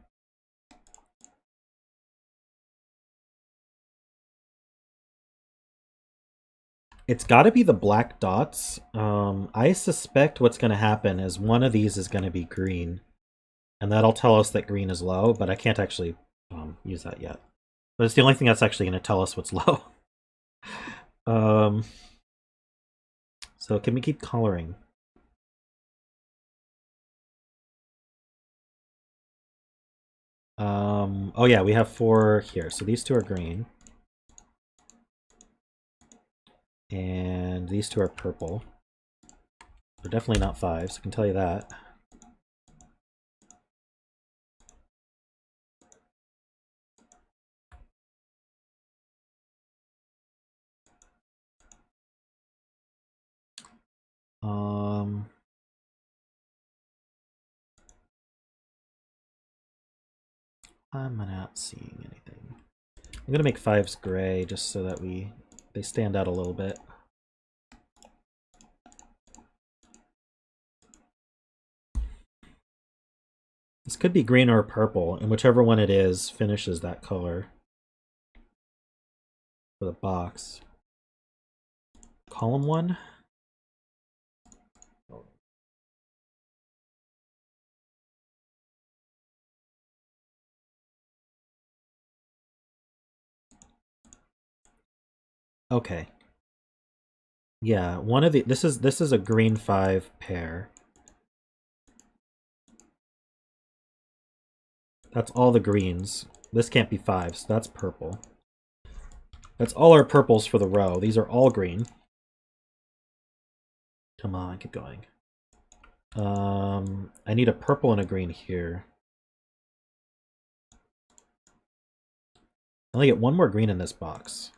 It's got to be the black dots. I suspect what's going to happen is one of these is going to be green, and that'll tell us that green is low, but I can't actually use that yet. But it's the only thing that's actually going to tell us what's low. So can we keep coloring? Oh yeah, we have 4 here. So these 2 are green. And these 2 are purple. They're definitely not 5s, I can tell you that. I'm not seeing anything. I'm gonna make 5s gray just so that they stand out a little bit. This could be green or purple, and whichever one it is finishes that color for the box. Column 1. Okay. Yeah, one of the this is a green 5 pair. That's all the greens. This can't be 5s, so that's purple. That's all our purples for the row. These are all green. Come on, keep going. I need a purple and a green here. I only get one more green in this box.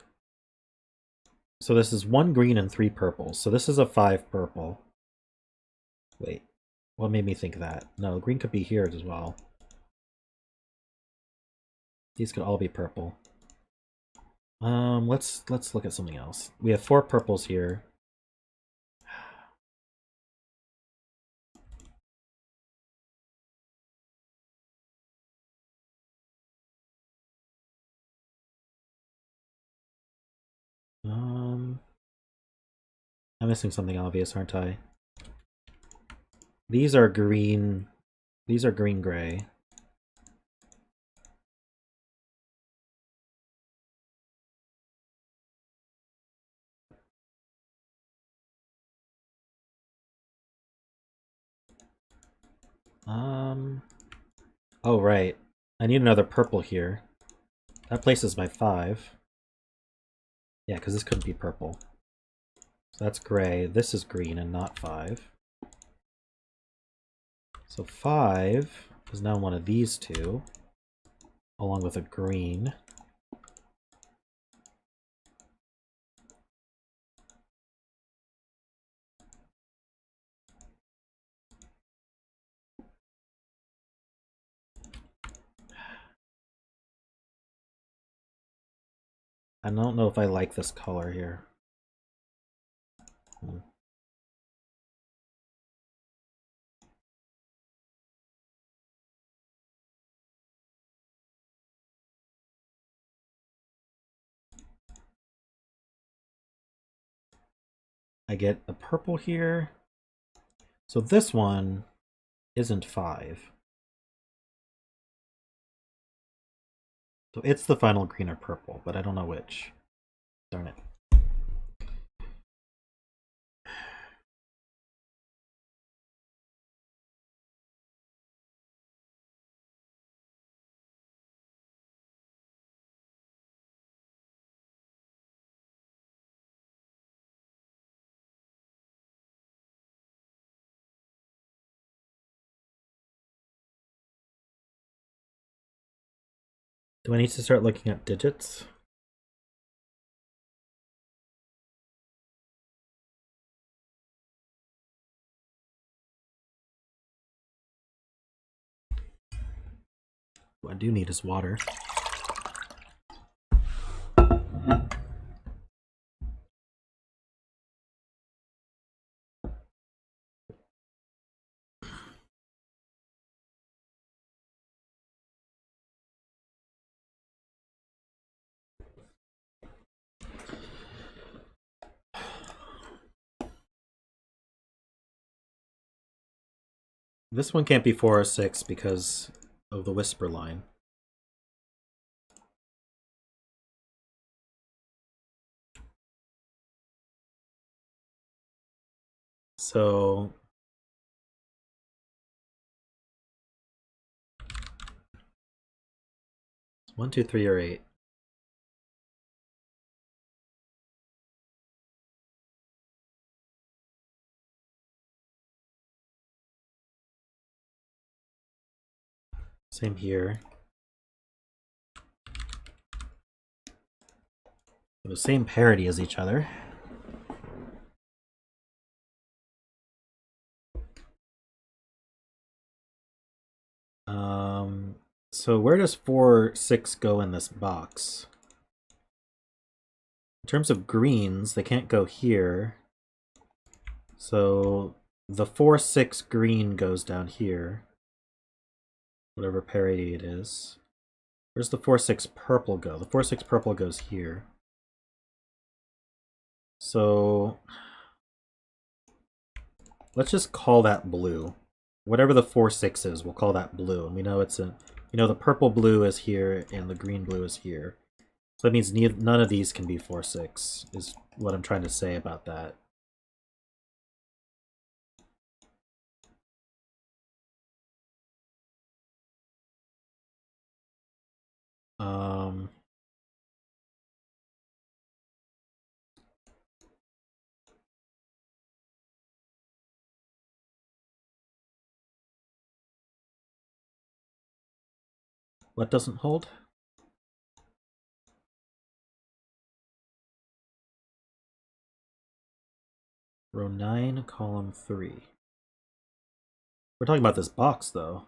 So this is 1 green and 3 purples. So this is a 5 purple. Wait, what made me think that? No, green could be here as well. These could all be purple. Let's look at something else. We have 4 purples here. I'm missing something obvious, aren't I? These are green. These are green-gray. Oh, right. I need another purple here. That places my 5. Yeah, because this couldn't be purple. So that's gray. This is green and not 5. So 5 is now one of these two, along with a green. I don't know if I like this color here. I get a purple here. So this one isn't 5. So it's the final green or purple, but I don't know which. Darn it. Do I need to start looking at digits? What I do need is water. This one can't be 4 or 6 because of the whisper line. So 1, 2, 3, or 8. Same here. The same parity as each other. So where does 4, 6 go in this box? In terms of greens, they can't go here. So the 4, 6 green goes down here. Whatever parity it is. Where's the 4, 6 purple go? The 4, 6 purple goes here. So let's just call that blue. Whatever the 4, 6 is, we'll call that blue. And we know it's a, you know, the purple blue is here and the green blue is here. So that means none of these can be 4, 6, is what I'm trying to say about that. What doesn't hold? Row 9, column 3. We're talking about this box, though.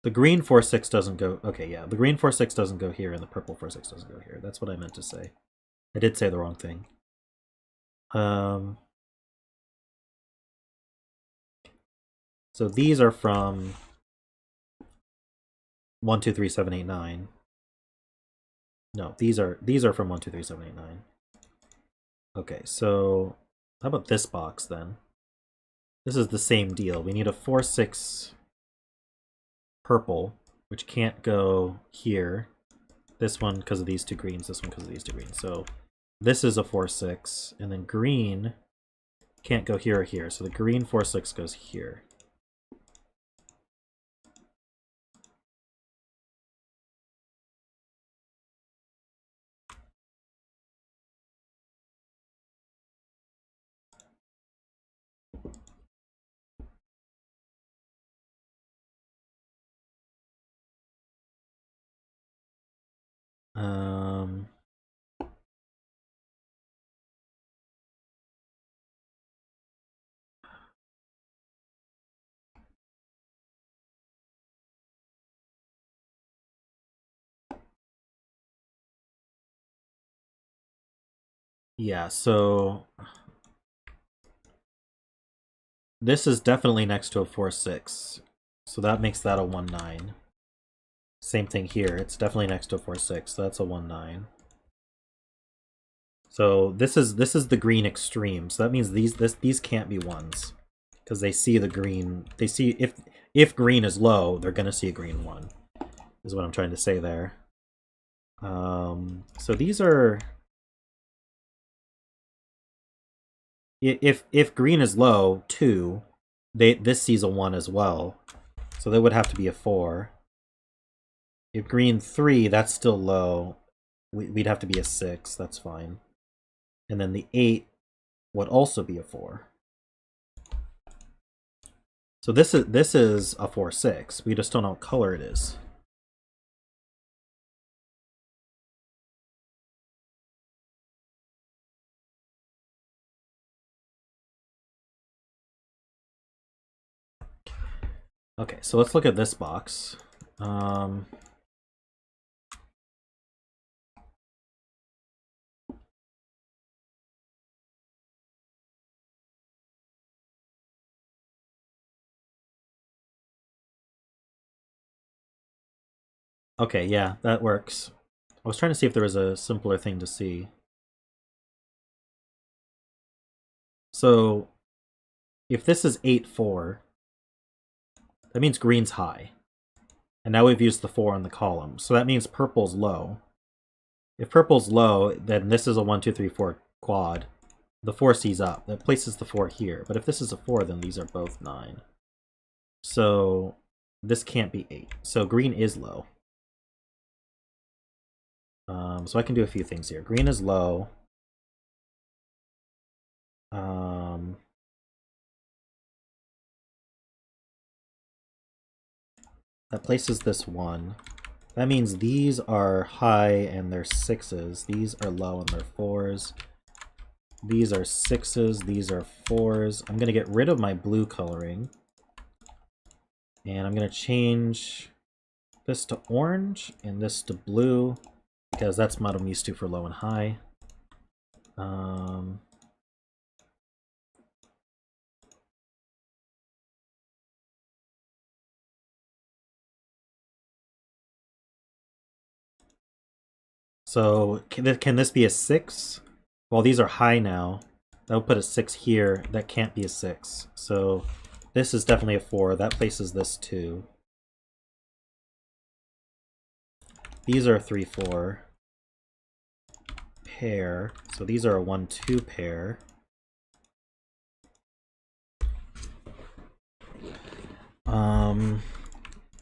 The green 4-6 doesn't go... Okay, yeah. The green 4-6 doesn't go here, and the purple 4-6 doesn't go here. That's what I meant to say. I did say the wrong thing. So these are from 1, 2, 3, 7, 8, 9. No, these are from 1, 2, 3, 7, 8, 9. Okay, so how about this box then? This is the same deal. We need a 4-6 purple, which can't go here. This one because of these two greens, this one because of these two greens. So this is a 4-6, and then green can't go here or here. So the green 4-6 goes here. Yeah, so this is definitely next to a 4-6. So that makes that a 1-9. Same thing here. It's definitely next to a 4-6. So that's a 1-9. So this is the green extreme. So that means these can't be ones because they see the green. They see if green is low, they're gonna see a green 1. Is what I'm trying to say there. So these are if green is low 2, this sees a 1 as well. So that would have to be a 4. If green 3, that's still low. We'd have to be a 6. That's fine. And then the 8 would also be a 4. So this is a 4-6. We just don't know what color it is. Okay, so let's look at this box. Okay, yeah, that works. I was trying to see if there was a simpler thing to see. So if this is 8-4, that means green's high. And now we've used the 4 on the column. So that means purple's low. If purple's low, then this is a 1, 2, 3, 4 quad. The 4 sees up. That places the 4 here. But if this is a 4, then these are both 9. So this can't be 8. So green is low. So I can do a few things here. Green is low. That places this 1. That means these are high and they're 6s. These are low and they're 4s. These are 6s. These are 4s. I'm going to get rid of my blue coloring. And I'm going to change this to orange and this to blue, because that's what I'm used to for low and high. So can this be a 6? Well, these are high now. That would put a 6 here. That can't be a 6. So this is definitely a 4. That places this 2. These are a 3-4 pair. So these are a 1-2 pair.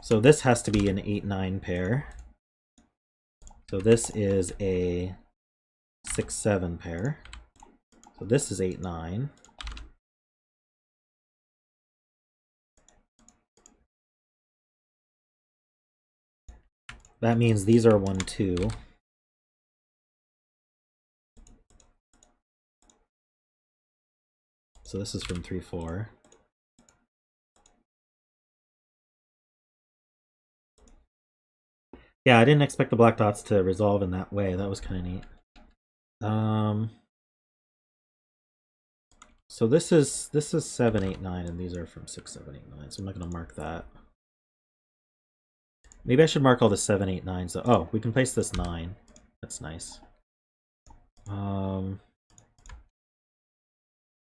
So this has to be an 8-9 pair. So this is a 6-7 pair. So this is 8-9. That means these are 1, 2. So this is from 3, 4. Yeah, I didn't expect the black dots to resolve in that way. That was kind of neat. So this is 7, 8, 9, and these are from 6, 7, 8, 9. So I'm not gonna mark that. Maybe I should mark all the 7, 8, 9s. So, oh, we can place this 9. That's nice.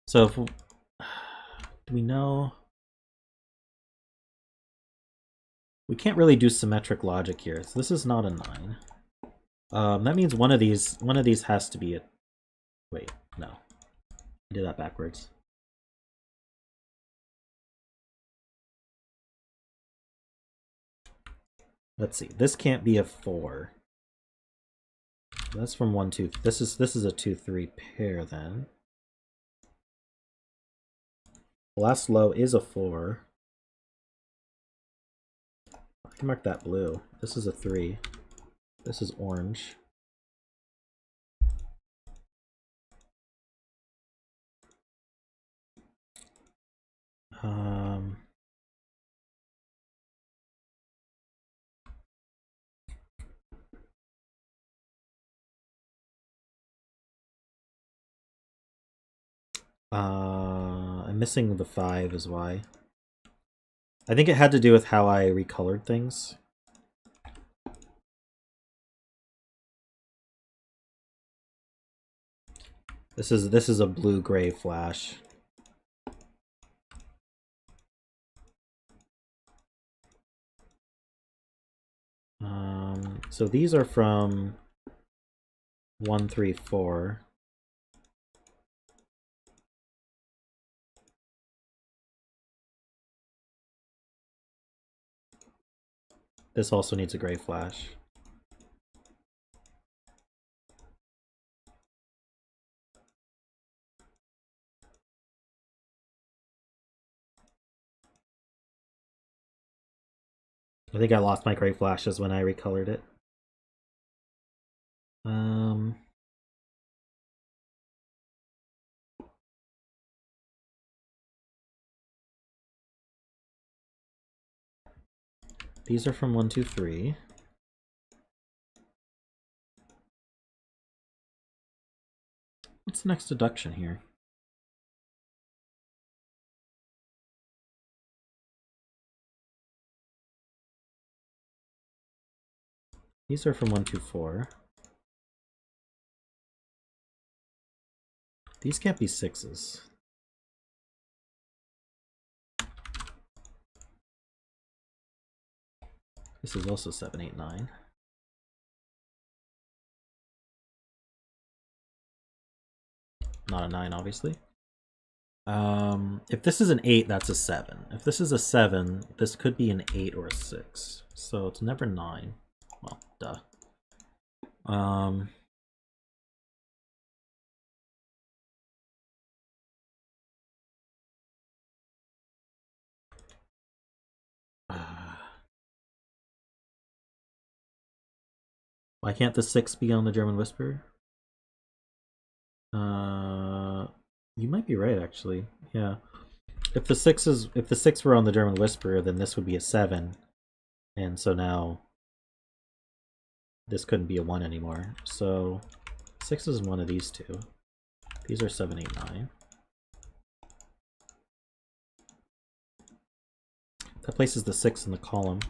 So if, do we know? We can't really do symmetric logic here. So this is not a 9. That means one of these has to be a. Wait, no. I did that backwards. Let's see. This can't be a 4. That's from 1, 2. This is a 2, 3 pair then. The last low is a 4. I can mark that blue. This is a 3. This is orange. I'm missing the 5 is why. I think it had to do with how I recolored things. This is a blue-gray flash. So these are from 1, 3, 4. This also needs a gray flash. I think I lost my gray flashes when I recolored it. These are from 1, 2, 3. What's the next deduction here? These are from 1, 2, 4. These can't be 6s. This is also 7, 8, 9. Not a 9, obviously. If this is an 8, that's a 7. If this is a 7, this could be an 8 or a 6. So it's never 9. Well, duh. Why can't the 6 be on the German Whisper? You might be right, actually. Yeah. If the 6 were on the German Whisperer, then this would be a 7. And so now this couldn't be a 1 anymore. So 6 is one of these two. These are 7, 8, 9. That places the 6 in the column.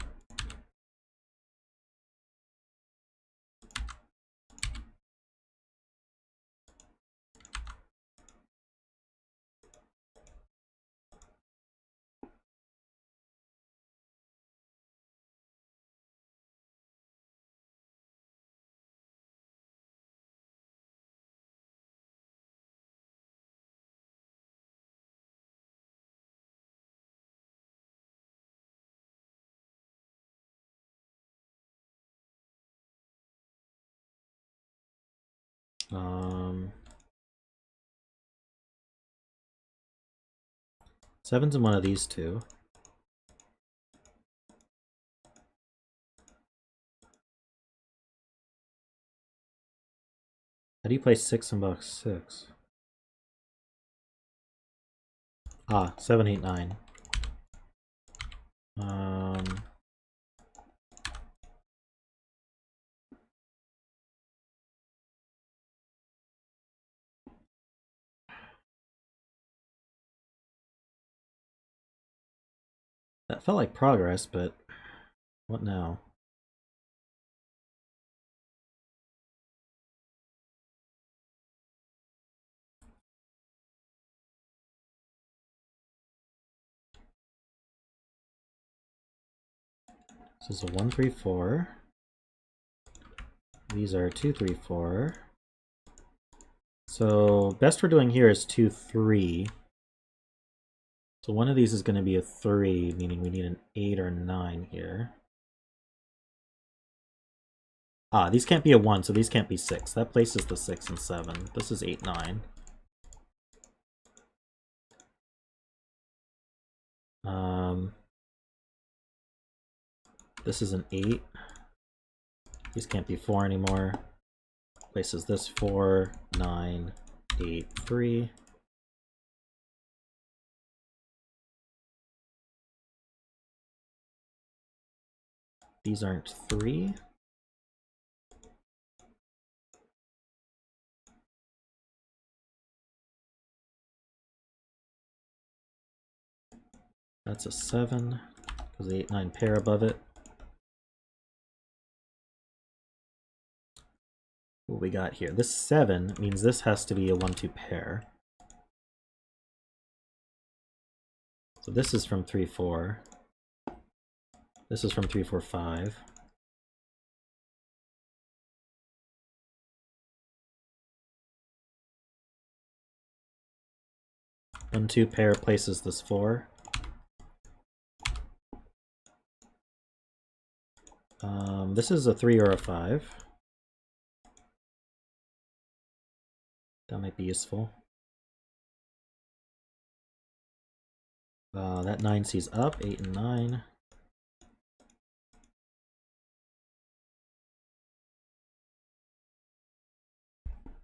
Seven's in one of these two. How do you play 6 in box 6? Ah, 7, 8, 9. That felt like progress, but what now? This is a 1, 3, 4. These are 2, 3, 4. So best we're doing here is 2, 3. So one of these is going to be a 3, meaning we need an 8 or 9 here. Ah, these can't be a 1, so these can't be 6. That places the 6 and 7. This is 8, 9. This is an 8. These can't be 4 anymore. Places this 4, 9, 8, 3. These aren't 3. That's a 7, because the 8, 9 pair above it. What we got here? This 7 means this has to be a 1, 2 pair. So this is from 3, 4. This is from 3, 4, 5. One, 2 pair places this 4. This is a 3 or a 5. That might be useful. That 9 sees up, 8 and 9.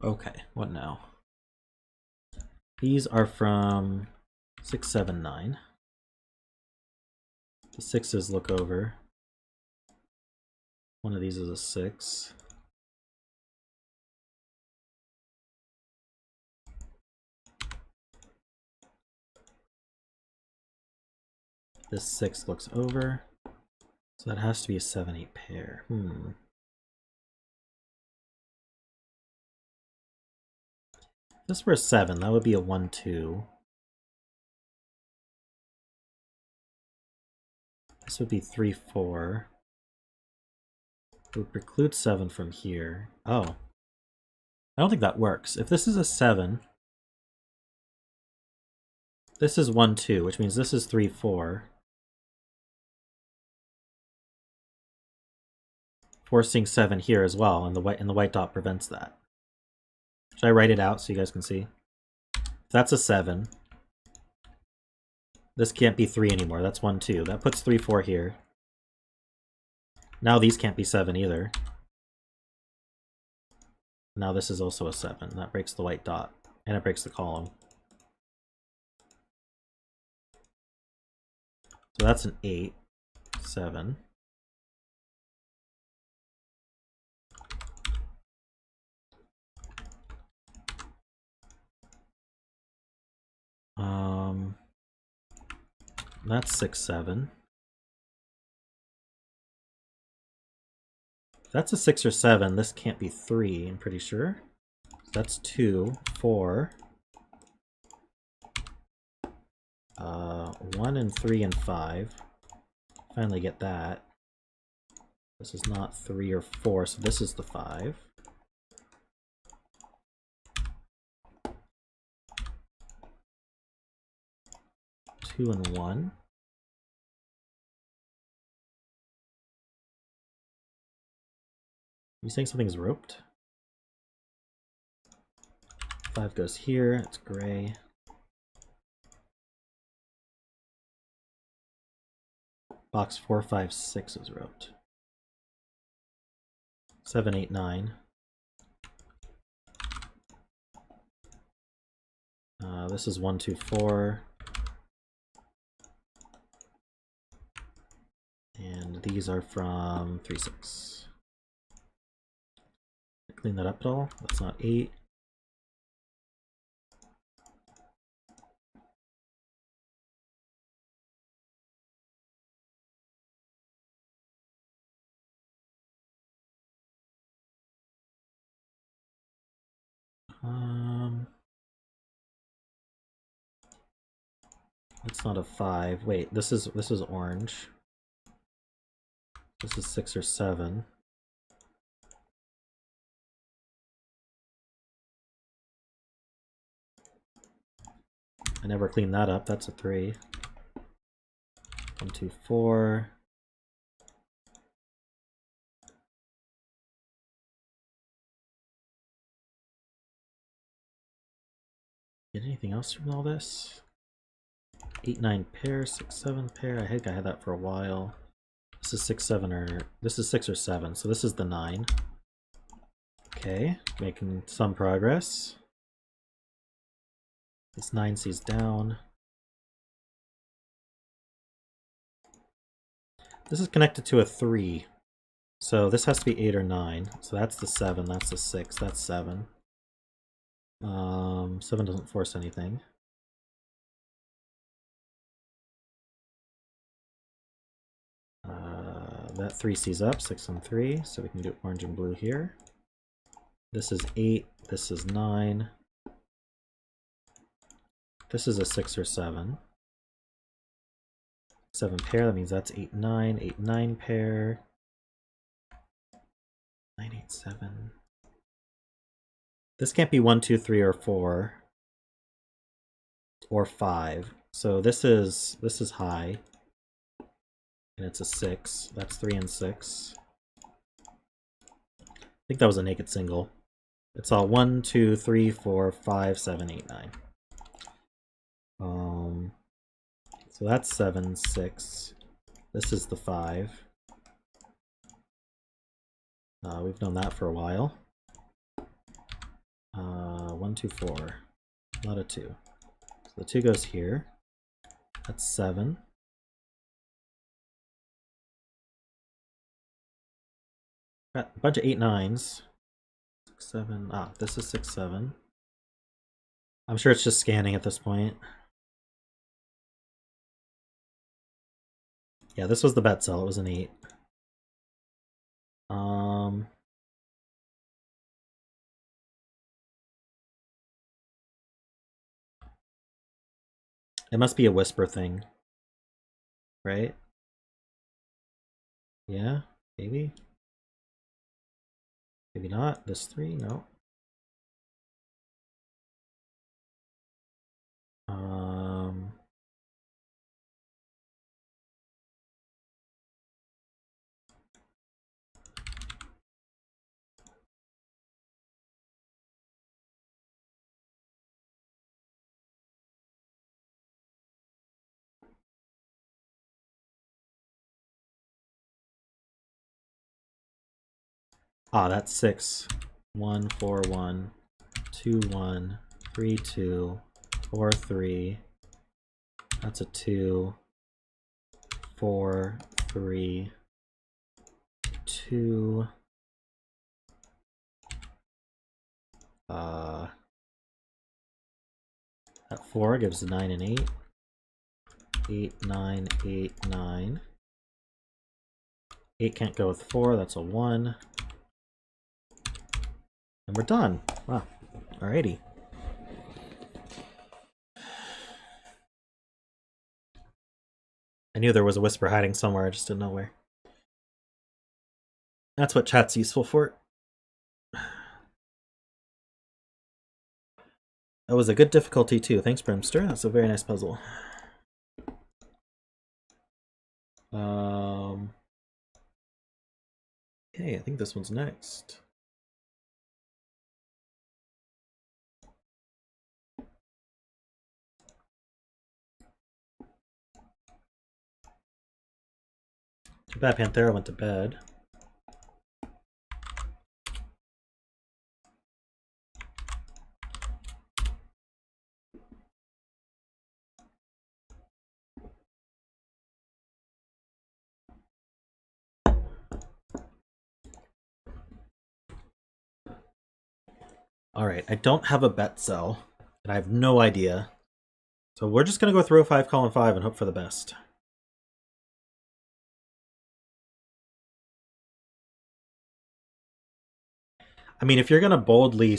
Okay, what now? These are from 6, 7, 9. The 6s look over. One of these is a 6. This 6 looks over. So that has to be a 7, 8 pair. If this were a 7, that would be a 1, 2. This would be 3, 4. It would preclude 7 from here. Oh. I don't think that works. If this is a 7, this is 1, 2, which means this is 3, 4. Forcing 7 here as well, and the white dot prevents that. Should I write it out so you guys can see? If that's a 7. This can't be 3 anymore. That's 1, 2. That puts 3, 4 here. Now these can't be 7 either. Now this is also a 7. That breaks the white dot, and it breaks the column. So that's an 8, 7. That's 6, 7. If that's a 6 or 7, this can't be 3, I'm pretty sure. So that's 2, 4. 1 and 3 and 5. Finally get that. This is not 3 or 4, so this is the 5. Two and 1. You saying something's roped? 5 goes here, it's gray. Box 4, 5, 6 is roped. 7, 8, 9. This is 1, 2, 4. And these are from 3, 6. Clean that up at all? That's not 8. That's not a 5. Wait, this is orange. This is 6 or 7. I never cleaned that up. That's a 3. 1, 2, 4. Get anything else from all this? 8, 9 pair, 6, 7 pair. I think I had that for a while. This is 6, 7, or this is 6 or 7. So this is the 9. Okay, making some progress. This 9 sees down. This is connected to a 3. So this has to be 8 or 9. So that's the 7, that's the 6, that's 7. 7 doesn't force anything. That 3 sees up, 6 and 3, so we can do orange and blue here. This is 8, this is 9. This is a 6 or 7. 7 pair, that means that's 8, 9, 8, 9 pair. 9, 8, 7. This can't be 1, 2, 3, or 4. Or 5. So this is high. And it's a 6. That's 3 and 6. I think that was a naked single. It's all 1, 2, 3, 4, 5, 7, 8, 9. So that's 7, 6. This is the 5. We've known that for a while. 1, 2, 4. Not a 2. So the 2 goes here. That's 7. Got a bunch of 8, 9s. 6, 7. Ah, this is 6, 7. I'm sure it's just scanning at this point. Yeah, this was the bet cell. It was an 8. It must be a whisper thing, right? Yeah, maybe. Maybe not. This 3, no. Ah, that's 6. 1, 4, 1, 2, 1, 3, 2, 4, 3. That's a 2. 4, 3, 2. That 4 gives 9 and 8. 8, 9, 8, 9. 8 can't go with 4, that's a 1. And we're done. Wow. Alrighty. I knew there was a whisper hiding somewhere, I just didn't know where. That's what chat's useful for. That was a good difficulty too. Thanks, BremSter. That's a very nice puzzle. Okay, I think this one's next. Too bad Panthera went to bed. Alright, I don't have a bet cell, and I have no idea. So we're just going to go through a 5 column 5 and hope for the best. I mean, if you're going to boldly,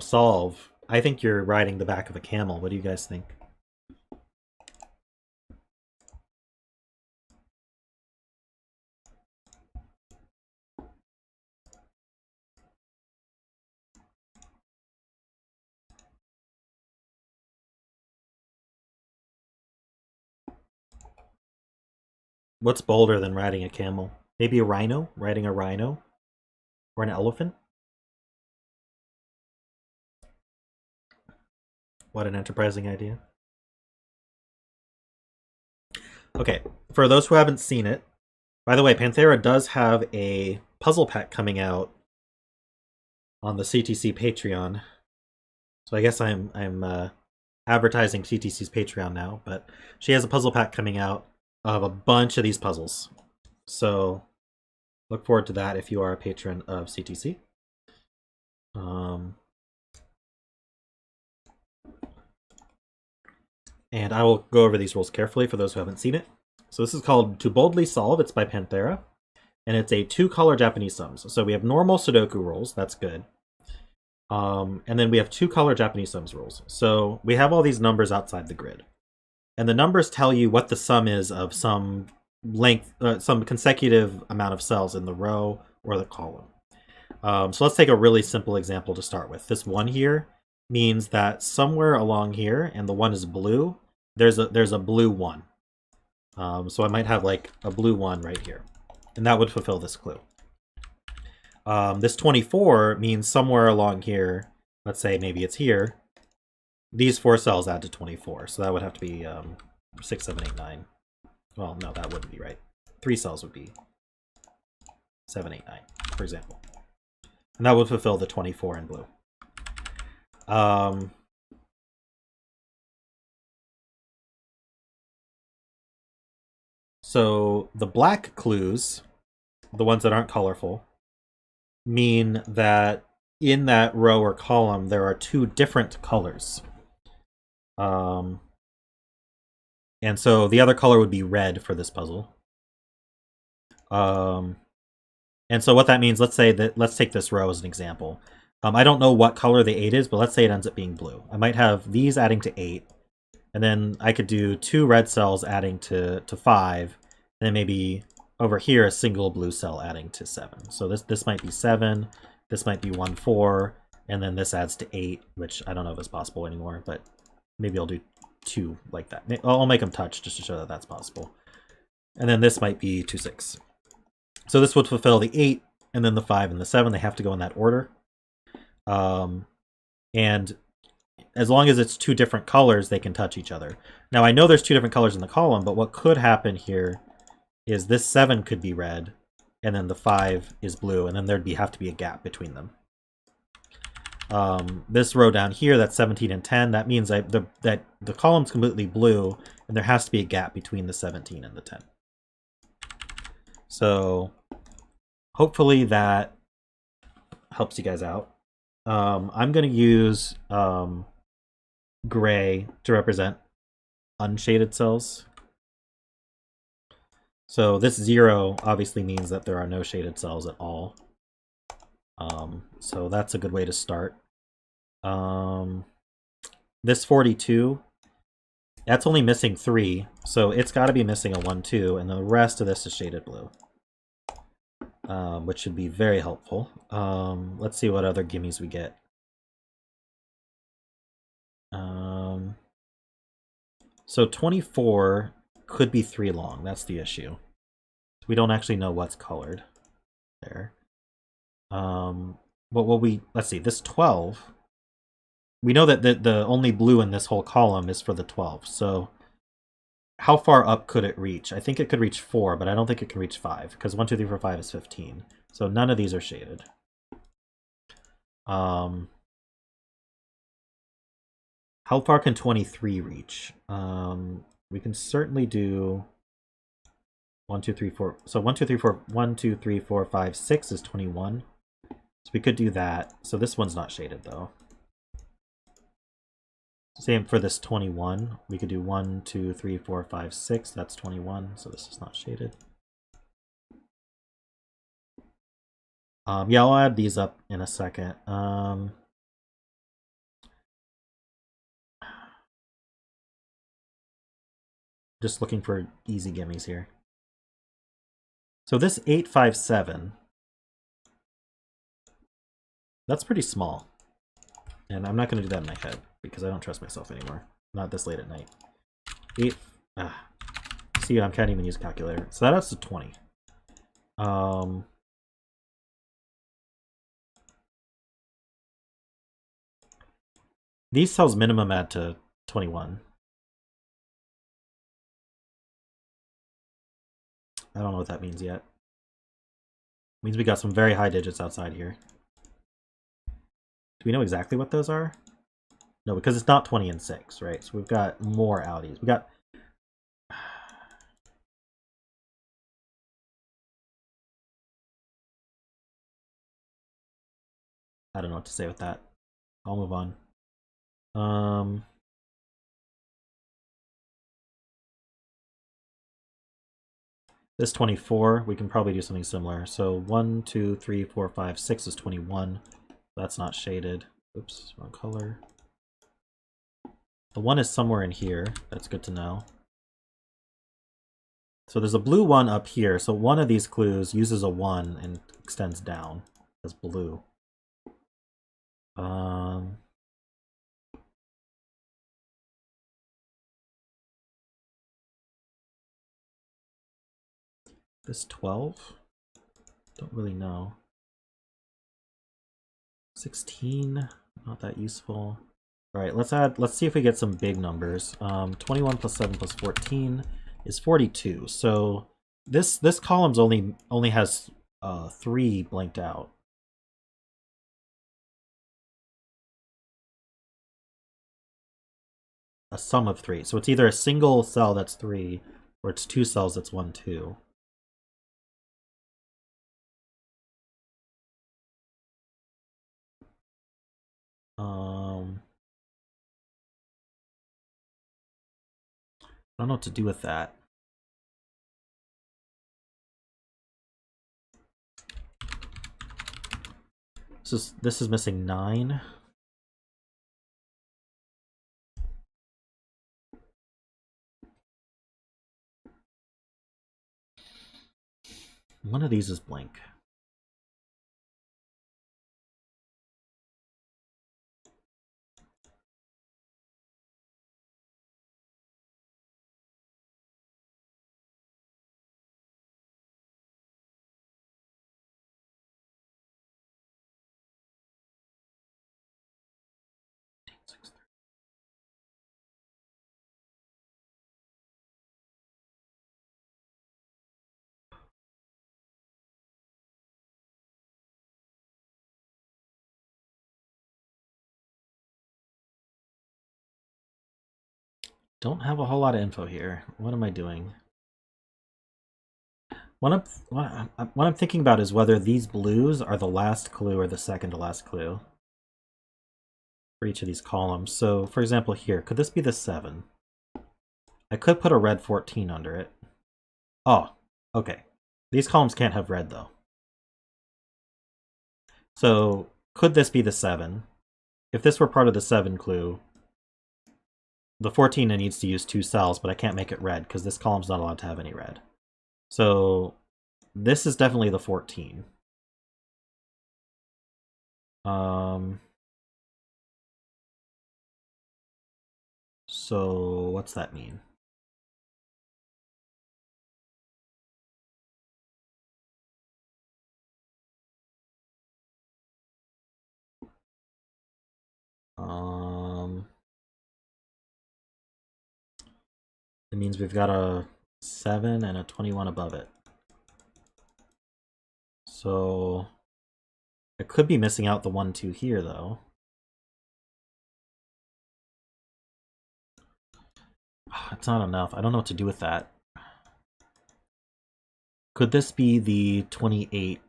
solve, I think you're riding the back of a camel. What do you guys think? What's bolder than riding a camel? Maybe a rhino? Riding a rhino? Or an elephant? What an enterprising idea. Okay, for those who haven't seen it, by the way, Panthera does have a puzzle pack coming out on the CTC Patreon. So I guess I'm advertising CTC's Patreon now, but she has a puzzle pack coming out of a bunch of these puzzles. So look forward to that if you are a patron of CTC. And I will go over these rules carefully for those who haven't seen it. So this is called To Boldly Solve. It's by Panthera. And it's a 2-color Japanese sums. So we have normal Sudoku rules. That's good. And then we have 2-color Japanese sums rules. So we have all these numbers outside the grid. And the numbers tell you what the sum is of some length, some consecutive amount of cells in the row or the column. So let's take a really simple example to start with. This 1 here means that somewhere along here, and the 1 is blue, there's a blue 1. So I might have like a blue 1 right here, and that would fulfill this clue. This 24 means somewhere along here, let's say maybe it's here, these 4 cells add to 24, so that would have to be 6, 7, 8, 9. Well, no, that wouldn't be right. 3 cells would be 7, 8, 9, for example. And that would fulfill the 24 in blue. So the black clues, the ones that aren't colorful, mean that in that row or column there are 2 different colors. And so the other color would be red for this puzzle. And so what that means, let's take this row as an example. I don't know what color the 8 is, but let's say it ends up being blue. I might have these adding to 8, and then I could do 2 red cells adding to 5, and then maybe over here a single blue cell adding to 7. So this might be 7, this might be 1, 4, and then this adds to 8, which I don't know if it's possible anymore, but maybe I'll do 2 like that. I'll make them touch just to show that that's possible. And then this might be 2, 6. So this would fulfill the 8, and then the 5 and the 7. They have to go in that order. And as long as it's 2 different colors, they can touch each other. Now, I know there's 2 different colors in the column, but what could happen here is this 7 could be red, and then the 5 is blue, and then there'd have to be a gap between them. This row down here, that's 17 and 10, that means that the column's completely blue, and there has to be a gap between the 17 and the 10. So hopefully that helps you guys out. I'm going to use gray to represent unshaded cells. So this 0 obviously means that there are no shaded cells at all. So that's a good way to start. This 42, that's only missing 3, so it's got to be missing a 1, 2, and the rest of this is shaded blue. Which should be very helpful. Let's see what other gimmies we get. So 24 could be 3 long. That's the issue. We don't actually know what's colored there. What will we? Let's see. This 12. We know that the only blue in this whole column is for the 12. So how far up could it reach? I think it could reach 4, but I don't think it can reach 5, because 1, 2, 3, 4, 5 is 15. So none of these are shaded. How far can 23 reach? We can certainly do 1, 2, 3, 4. So 1, 2, 3, 4, 1, 2, 3, 4, 5, 6 is 21. So we could do that. So this one's not shaded though. Same for this 21. We could do 1, 2, 3, 4, 5, 6. That's 21. So this is not shaded. Yeah, I'll add these up in a second. Just looking for easy gimmies here. So this 857, that's pretty small. And I'm not going to do that in my head because I don't trust myself anymore. Not this late at night. See, I can't even use a calculator. So that adds to 20. These cells minimum add to 21. I don't know what that means yet. It means we got some very high digits outside here. Do we know exactly what those are? No, because it's not 20 and 6, right? So we've got more outies. We got... I don't know what to say with that. I'll move on. This 24, we can probably do something similar. So 1, 2, 3, 4, 5, 6 is 21. That's not shaded. Oops, wrong color. The 1 is somewhere in here. That's good to know. So there's a blue 1 up here. So one of these clues uses a 1 and extends down as blue. This 12? Don't really know. 16, not that useful. All right, let's see if we get some big numbers. 21 plus 7 plus 14 is 42. So this column's only has 3 blanked out. A sum of 3. So it's either a single cell that's 3, or it's 2 cells that's 1, 2. I don't know what to do with that. This is missing 9. One of these is blank. Don't have a whole lot of info here. What am I doing? What I'm thinking about is whether these blues are the last clue or the second to last clue for each of these columns. So, for example, here, could this be the 7? I could put a red 14 under it. Oh, okay. These columns can't have red, though. So, could this be the 7? If this were part of the 7 clue, the 14 needs to use 2 cells, but I can't make it red because this column's not allowed to have any red. So this is definitely the 14. So what's that mean? It means we've got a 7 and a 21 above it. So I could be missing out the 1, 2 here, though. It's not enough. I don't know what to do with that. Could this be the 28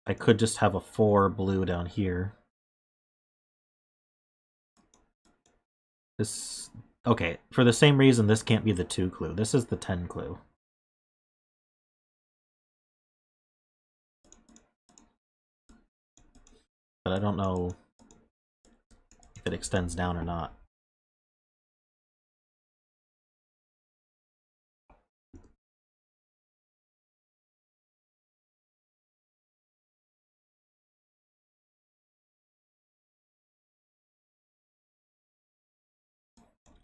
I could just have a 4 blue down here. This, okay, for the same reason this can't be the 2 clue. This is the 10 clue. But I don't know if it extends down or not.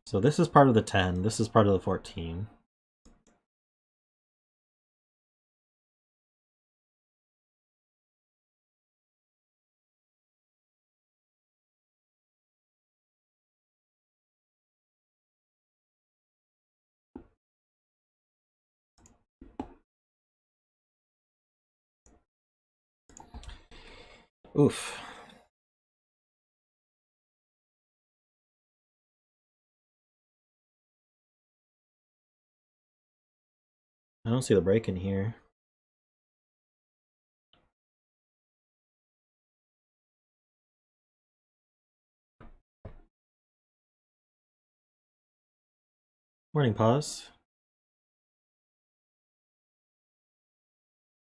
So this is part of the 10, this is part of the 14. Oof. I don't see the break in here. Morning, pause.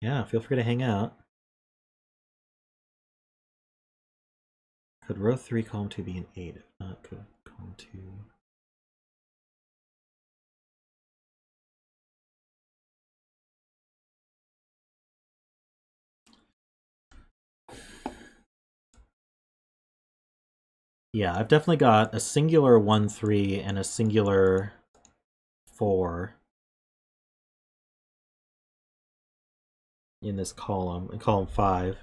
Yeah, feel free to hang out. Could row 3, column 2 be an 8? If not, could column 2... Yeah, I've definitely got a singular 1, 3 and a singular 4 in this column, in column 5.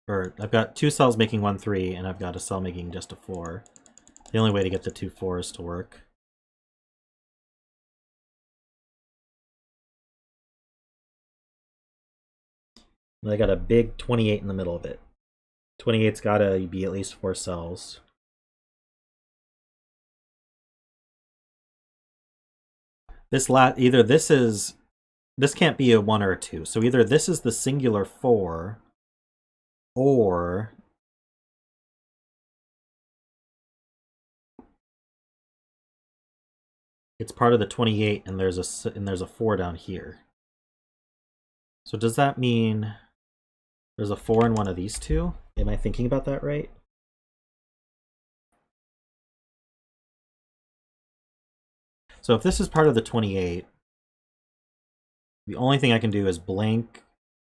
Or I've got 2 cells making 1, 3, and I've got a cell making just a 4. The only way to get the 2 4s to work. And I got a big 28 in the middle of it. 28's gotta be at least 4 cells. Either this can't be a 1 or a 2. So either this is the singular 4, or it's part of the 28 and there's a 4 down here. So does that mean there's a 4 in one of these two? Am I thinking about that right? So if this is part of the 28, the only thing I can do is blank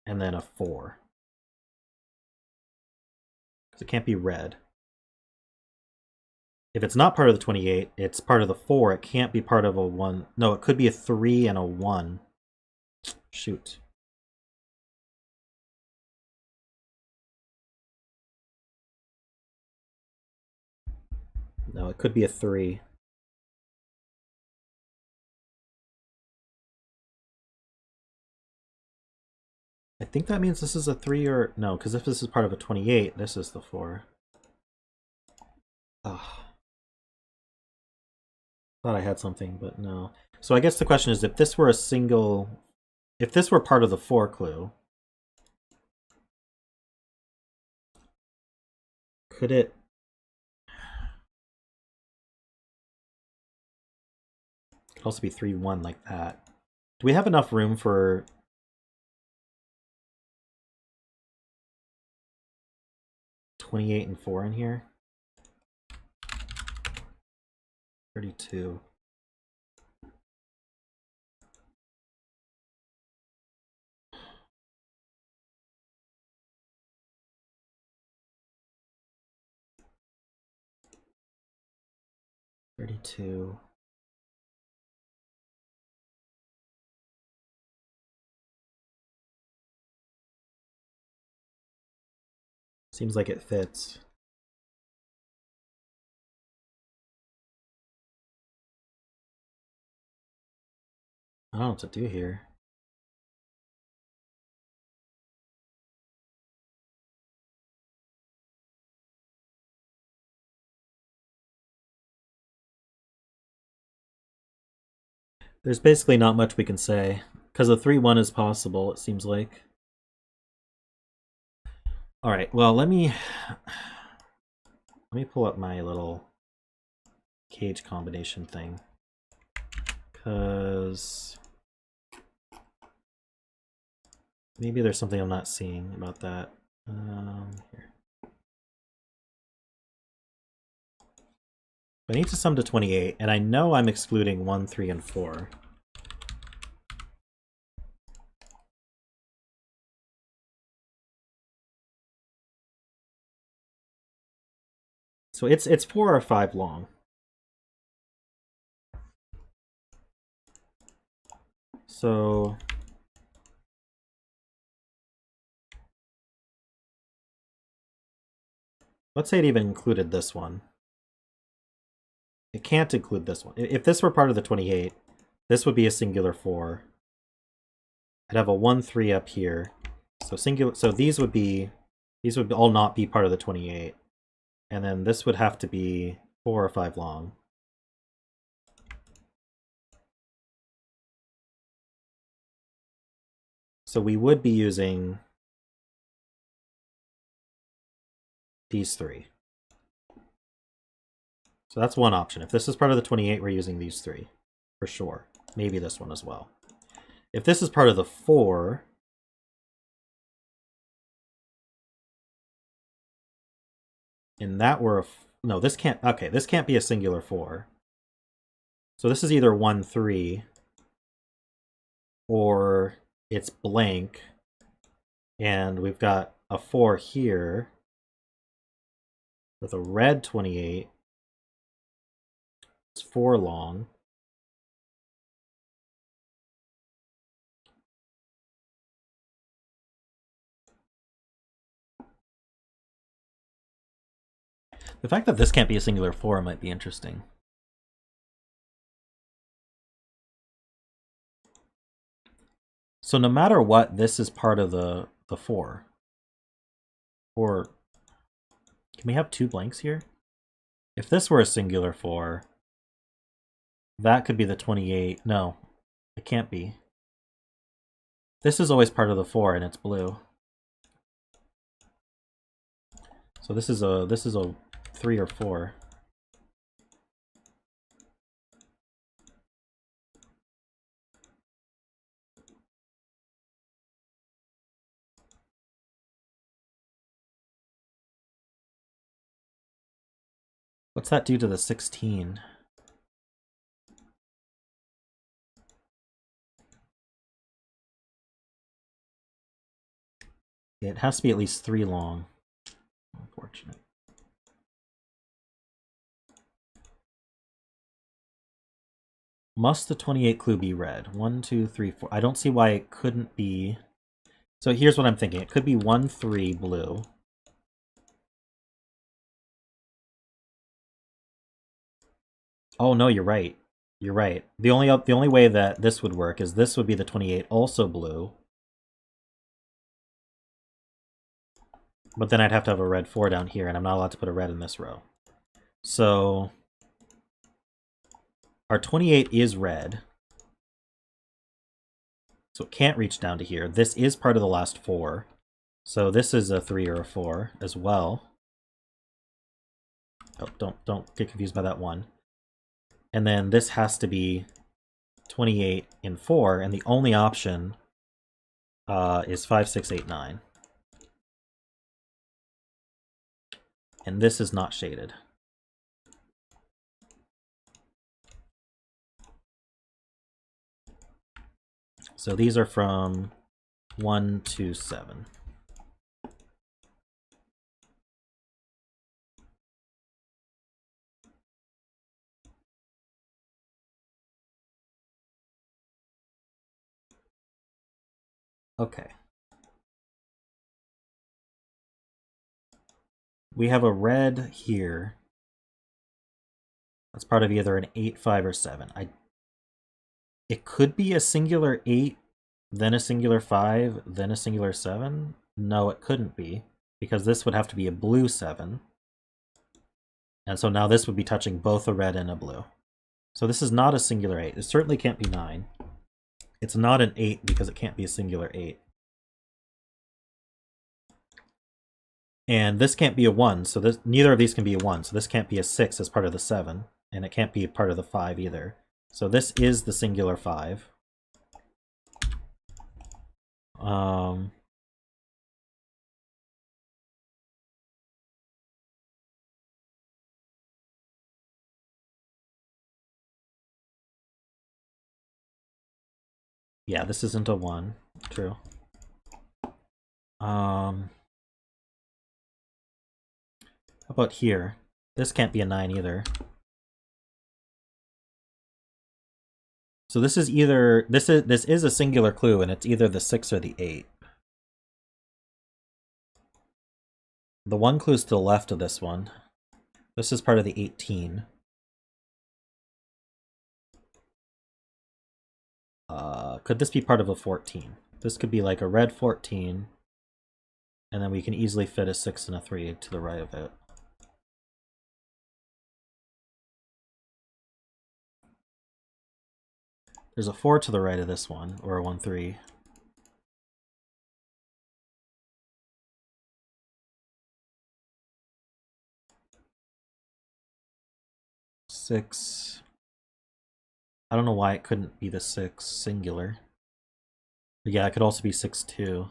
and then a 4. Because it can't be red. If it's not part of the 28, it's part of the 4. It can't be part of a 1. No, it could be a 3 and a 1. Shoot. No, it could be a 3. I think that means this is a 3 or... No, because if this is part of a 28, this is the 4. Ugh. Thought I had something, but no. So I guess the question is, if this were a single... If this were part of the 4 clue, could it... It could also be 3, 1 like that. Do we have enough room for... 28 and 4 in here? 32. Seems like it fits. I don't know what to do here. There's basically not much we can say, because a 3-1 is possible, it seems like. All right, well, let me pull up my little cage combination thing, because maybe there's something I'm not seeing about that. Here. I need to sum to 28, and I know I'm excluding 1, 3, and 4. So it's 4 or 5 long. So let's say it even included this one. It can't include this one. If this were part of the 28, this would be a singular 4. I'd have a 1, 3 up here. So singular. So these would all not be part of the 28. And then this would have to be 4 or 5 long. So we would be using these 3. So that's one option. If this is part of the 28, we're using these 3 for sure. Maybe this one as well. If this is part of the 4, and that were no, this can't. Okay, this can't be a singular 4. So this is either 1, 3, or it's blank, and we've got a 4 here with a red 28. It's 4 long. The fact that this can't be a singular 4 might be interesting. So no matter what, this is part of the 4. Or can we have 2 blanks here? If this were a singular 4, that could be the 28. No, it can't be. This is always part of the 4 and it's blue. So this is a 3 or 4. What's that do to the 16? It has to be at least 3 long. Unfortunate. Must the 28 clue be red? 1, 2, 3, 4. I don't see why it couldn't be. So here's what I'm thinking. It could be 1, 3 blue. Oh no, you're right. You're right. The only way that this would work is this would be the 28 also blue. But then I'd have to have a red 4 down here, and I'm not allowed to put a red in this row. So our 28 is red. So it can't reach down to here. This is part of the last 4. So this is a 3 or a 4 as well. Oh, don't get confused by that 1. And then this has to be 28 in 4, and the only option is 5, 6, 8, 9. And this is not shaded. So these are from 1 to 7. Okay. We have a red here. That's part of either an 8, 5, or 7. It could be a singular 8, then a singular 5, then a singular 7. No, it couldn't be, because this would have to be a blue 7. And so now this would be touching both a red and a blue. So this is not a singular 8. It certainly can't be 9. It's not an 8 because it can't be a singular 8. And this can't be a 1, so this, neither of these can be a 1, so this can't be a 6 as part of the 7, and it can't be part of the 5 either. So this is the singular 5. Yeah, this isn't a 1. True. How about here? This can't be a 9 either. So this is either this is a singular clue, and it's either the 6 or the 8. The 1 clue is to the left of this one. This is part of the 18. Could this be part of a 14? This could be like a red 14, and then we can easily fit a 6 and a 3 to the right of it. There's a 4 to the right of this one, or a 1-3. Six. I don't know why it couldn't be the 6 singular. But yeah, it could also be 6-2.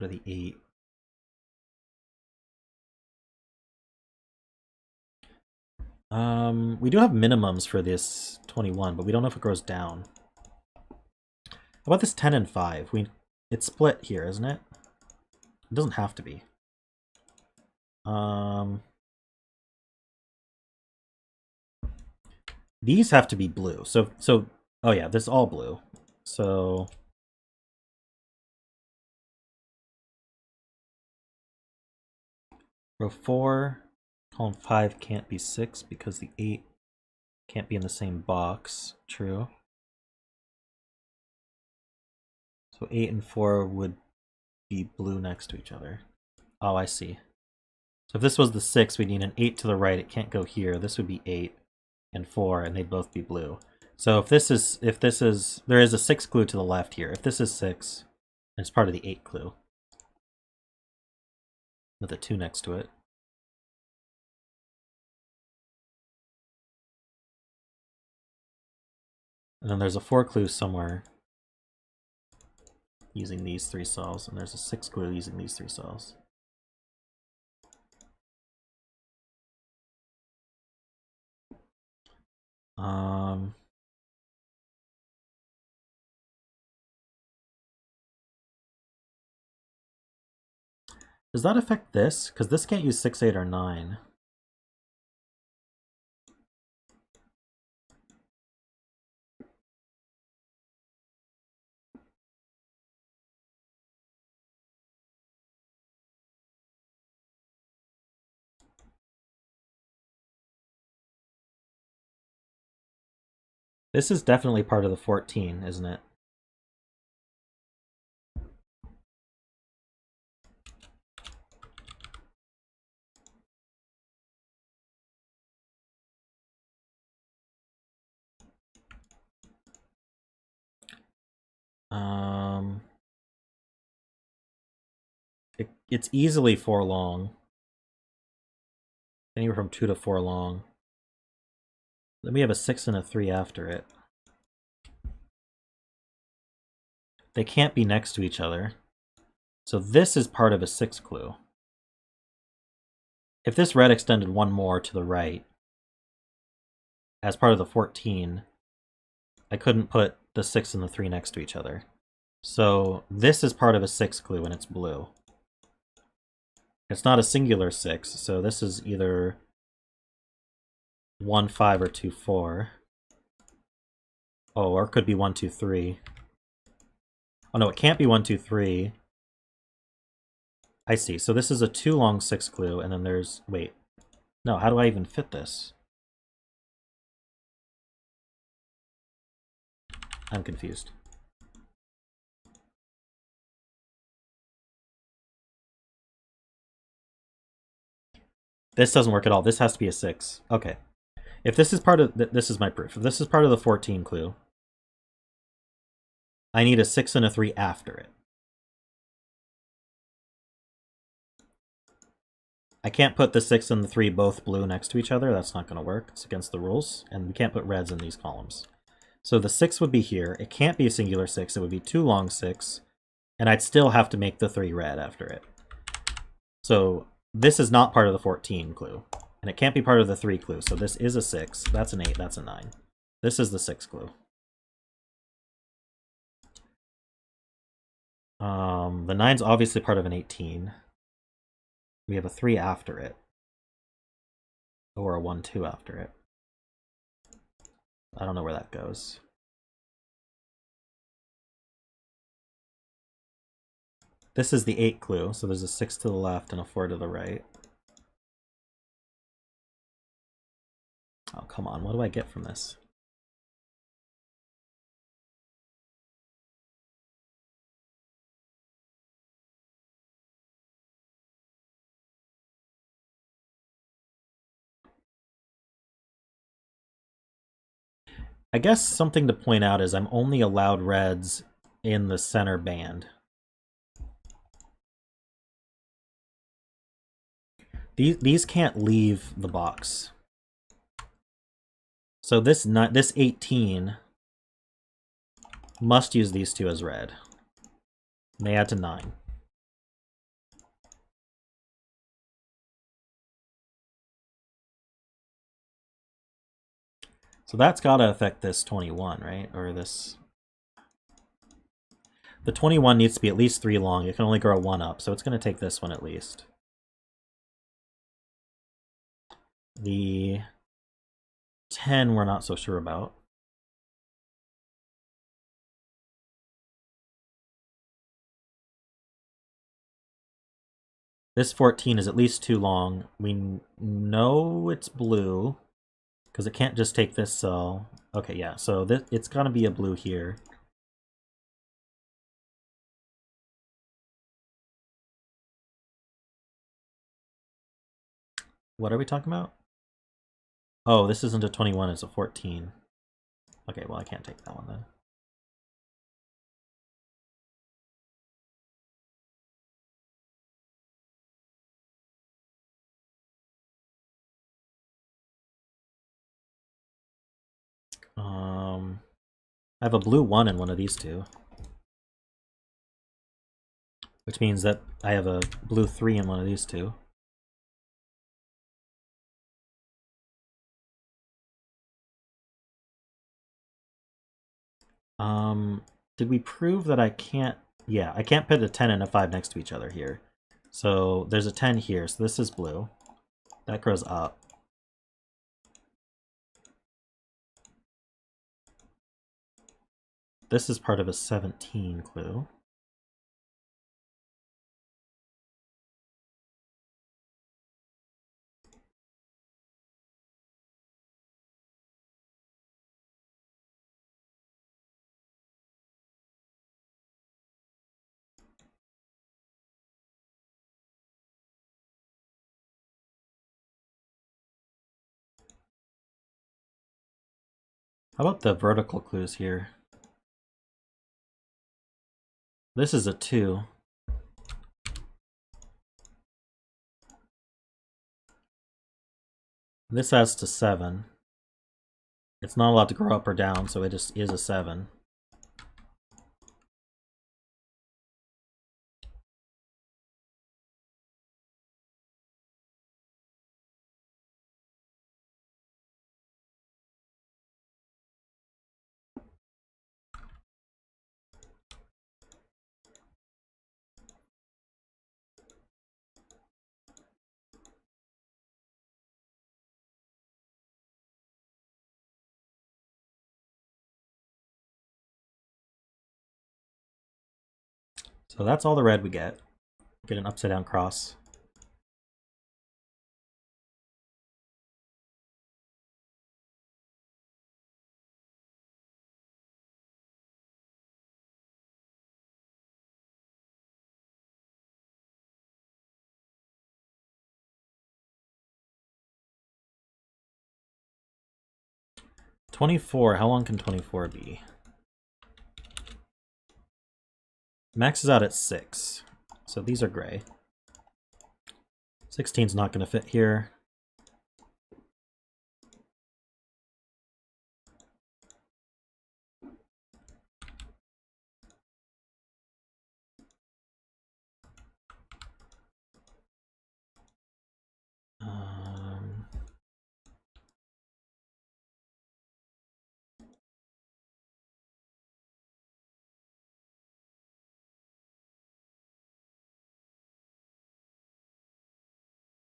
Or the 8. We do have minimums for this 21, but we don't know if it grows down. How about this 10 and 5? It's split here, isn't it? It doesn't have to be. These have to be blue. So oh yeah, this is all blue. So row 4, column 5 can't be 6 because the 8 can't be in the same box. True. So 8 and 4 would be blue next to each other. Oh, I see. So if this was the 6, we need an 8 to the right. It can't go here. This would be 8 and 4, and they'd both be blue. So if this is, there is a 6 clue to the left here. If this is 6, it's part of the 8 clue. With a 2 next to it. And then there's a 4 clue somewhere using these 3 cells, and there's a 6 clue using these 3 cells. Does that affect this? Because this can't use 6, 8, or 9. This is definitely part of the 14, isn't it? It's easily 4 long. Anywhere from 2 to 4 long. Then we have a 6 and a 3 after it. They can't be next to each other. So this is part of a 6 clue. If this red extended 1 more to the right, as part of the 14, I couldn't put the 6 and the 3 next to each other. So this is part of a 6 clue and it's blue. It's not a singular 6, so this is either 1, 5 or 2, 4. Oh, or it could be 1, 2, 3. Oh no, it can't be 1, 2, 3. I see. So this is a 2 long 6 clue, and then there's... Wait. No, how do I even fit this? I'm confused. This doesn't work at all. This has to be a 6. Okay. If this is part of... This is my proof. If this is part of the 14 clue, I need a 6 and a 3 after it. I can't put the 6 and the 3 both blue next to each other. That's not going to work. It's against the rules. And we can't put reds in these columns. So the 6 would be here. It can't be a singular 6. It would be 2 long 6. And I'd still have to make the 3 red after it. So this is not part of the 14 clue. And it can't be part of the 3 clue. So this is a 6. That's an 8. That's a 9. This is the 6 clue. The 9's obviously part of an 18. We have a 3 after it. Or a 1-2 after it. I don't know where that goes. This is the 8 clue, so there's a 6 to the left and a 4 to the right. Oh, come on, what do I get from this? I guess something to point out is I'm only allowed reds in the center band. These can't leave the box. So this 18 must use these two as red. And they add to 9. So that's got to affect this 21, right? Or this... The 21 needs to be at least 3 long. It can only grow 1 up, so it's going to take this one at least. The 10 we're not so sure about. This 14 is at least 2 long. We know it's blue, because it can't just take this cell. Okay, yeah, so it's going to be a blue here. What are we talking about? Oh, this isn't a 21, it's a 14. Okay, well, I can't take that one then. I have a blue 1 in one of these two. Which means that I have a blue 3 in one of these two. Did we prove that I can't... Yeah, I can't put a 10 and a 5 next to each other here. So there's a 10 here, so this is blue. That grows up. This is part of a 17 clue. How about the vertical clues here? This is a 2. This adds to 7. It's not allowed to grow up or down, so it just is a 7. So that's all the red we get. Get an upside down cross. $24, how long can 24 be? Maxes out at 6, so these are gray. 16's not going to fit here.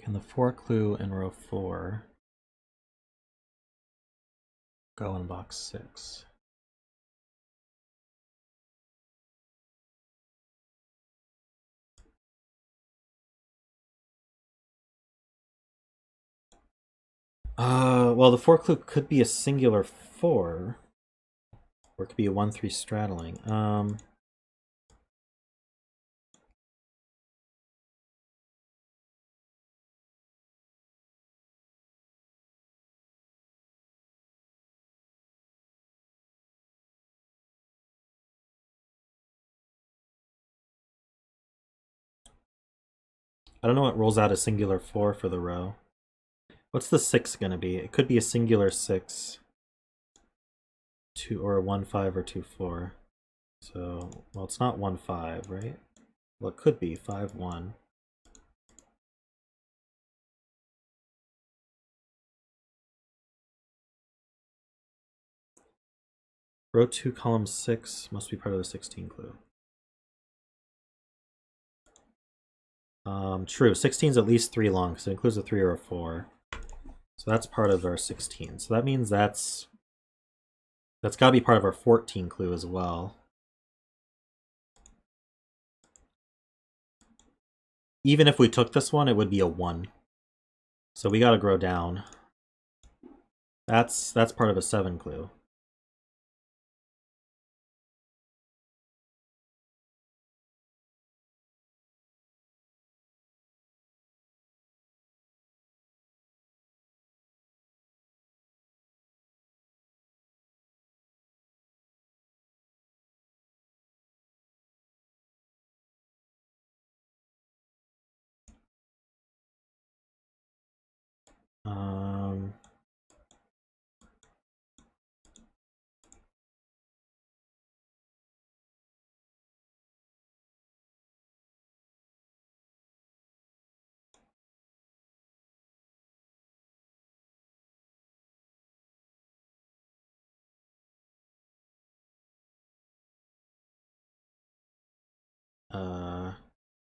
Can the 4 clue in row 4 go in box 6? Well, the 4 clue could be a singular 4, or it could be a 1-3 straddling. I don't know what rolls out a singular 4 for the row. What's the 6 going to be? It could be a singular 6, 2 or a 1-5 or 2-4. So, well, it's not 1-5, right? Well, it could be 5-1. Row 2, column 6 must be part of the 16 clue. True. 16 is at least 3 long, because it includes a 3 or a 4. So that's part of our 16. So that means that's got to be part of our 14 clue as well. Even if we took this one, it would be a 1. So we got to grow down. That's part of a 7 clue.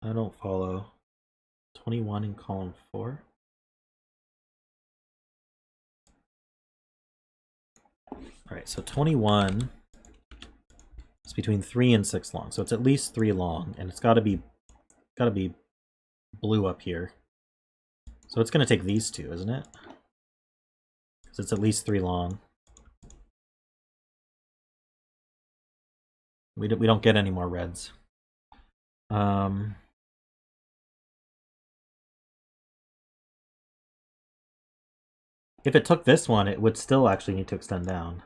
I don't follow. 21 in column 4. Alright, so 21 is between 3 and 6 long, so it's at least 3 long, and it's gotta be blue up here. So it's gonna take these two, isn't it? Because it's at least 3 long. We don't get any more reds. If it took this one, it would still actually need to extend down.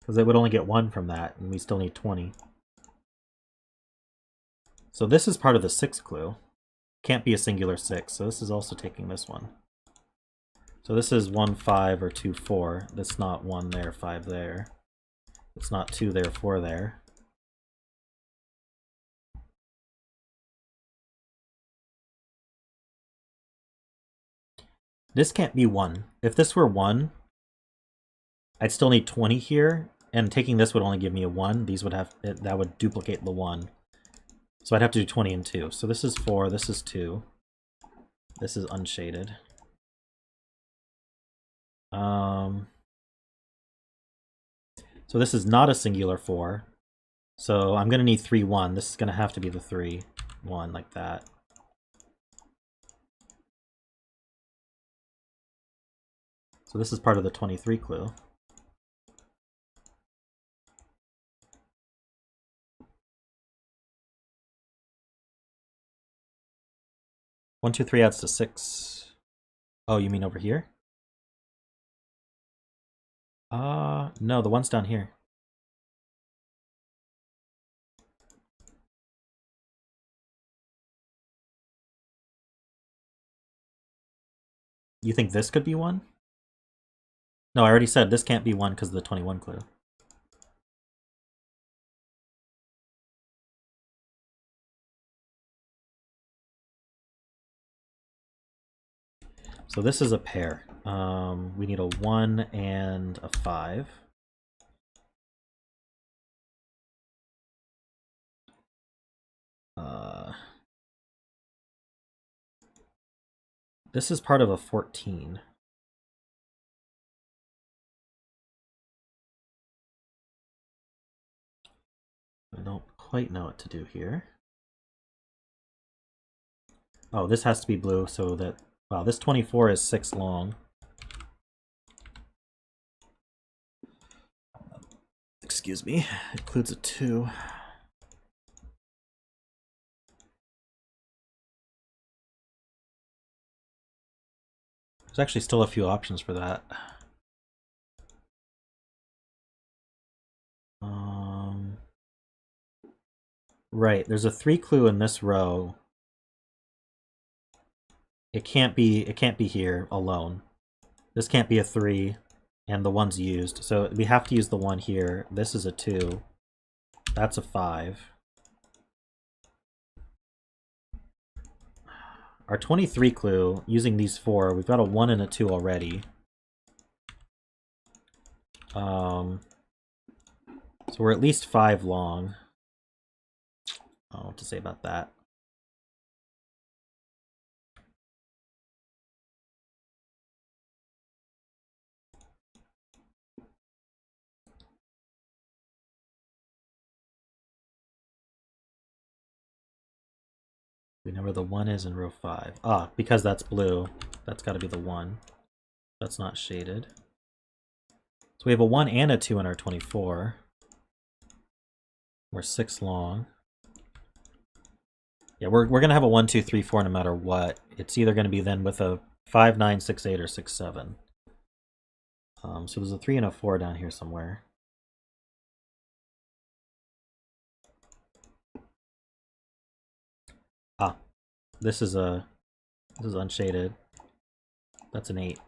Because it would only get 1 from that, and we still need 20. So this is part of the 6 clue. Can't be a singular 6, so this is also taking this one. So this is 1-5 or 2-4. That's not 1 there, 5 there. It's not 2 there, 4 there. This can't be 1. If this were 1, I'd still need 20 here, and taking this would only give me a 1. These would have, that would duplicate the 1. So I'd have to do 20 and 2. So this is 4, this is 2. This is unshaded. So this is not a singular 4. So I'm going to need 3-1. This is going to have to be the 3-1, like that. So this is part of the 23 clue. One, 2, 3 adds to 6. Oh, you mean over here? No, the one's down here. You think this could be 1? No, I already said this can't be 1 because of the 21 clue. So this is a pair. We need a 1 and a 5. This is part of a 14. I don't quite know what to do here. Oh, this has to be blue so that... Wow, this 24 is 6 long. Excuse me. It includes a 2. There's actually still a few options for that. Right, there's a 3 clue in this row. It can't be here alone. This can't be a 3, and the 1's used. So we have to use the 1 here. This is a 2. That's a 5. Our 23 clue, using these 4, we've got a 1 and a 2 already. So we're at least 5 long. I don't know what to say about that. We know where the 1 is in row 5. Ah, because that's blue, that's got to be the 1. That's not shaded. So we have a 1 and a 2 in our 24. We're 6 long. Yeah, we're going to have a 1, 2, 3, 4 no matter what. It's either going to be then with a 5, 9, 6, 8, or 6, 7. So there's a 3 and a 4 down here somewhere. Ah, this is unshaded. That's an 8.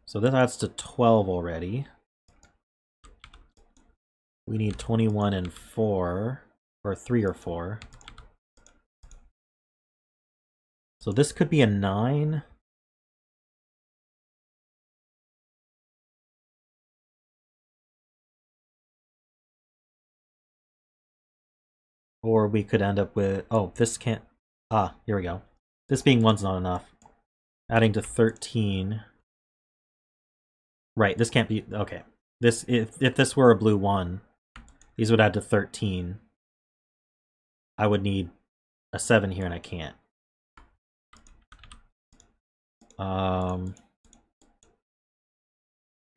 So this adds to 12 already. We need 21 and 4, or 3 or 4. So this could be a 9. Or we could end up with, oh, this can't, ah, here we go. This being 1's not enough. Adding to 13. Right, this can't be, okay. This, if this were a blue 1, these would add to 13. I would need a 7 here and I can't. No,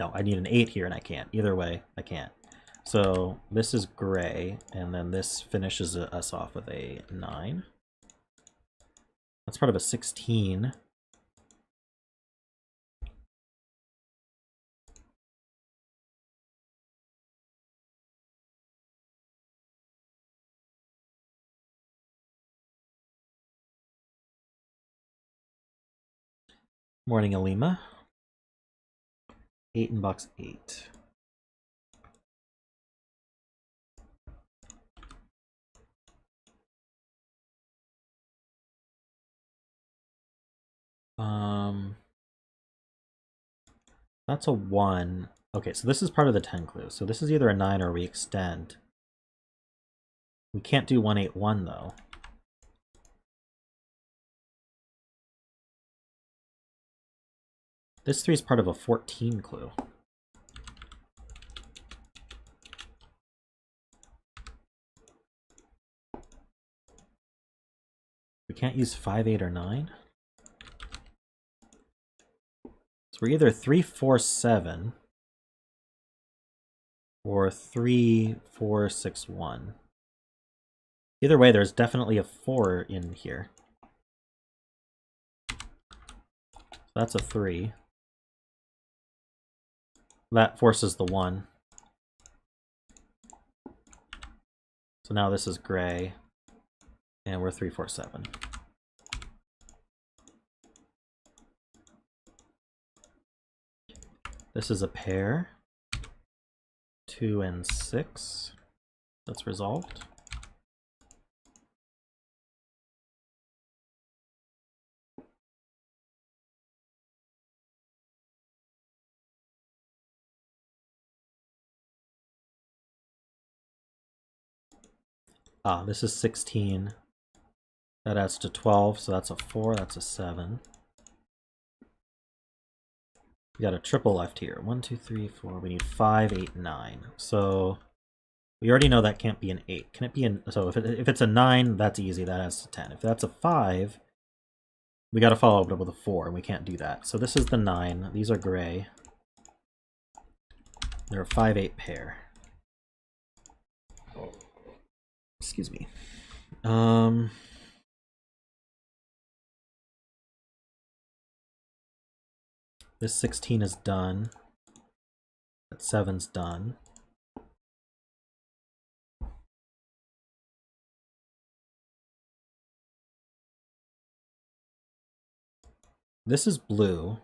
I need an 8 here and I can't. Either way, I can't. So this is gray, and then this finishes us off with a 9. That's part of a 16. Morning, Alima. 8 in box 8. That's a 1. Okay, so this is part of the 10 clue. So this is either a 9 or we extend. We can't do 181 though. This 3 is part of a 14 clue. We can't use 5, 8, or 9. So we're either 3, 4, 7 or 3, 4, 6, 1. Either way, there's definitely a 4 in here. So that's a 3. That forces the 1. So now this is gray, and we're 3, 4, 7. This is a pair. 2 and 6. That's resolved. Ah, this is 16. That adds to 12, so that's a 4, that's a 7. We got a triple left here. 1, 2, 3, 4. We need 5, 8, 9. So we already know that can't be an 8. Can it be an... So if it's a 9, that's easy. That adds to 10. If that's a 5, we got to follow it up with a 4, and we can't do that. So this is the 9. These are gray. They're a 5, 8 pair. Excuse me. This 16 is done. That 7's done. This is blue.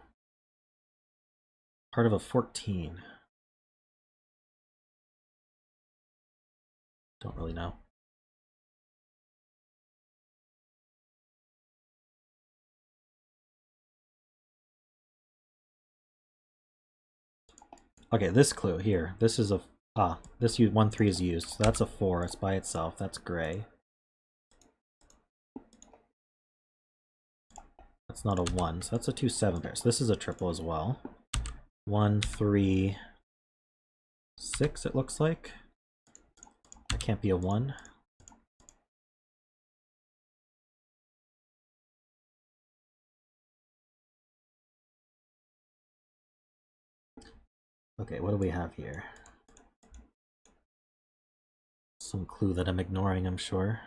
Part of a 14. Don't really know. Okay, this clue here. This is a... Ah, this 1, 3 is used. So that's a 4. It's by itself. That's gray. That's not a 1. So that's a 2, 7 pair. So this is a triple as well. 1, 3, 6 it looks like. That can't be a 1. Okay, what do we have here? Some clue that I'm ignoring, I'm sure.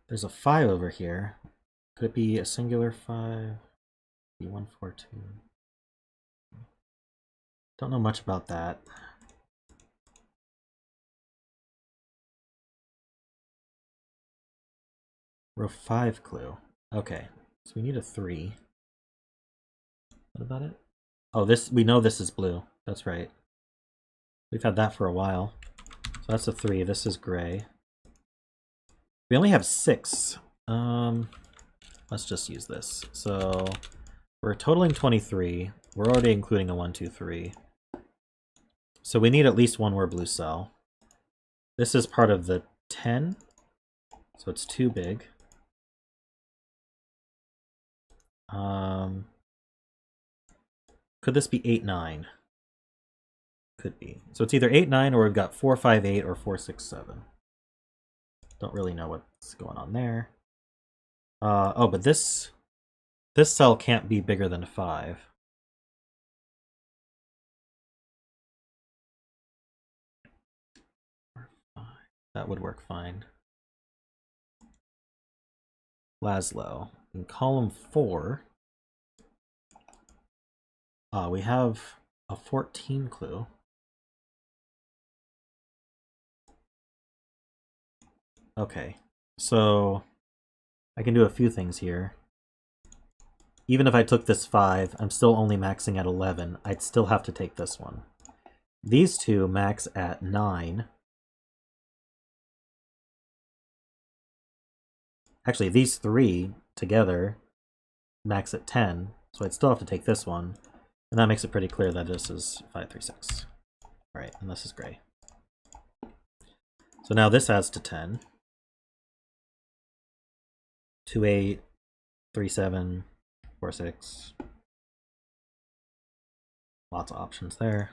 There's a 5 over here. Could it be a singular 5? Be 1, 4, 2. Don't know much about that. Row 5 clue. Okay, so we need a 3. What about it? Oh, we know this is blue. That's right. We've had that for a while. So that's a 3. This is gray. We only have 6. Let's just use this. So we're totaling 23. We're already including a 1, 2, 3. So we need at least one more blue cell. This is part of the 10. So it's too big. Could this be 8, 9? Could be. So it's either 8, 9, or we've got 4, 5, 8, or 4, 6, 7. Don't really know what's going on there. Oh, but this cell can't be bigger than 5. That would work fine. Laszlo. In column 4, we have a 14 clue. Okay, so I can do a few things here. Even if I took this 5, I'm still only maxing at 11. I'd still have to take this one. These two max at 9. Actually, these 3 together max at 10, so I'd still have to take this one. And that makes it pretty clear that this is 5, 3, 6. Right, and this is gray. So now this adds to 10. 2, 8, 3, 7, 4, 6. Lots of options there.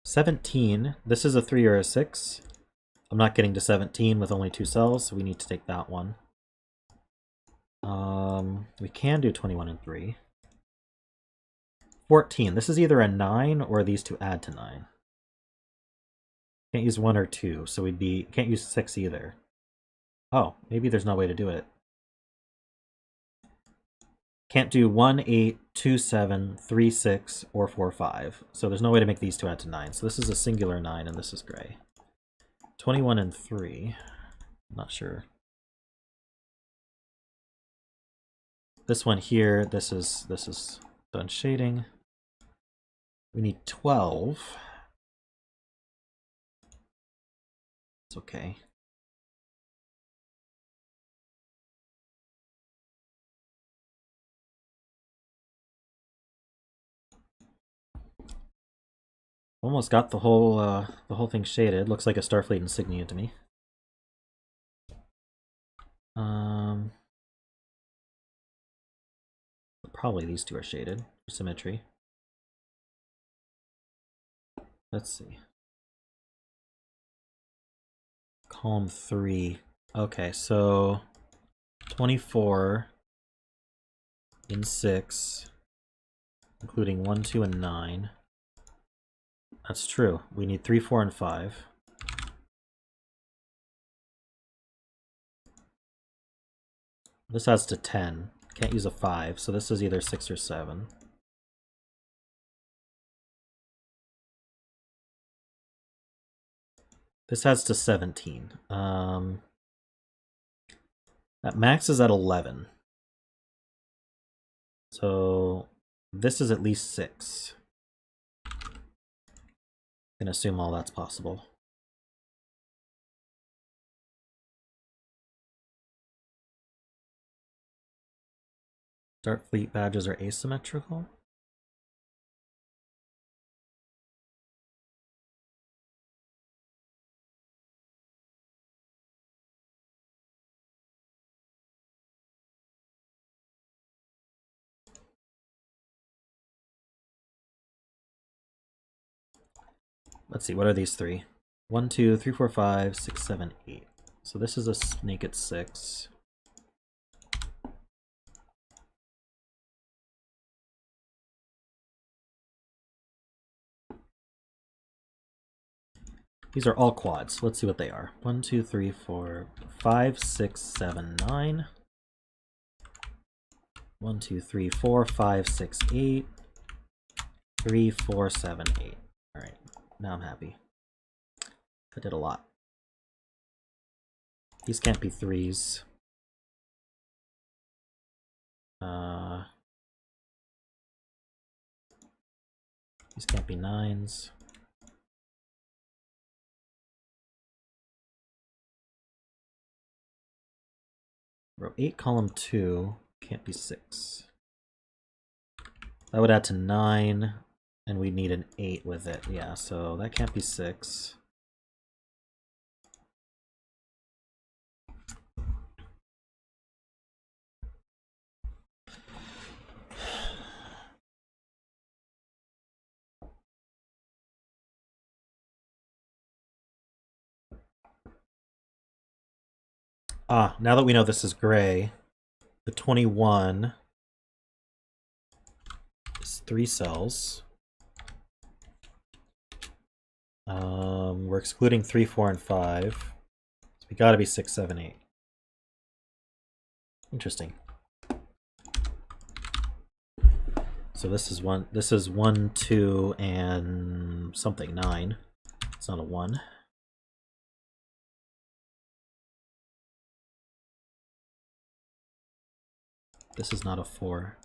$17. This is a 3 or a 6. I'm not getting to 17 with only 2 cells, so we need to take that one. We can do 21 and 3. 14. This is either a 9 or these two add to 9. Can't use 1 or 2, so can't use 6 either. Oh, maybe there's no way to do it. Can't do 1, 8, 2, 7, 3, 6, or 4, 5. So there's no way to make these two add to 9. So this is a singular 9, and this is gray. 21 and 3. Not sure. This one here, this is done shading. We need 12. It's okay. Almost got the whole thing shaded. Looks like a Starfleet insignia to me. Probably these two are shaded for symmetry. Let's see. Column 3. Okay, so 24 in 6, including 1, 2, and 9. That's true. We need 3, 4, and 5. This adds to 10. Can't use a 5, so this is either 6 or 7. This adds to 17. That maxes at 11. So this is at least 6. Can assume all that's possible. Starfleet badges are asymmetrical. Let's see, what are these three? 1, 2, 3, 4, 5, 6, 7, 8. So this is a snake at 6. These are all quads. Let's see what they are. 1, 2, 3, 4, 5, 6, 7, 9. 1, 2, 3, 4, 5, 6, 8. 3, 4, 7, 8. Alright, now I'm happy. I did a lot. These can't be 3s. These can't be 9s. Row 8, column 2, can't be 6. That would add to 9, and we'd need an 8 with it. Yeah, so that can't be 6. Ah, now that we know this is gray, the 21 is 3 cells. We're excluding 3, 4, and 5. So we gotta be 6, 7, 8. Interesting. So this is 1, 2, and something, 9. It's not a 1. This is not a 4.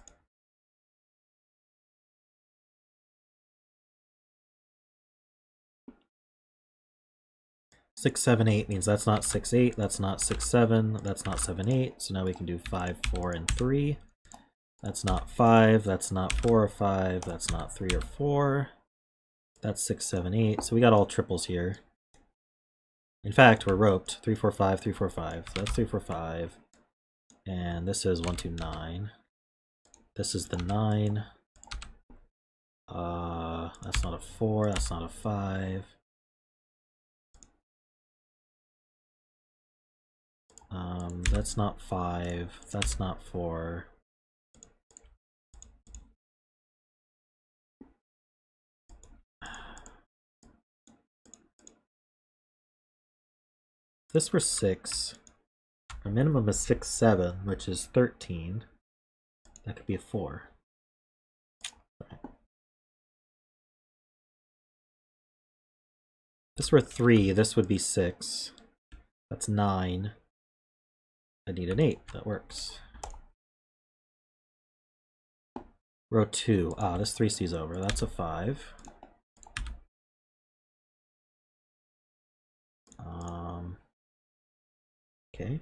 Six, 7, 8 means that's not 6, 8, that's not 6, 7, that's not 7, 8. So now we can do 5, 4, and 3. That's not 5, that's not 4 or 5, that's not 3 or 4. That's 6, 7, 8. So we got all triples here. In fact, we're roped. 3, 4, 5, 3, 4, 5. So that's 3, 4, 5. And this is 1, 2, 9. This is the 9. That's not a 4, that's not a 5. That's not 5, that's not 4. If this were 6, our minimum is 6, 7, which is 13. That could be a 4. Right. If this were 3, this would be 6. That's 9. I need an 8. That works. Row 2. Ah, this 3C's over. That's a 5. Okay.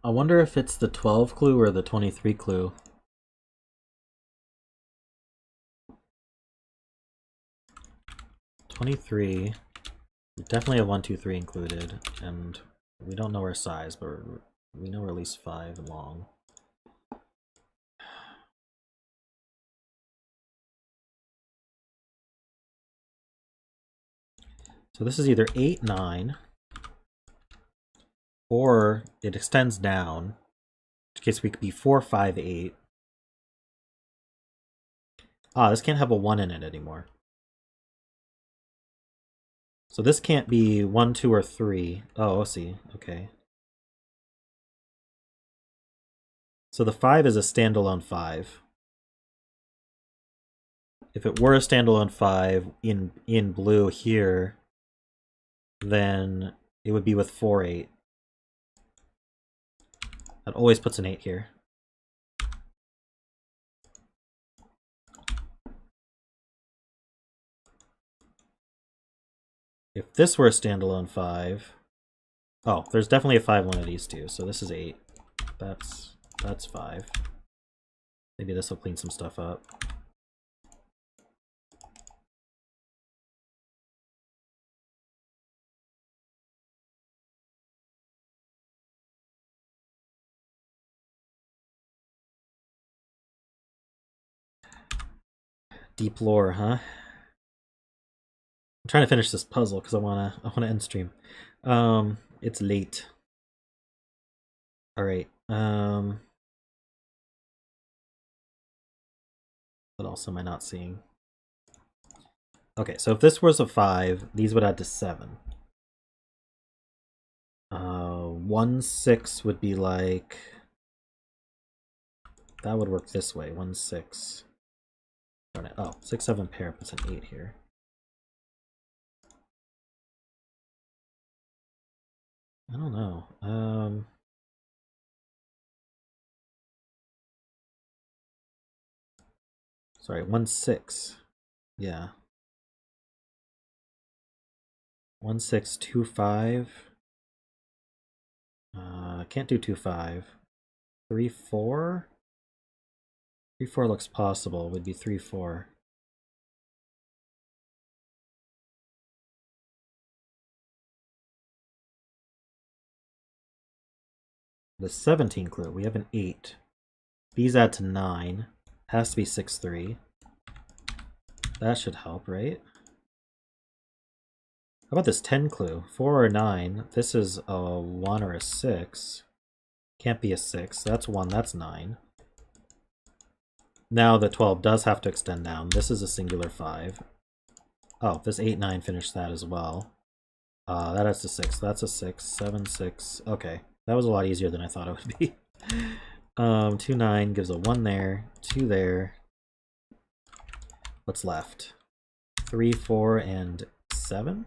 I wonder if it's the 12 clue or the 23 clue. '23. We definitely have 1, 2, 3 included, and we don't know our size, but we know we're at least 5 long. So this is either 8, 9, or it extends down, in which case we could be 4, 5, 8. Ah, this can't have a 1 in it anymore. So this can't be 1, 2, or 3. Oh, I see. Okay. So the 5 is a standalone 5. If it were a standalone 5 in blue here, then it would be with 4, 8. That always puts an 8 here. If this were a standalone 5, oh, there's definitely a 5 one of these two. So this is 8. That's 5. Maybe this will clean some stuff up. Deep lore, huh? I'm trying to finish this puzzle because I wanna end stream. It's late. All right. What else am I not seeing? Okay, so if this was a 5, these would add to 7. 1, 6 would be like, that would work this way. 1, 6. Darn it. Oh, 6, 7 pair puts an 8 here. I don't know. Sorry, 1, 6. Yeah. 1, 6, 2, 5. Can't do 2, 5. 3, 4. 3, 4 looks possible. Would be 3, 4. The 17 clue. We have an 8. These add to 9. Has to be 6, 3. That should help, right? How about this 10 clue? 4 or 9. This is a 1 or a 6. Can't be a 6. That's 1. That's 9. Now the 12 does have to extend down. This is a singular 5. Oh, this 8, 9 finished that as well. That adds to 6. That's a 6. 7, 6. Okay. That was a lot easier than I thought it would be. 2, 9 gives a 1 there. 2 there. What's left? 3, 4, and 7?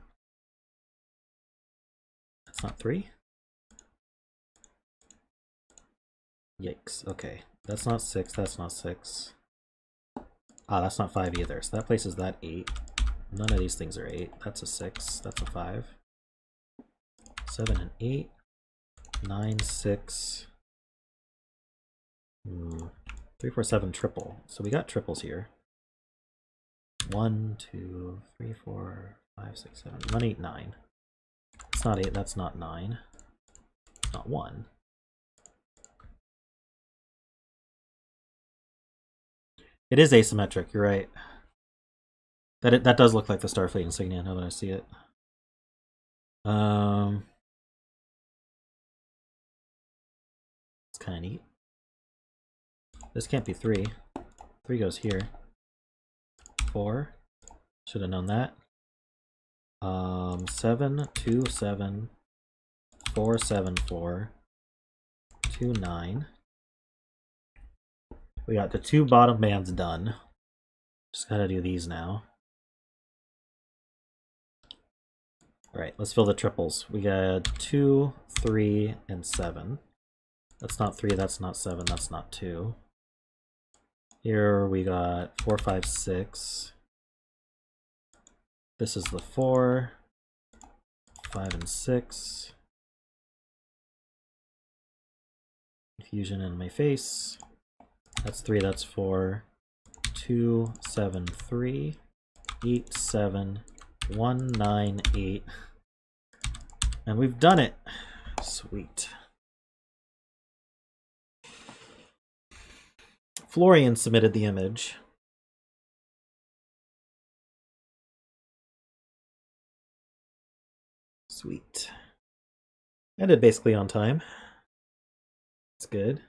That's not 3? Yikes. Okay. That's not 6. That's not 6. Ah, that's not 5 either. So that places that 8. None of these things are 8. That's a 6. That's a 5. 7 and 8. 9, 6. 3, 4, 7 triple. So we got triples here. 1, 2, 3, 4, 5, 6, 7. 1, 8, 9. It's not 8. That's not 9. It's not 1. It is asymmetric. You're right. That does look like the Starfleet insignia now that I see it. kind of neat. This can't be 3. 3 goes here. 4. Should have known that. 7, 2, 7, 4, 7, 4, 2, 9. We got the 2 bottom bands done. Just gotta do these now. Alright, let's fill the triples. We got 2, 3, and 7. That's not 3, that's not 7, that's not 2. Here we got 4, 5, 6. This is the 4, 5, and 6. Confusion in my face. That's 3, that's 4. 2, 7, 3. 8, 7. 1, 9, 8. And we've done it. Sweet. Florian submitted the image. Sweet. Ended basically on time. That's good.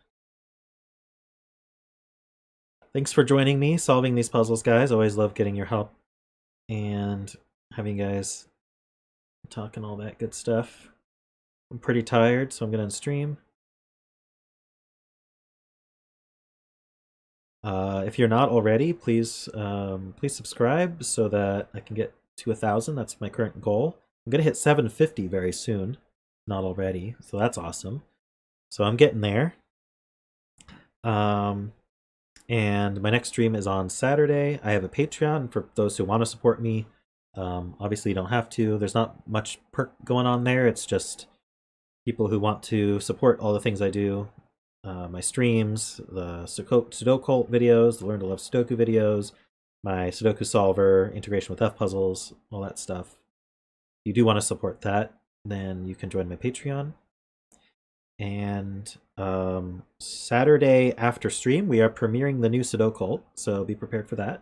Thanks for joining me, solving these puzzles, guys. Always love getting your help and having you guys talk and all that good stuff. I'm pretty tired, so I'm gonna stream. If you're not already, please subscribe so that I can get to 1,000. That's my current goal. I'm gonna hit 750 very soon. Not already, so that's awesome. So I'm getting there. And my next stream is on Saturday. I have a Patreon for those who want to support me. Obviously, you don't have to. There's not much perk going on there. It's just people who want to support all the things I do. My streams, the Sudoku videos, the Learn to Love Sudoku videos, my Sudoku solver, integration with F puzzles, all that stuff. If you do want to support that, then you can join my Patreon. And Saturday after stream, we are premiering the new Sudoku, so be prepared for that.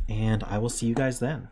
And I will see you guys then.